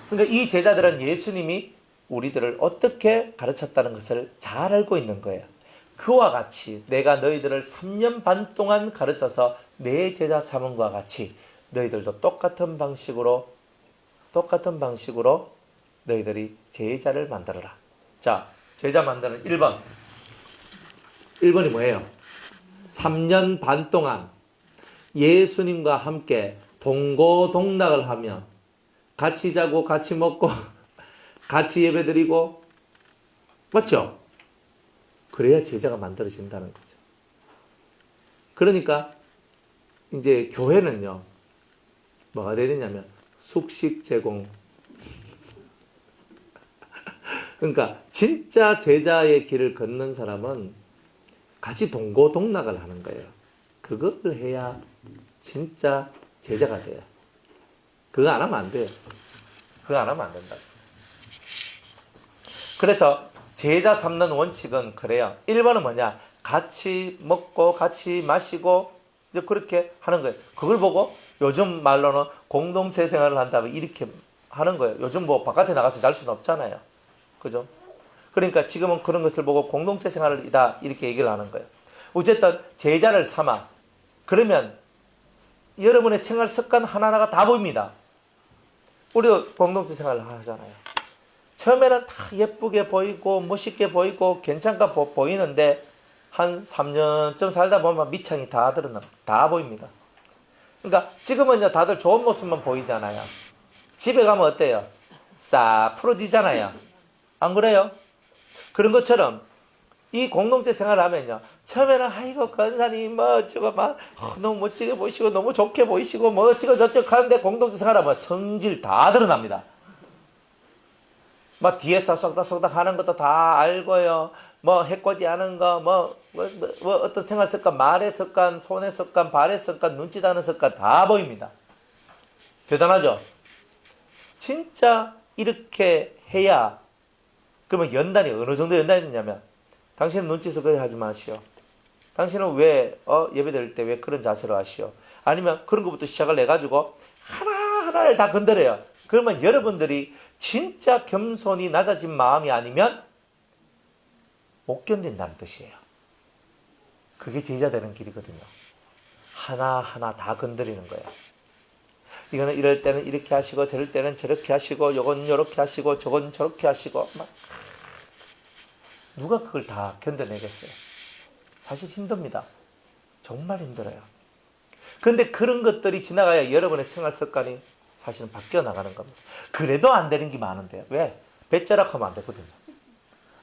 그러니까 이 제자들은 예수님이 우리들을 어떻게 가르쳤다는 것을 잘 알고 있는 거예요. 그와 같이 내가 너희들을 3년 반 동안 가르쳐서 내 제자 삼음과 같이 너희들도 똑같은 방식으로 너희들이 제자를 만들어라. 자, 제자 만드는 1번. 1번이 뭐예요? 3년 반 동안 예수님과 함께 동고동락을 하며 같이 자고 같이 먹고 같이 예배드리고 맞죠? 그래야 제자가 만들어진다는 거죠. 그러니까 이제 교회는요 뭐가 되느냐면 숙식 제공. 그러니까 진짜 제자의 길을 걷는 사람은 같이 동고동락을 하는 거예요. 그걸 해야 진짜 제자가 돼요. 그거 안 하면 안 돼요. 그거 안 하면 안 된다. 그래서 제자 삼는 원칙은 그래요. 1번은 뭐냐? 같이 먹고 같이 마시고 이제 그렇게 하는 거예요. 그걸 보고 요즘 말로는 공동체 생활을 한다면 이렇게 하는 거예요. 요즘 뭐 바깥에 나가서 잘 수는 없잖아요. 그죠? 그러니까 지금은 그런 것을 보고 공동체 생활이다 이렇게 얘기를 하는 거예요. 어쨌든 제자를 삼아. 그러면 여러분의 생활 습관 하나하나가 다 보입니다. 우리도 공동체 생활을 하잖아요. 처음에는 다 예쁘게 보이고 멋있게 보이고 괜찮게 보이는데 한 3년쯤 살다 보면 밑창이 다 보입니다. 그러니까 지금은 이제 다들 좋은 모습만 보이잖아요. 집에 가면 어때요? 싹 풀어지잖아요. 안 그래요? 그런 것처럼 이 공동체 생활을 하면요. 처음에는 아이고 권사님 뭐 저거 막 너무 멋지게 보이시고 너무 좋게 보이시고 뭐 어찌고 저찌고 하는데 공동체 생활하면 성질 다 드러납니다. 막 뒤에서 쏙닥쏙닥 하는 것도 다 알고요. 뭐 해코지 하는 거, 뭐 어떤 생활 습관, 말의 습관, 손의 습관, 발의 습관, 눈짓하는 습관 다 보입니다. 대단하죠? 진짜 이렇게 해야 그러면 연단이 어느 정도 연단이 되냐면 당신은 눈짓을 그렇게 하지 마시오. 당신은 왜 예배 드릴 때 왜 그런 자세로 하시오? 아니면 그런 것부터 시작을 해가지고 하나하나를 다 건드려요. 그러면 여러분들이 진짜 겸손이 낮아진 마음이 아니면 못 견딘다는 뜻이에요. 그게 제자 되는 길이거든요. 하나하나 다 건드리는 거예요. 이거는 이럴 때는 이렇게 하시고 저럴 때는 저렇게 하시고 요건 요렇게 하시고 저건 저렇게 하시고 막 누가 그걸 다 견뎌내겠어요? 사실 힘듭니다. 정말 힘들어요. 근데 그런 것들이 지나가야 여러분의 생활 습관이 사실은 바뀌어 나가는 겁니다. 그래도 안 되는 게 많은데요. 왜? 배째락하면 안 되거든요.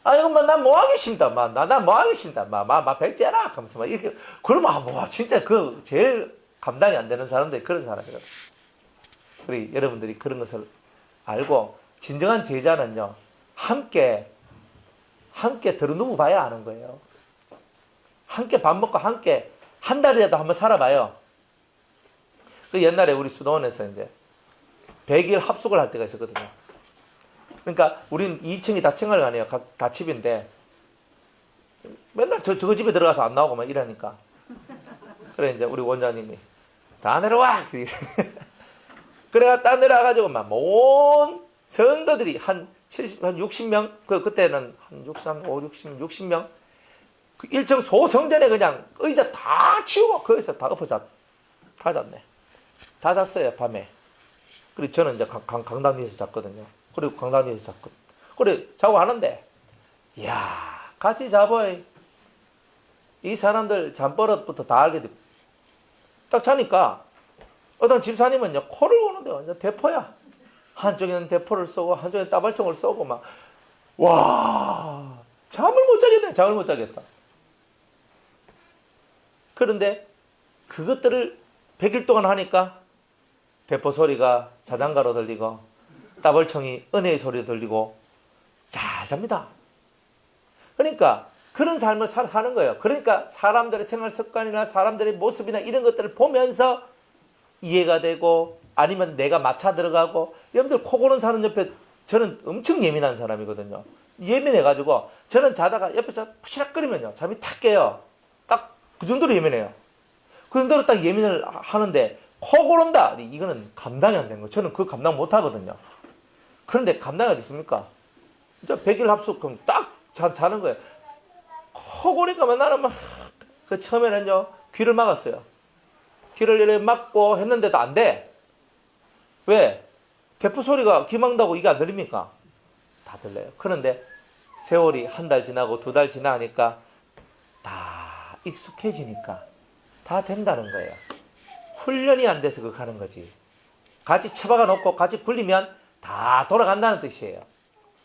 아, 이거 뭐 하겠습니다. 나 뭐 하겠습니다. 배째락 하면서 막 이렇게. 그러면, 진짜 제일 감당이 안 되는 사람들이 그런 사람이거든요. 우리 여러분들이 그런 것을 알고, 진정한 제자는요, 함께 들어누워 봐야 아는 거예요. 함께 밥 먹고 함께 한 달이라도 한번 살아봐요. 그 옛날에 우리 수도원에서 이제 100일 합숙을 할 때가 있었거든요. 그러니까 우린 2층이 다 생활관이에요. 다 집인데 맨날 저 집에 들어가서 안 나오고 막 이러니까. 그래 이제 우리 원장님이 다 내려와. 그래가 딱 내려와가지고 막 온 성도들이 한 60명, 그때는 한 60명, 그 일정 소성전에 그냥 의자 다 치우고 거기서 다 엎어 다 잤네. 다 잤어요, 밤에. 그리고 저는 이제 강당 위에서 잤거든요. 그리고 강당 위에서 잤거든. 그래, 자고 하는데, 이야, 같이 자보이. 이 사람들 잠버릇부터 다 알게 되고. 딱 자니까, 어떤 집사님은요, 코를 고는데 완전 대포야. 한쪽에는 대포를 쏘고, 한쪽에는 따발총을 쏘고, 막, 와, 잠을 못 자겠어. 그런데, 그것들을 100일 동안 하니까, 대포 소리가 자장가로 들리고, 따발총이 은혜의 소리로 들리고, 잘 잡니다. 그러니까, 그런 삶을 사는 거예요. 그러니까, 사람들의 생활 습관이나 사람들의 모습이나 이런 것들을 보면서 이해가 되고, 아니면 내가 맞춰 들어가고, 여러분들 코 고는 사람 옆에 저는 엄청 예민한 사람이거든요. 예민해가지고 저는 자다가 옆에서 푸시락거리면요 잠이 탁 깨요. 딱 그 정도로 예민해요. 그 정도로 딱 예민을 하는데 코 고른다. 이거는 감당이 안 되는 거예요. 저는 그거 감당 못 하거든요. 그런데 감당이 됐습니까? 이제 100일 합숙 그럼 딱 자는 거예요. 코 고니까 나는 막 그 처음에는요 귀를 막았어요. 귀를 이렇게 막고 했는데도 안 돼. 왜? 대포 소리가 귀 막는다고 이게 안 들립니까? 다 들려요. 그런데 세월이 한 달 지나고 2달 지나니까 다 익숙해지니까 다 된다는 거예요. 훈련이 안 돼서 그거 하는 거지. 같이 처박아 놓고 같이 굴리면 다 돌아간다는 뜻이에요.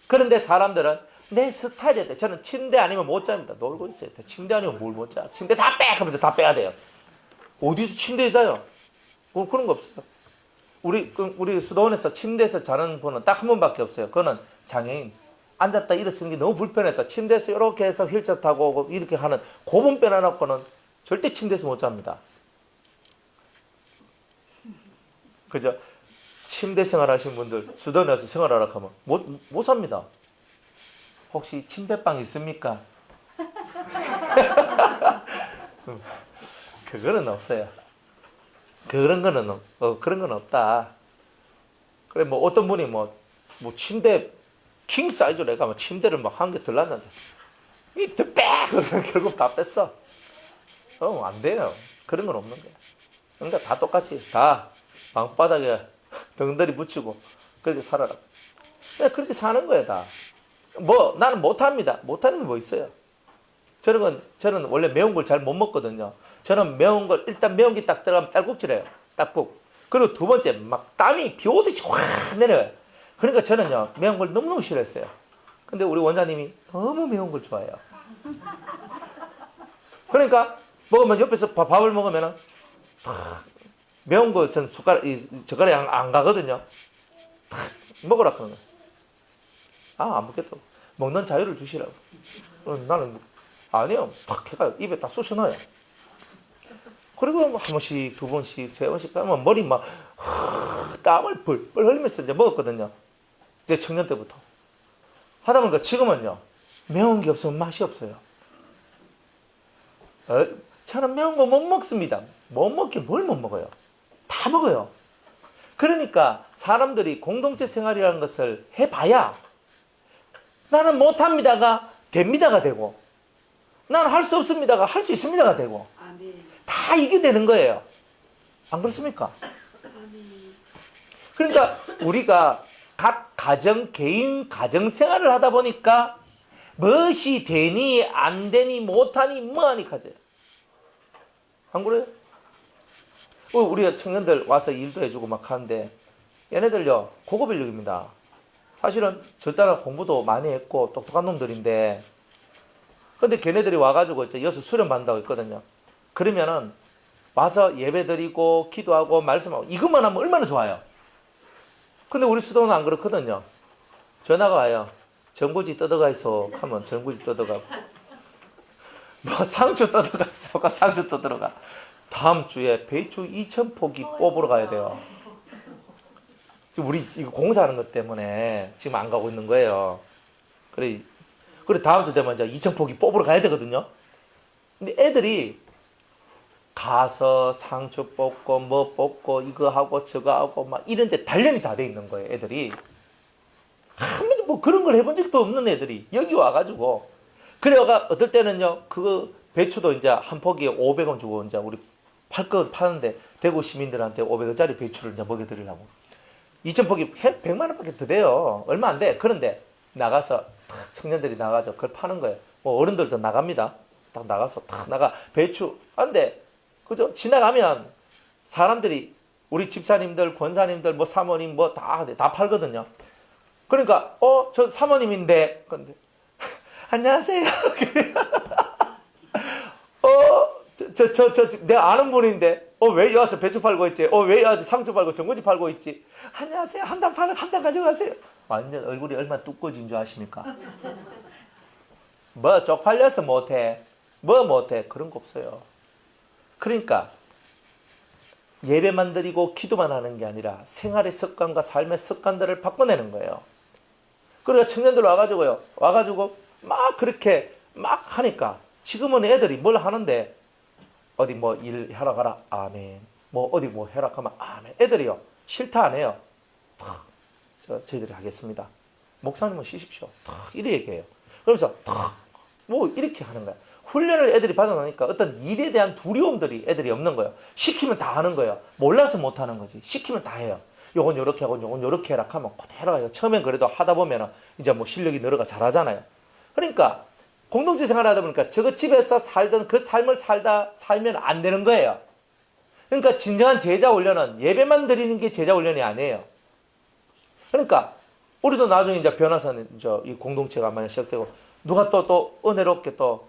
그런데 사람들은 내 스타일에 돼. 저는 침대 아니면 못 잡니다. 놀고 있어요. 침대 아니면 뭘 못 자. 침대 다 빼! 하면서 다 빼야 돼요. 어디서 침대에 자요? 그런 거 없어요. 우리 수도원에서 침대에서 자는 분은 딱 한 번밖에 없어요. 그거는 장애인. 앉았다 일어서는 게 너무 불편해서 침대에서 이렇게 해서 휠체어 타고 이렇게 하는 그분 빼놔놓고는 절대 침대에서 못 잡니다. 그죠? 침대 생활하시는 분들 수도원에 와서 생활하라 하면 못 삽니다. 혹시 침대방 있습니까? 그거는 없어요. 그런 건 없다. 그래, 어떤 분이 침대, 킹 사이즈로 해가 침대를 한 개 들랐는데, 결국 다 뺐어. 안 돼요. 그런 건 없는 거야. 그러니까 다 똑같이, 다 방바닥에 덩더리 붙이고, 그렇게 살아라. 그렇게 사는 거야, 다. 나는 못합니다. 못하는 게 뭐 있어요? 저는 원래 매운 걸 잘 못 먹거든요. 저는 매운 걸, 일단 매운 게 딱 들어가면 딸꾹질해요. 딸꾹. 그리고 두 번째, 막 땀이 비 오듯이 확 내려요. 그러니까 저는요, 매운 걸 너무너무 싫어했어요. 근데 우리 원장님이 너무 매운 걸 좋아해요. 그러니까, 옆에서 밥을 먹으면은, 매운 거 전 젓가락에 안 가거든요. 먹으라 그러는 거예요. 안 먹겠다고. 먹는 자유를 주시라고. 나는, 아니요. 탁 해가 입에 딱 쑤셔 넣어요. 그리고 한 번씩, 2번씩, 3번씩 하면 머리 막 땀을 뻘뻘 흘리면서 이제 먹었거든요. 이제 청년 때부터. 하다 보니까 지금은요. 매운 게 없으면 맛이 없어요. 저는 매운 거 못 먹습니다. 못 먹긴 뭘 못 먹어요. 다 먹어요. 그러니까 사람들이 공동체 생활이라는 것을 해봐야 나는 못합니다가 됩니다가 되고 나는 할 수 없습니다가 할 수 있습니다가 되고 다 이게 되는 거예요. 안 그렇습니까? 그러니까 우리가 각 개인 가정 생활을 하다 보니까 무엇이 되니 안 되니 못하니 뭐하니 가져요. 안 그래요? 우리 청년들 와서 일도 해주고 막 하는데 얘네들요 고급 인력입니다. 사실은 절단한 공부도 많이 했고 똑똑한 놈들인데 근데 걔네들이 와가지고 이제 여수 수련 받는다고 했거든요. 그러면은 와서 예배드리고 기도하고 말씀하고 이것만 하면 얼마나 좋아요. 근데 우리 수도는 안 그렇거든요. 전화가 와요. 전구지 뜯어가 있어 하면 전구지 뜯어가고 뭐 상추 뜯어가 있어 상추 뜯어가. 다음 주에 배추 2,000포기 뽑으러 가야 돼요. 지금 우리 이거 공사하는 것 때문에 지금 안 가고 있는 거예요. 그래 다음 주 되면 이제 2,000포기 뽑으러 가야 되거든요. 근데 애들이 가서 상추 뽑고 뭐 뽑고 이거 하고 저거 하고 막 이런데 단련이 다 돼 있는 거예요. 애들이 한 번도 뭐 그런 걸 해본 적도 없는 애들이 여기 와가지고 그래가 어떨 때는요 그 배추도 이제 한 포기에 500원 주고 이제 우리 파는데 대구 시민들한테 500원짜리 배추를 이제 먹여드리려고 2,000포기 100만 원밖에 더 돼요. 얼마 안 돼. 그런데 나가서 청년들이 나가서 그걸 파는 거예요. 뭐 어른들도 나갑니다. 딱 나가서 딱 나가 배추 안돼. 그죠? 지나가면 사람들이 우리 집사님들, 권사님들, 뭐 사모님 뭐 다 팔거든요. 그러니까 저 사모님인데 근데 안녕하세요. 내가 아는 분인데 왜 여와서 배추 팔고 있지? 왜 여와서 상추 팔고 전구지 팔고 있지? 안녕하세요. 한 당 가져가세요. 완전 얼굴이 얼마나 두꺼워진 줄 아십니까? 뭐 쪽팔려서 못해. 뭐 못해. 그런 거 없어요. 그러니까 예배만 드리고 기도만 하는 게 아니라 생활의 습관과 삶의 습관들을 바꿔내는 거예요. 그러니까 청년들 와가지고 막 그렇게 막 하니까 지금은 애들이 뭘 하는데 어디 뭐 일 하러 가라 아멘 뭐 어디 뭐 해라 하면 아멘 애들이요 싫다 안 해요. 저희들이 하겠습니다. 목사님은 쉬십시오. 이래 얘기해요. 그러면서 뭐 이렇게 하는 거야. 훈련을 애들이 받아놓으니까 어떤 일에 대한 두려움들이 애들이 없는 거예요. 시키면 다 하는 거예요. 몰라서 못 하는 거지. 시키면 다 해요. 요건 요렇게 하고 요건 요렇게 해라 하면 그대로 해요. 처음엔 그래도 하다 보면 이제 뭐 실력이 늘어가 잘하잖아요. 그러니까 공동체 생활을 하다 보니까 저거 집에서 살던 그 삶을 살면 안 되는 거예요. 그러니까 진정한 제자 훈련은 예배만 드리는 게 제자 훈련이 아니에요. 그러니까 우리도 나중에 이제 변화사는 이 공동체가 만약 시작되고 누가 또 은혜롭게 저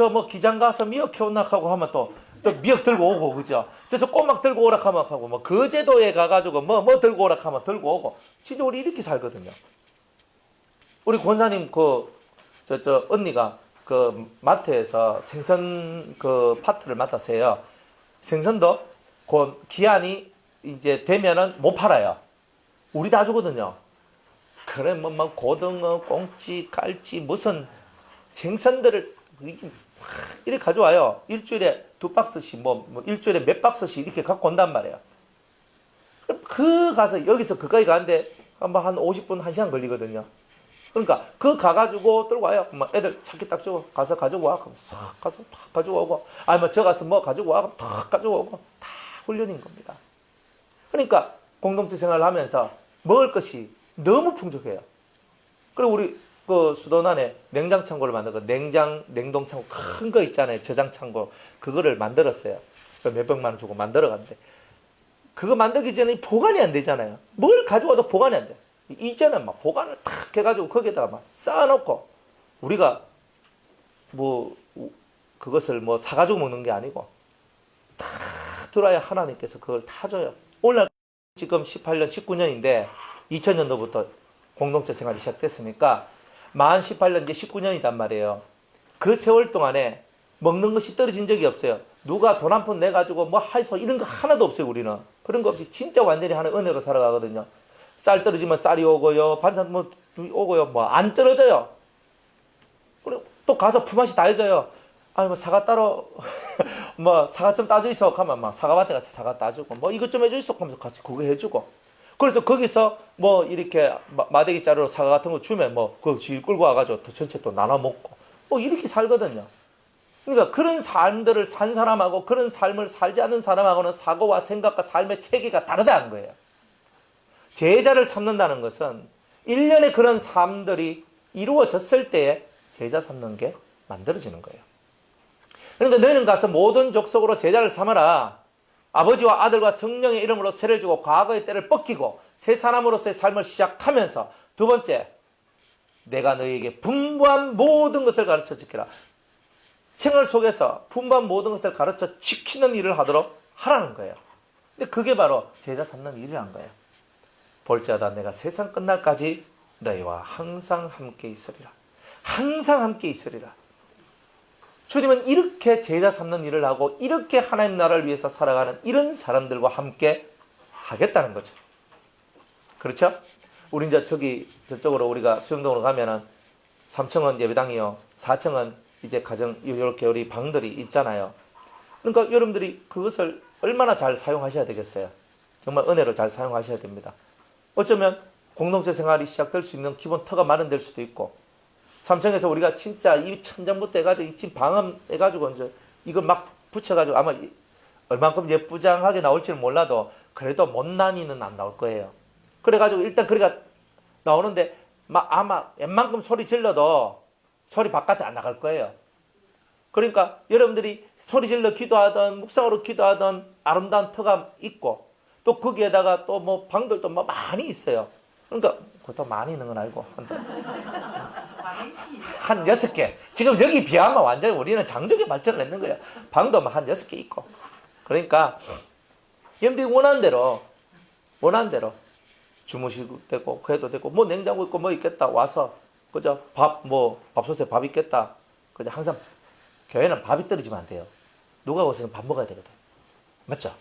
뭐 기장 가서 미역 키워낙하고 하면 또 미역 들고 오고 그죠? 저서 꼬막 들고 오락 하면 하고 뭐 거제도에 가가지고 뭐 들고 오락 하면 들고 오고 진짜 우리 이렇게 살거든요. 우리 권사님 저 언니가 그 마트에서 생선 그 파트를 맡아서 해요. 생선도 기한이 이제 되면은 못 팔아요. 우리 다 주거든요. 그래 뭐 고등어, 꽁치, 갈치 무슨 생선들을 이렇게 가져와요. 일주일에 2박스씩 뭐 일주일에 몇 박스씩 이렇게 갖고 온단 말이에요. 그럼 가서 여기서 그까지 가는데 한 50분 1시간 걸리거든요. 그러니까 가가지고 들고 와요. 애들 찾기 딱 주고 가서 가지고 와. 그럼 싹 가서 탁 가지고 오고 아니면 저 가서 뭐 가지고 와. 그럼 탁 가지고 오고 다 훈련인 겁니다. 그러니까 공동체 생활을 하면서 먹을 것이 너무 풍족해요. 그리고 우리 그 수도원 안에 냉장 창고를 만들고 냉동 창고 큰 거 있잖아요. 저장 창고 그거를 만들었어요. 몇백만 원 주고 만들어갔는데 그거 만들기 전에 보관이 안 되잖아요. 뭘 가져와도 보관이 안 돼. 이제는 막 보관을 탁 해가지고 거기에다가 막 쌓아놓고 우리가 뭐 그것을 뭐 사가지고 먹는 게 아니고 다 들어야 하나님께서 그걸 다 줘요. 오늘 지금 18년, 19년인데 2000년도부터 공동체 생활이 시작됐으니까 만 18년 이제 19년이단 말이에요. 그 세월 동안에 먹는 것이 떨어진 적이 없어요. 누가 돈 한 푼 내가지고 뭐 하이소 이런 거 하나도 없어요. 우리는 그런 거 없이 진짜 완전히 하는 은혜로 살아가거든요. 쌀 떨어지면 쌀이 오고요. 반찬 뭐 오고요. 뭐 안 떨어져요. 그리고 또 가서 품앗이 다 해줘요. 아니 뭐 사과 따로 뭐 사과 좀 따져 있어 하면 막 사과밭에 가서 사과 따주고 뭐 이것 좀 해줘 있어 하면서 같이 그거 해주고 그래서 거기서 뭐 이렇게 마대기 자루로 사과 같은 거 주면 뭐 그거 질 끌고 와가지고 또 전체 또 나눠 먹고 뭐 이렇게 살거든요. 그러니까 그런 삶들을 산 사람하고 그런 삶을 살지 않는 사람하고는 사고와 생각과 삶의 체계가 다르다는 거예요. 제자를 삼는다는 것은 1년에 그런 삶들이 이루어졌을 때에 제자 삼는 게 만들어지는 거예요. 그러니까 너희는 가서 모든 족속으로 제자를 삼아라. 아버지와 아들과 성령의 이름으로 세를 주고 과거의 때를 벗기고 새 사람으로서의 삶을 시작하면서 두 번째, 내가 너희에게 분부한 모든 것을 가르쳐 지키라. 생활 속에서 분부한 모든 것을 가르쳐 지키는 일을 하도록 하라는 거예요. 근데 그게 바로 제자 삼는 일이란 거예요. 볼지어다 내가 세상 끝날까지 너희와 항상 함께 있으리라. 항상 함께 있으리라. 주님은 이렇게 제자 삼는 일을 하고 이렇게 하나님 나라를 위해서 살아가는 이런 사람들과 함께 하겠다는 거죠. 그렇죠? 우리 이제 저쪽으로 우리가 수영동으로 가면은 3층은 예배당이요, 4층은 이제 가정 이렇게 우리 방들이 있잖아요. 그러니까 여러분들이 그것을 얼마나 잘 사용하셔야 되겠어요. 정말 은혜로 잘 사용하셔야 됩니다. 어쩌면 공동체 생활이 시작될 수 있는 기본 터가 마련될 수도 있고, 3층에서 우리가 진짜 이 천장부터 해가지고 이 집 방음 해가지고 이제 이거 막 붙여가지고 아마 얼만큼 예쁘장하게 나올지는 몰라도 그래도 못난이는 안 나올 거예요. 그래가지고 일단 그래가 나오는데 아마 웬만큼 소리 질러도 소리 바깥에 안 나갈 거예요. 그러니까 여러분들이 소리 질러 기도하던 묵상으로 기도하던 아름다운 터가 있고, 또 거기에다가 또 뭐 방들도 뭐 많이 있어요. 그러니까 그것도 많이 있는 건 알고 한 6개. 지금 여기 비하면 완전히 우리는 장족의 발전을 했는 거예요. 방도 한 6개 있고. 그러니까 여러분들이 원하는 대로 주무시도 되고 해도 되고, 뭐 냉장고 있고 뭐 있겠다 와서 그죠, 밥솥에 밥 있겠다, 그죠. 항상 교회는 밥이 떨어지면 안 돼요. 누가 오시면 밥 먹어야 되거든. 맞죠?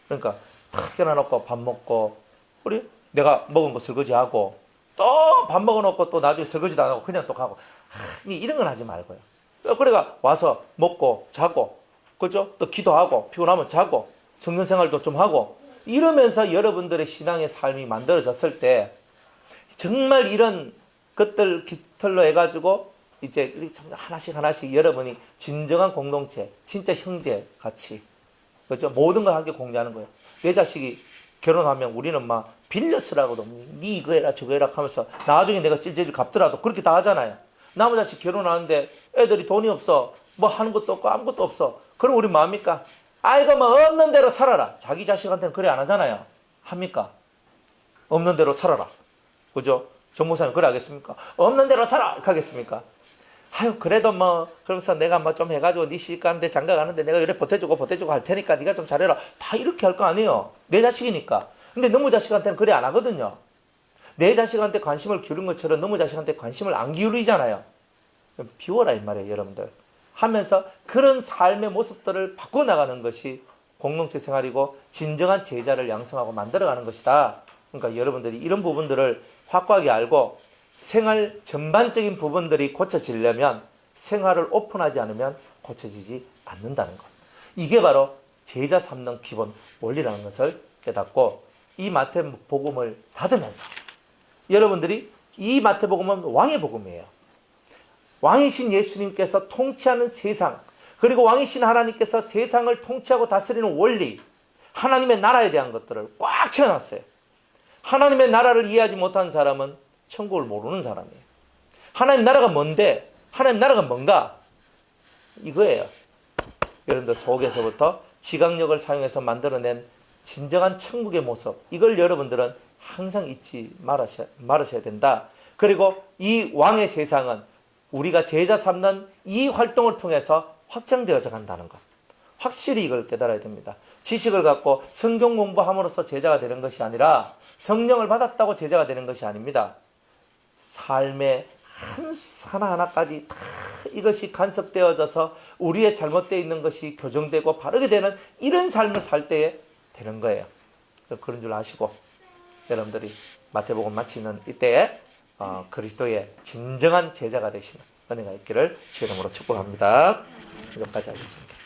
그러니까 탁 해놔놓고 밥 먹고, 우리 내가 먹은 거 설거지하고 또 밥 먹어놓고 또 나중에 설거지도 안 하고 그냥 또 가고, 이런 건 하지 말고요. 그래가 와서 먹고 자고, 그죠? 또 기도하고 피곤하면 자고 성경 생활도 좀 하고, 이러면서 여러분들의 신앙의 삶이 만들어졌을 때 정말 이런 것들 깃털로 해가지고 이제 하나씩 여러분이 진정한 공동체, 진짜 형제 같이, 그죠? 모든 걸 함께 공유하는 거예요. 내 자식이 결혼하면 우리는 막 빌려 쓰라고도 니 이거 해라 저거 해라 하면서 나중에 내가 찔찔 갚더라도 그렇게 다 하잖아요. 남의 자식 결혼하는데 애들이 돈이 없어, 뭐 하는 것도 없고 아무것도 없어. 그럼 우리 뭐 합니까? 아이고 뭐 없는 대로 살아라. 자기 자식한테는 그래 안 하잖아요. 합니까? 없는 대로 살아라. 그죠? 정목사님 그래 하겠습니까? 없는 대로 살아 하겠습니까? 아유 그래도 뭐 그러면서 내가 뭐 좀 해가지고 네 시집 가는데 장가 가는데 내가 이래 보태주고 할 테니까 네가 좀 잘해라. 다 이렇게 할 거 아니에요. 내 자식이니까. 근데 너무 자식한테는 그래 안 하거든요. 내 자식한테 관심을 기울인 것처럼 너무 자식한테 관심을 안 기울이잖아요. 비워라 이 말이에요, 여러분들. 하면서 그런 삶의 모습들을 바꿔나가는 것이 공동체 생활이고 진정한 제자를 양성하고 만들어가는 것이다. 그러니까 여러분들이 이런 부분들을 확고하게 알고 생활 전반적인 부분들이 고쳐지려면 생활을 오픈하지 않으면 고쳐지지 않는다는 것. 이게 바로 제자 삼는 기본 원리라는 것을 깨닫고, 이 마태복음을 닫으면서 여러분들이, 이 마태복음은 왕의 복음이에요. 왕이신 예수님께서 통치하는 세상, 그리고 왕이신 하나님께서 세상을 통치하고 다스리는 원리, 하나님의 나라에 대한 것들을 꽉 채워놨어요. 하나님의 나라를 이해하지 못한 사람은 천국을 모르는 사람이에요. 하나님 나라가 뭔데? 하나님 나라가 뭔가? 이거예요. 여러분들 속에서부터 지각력을 사용해서 만들어낸 진정한 천국의 모습, 이걸 여러분들은 항상 잊지 말으셔야 된다. 그리고 이 왕의 세상은 우리가 제자 삼는 이 활동을 통해서 확장되어져 간다는 것, 확실히 이걸 깨달아야 됩니다. 지식을 갖고 성경 공부함으로써 제자가 되는 것이 아니라 성령을 받았다고 제자가 되는 것이 아닙니다. 삶의 하나하나까지 다 이것이 간섭되어져서 우리의 잘못되어 있는 것이 교정되고 바르게 되는 이런 삶을 살 때에 되는 거예요. 그런 줄 아시고 여러분들이 마태복음 마치는 이때에 그리스도의 진정한 제자가 되시는 은혜가 있기를 주의 이름으로 축복합니다. 여기까지 하겠습니다.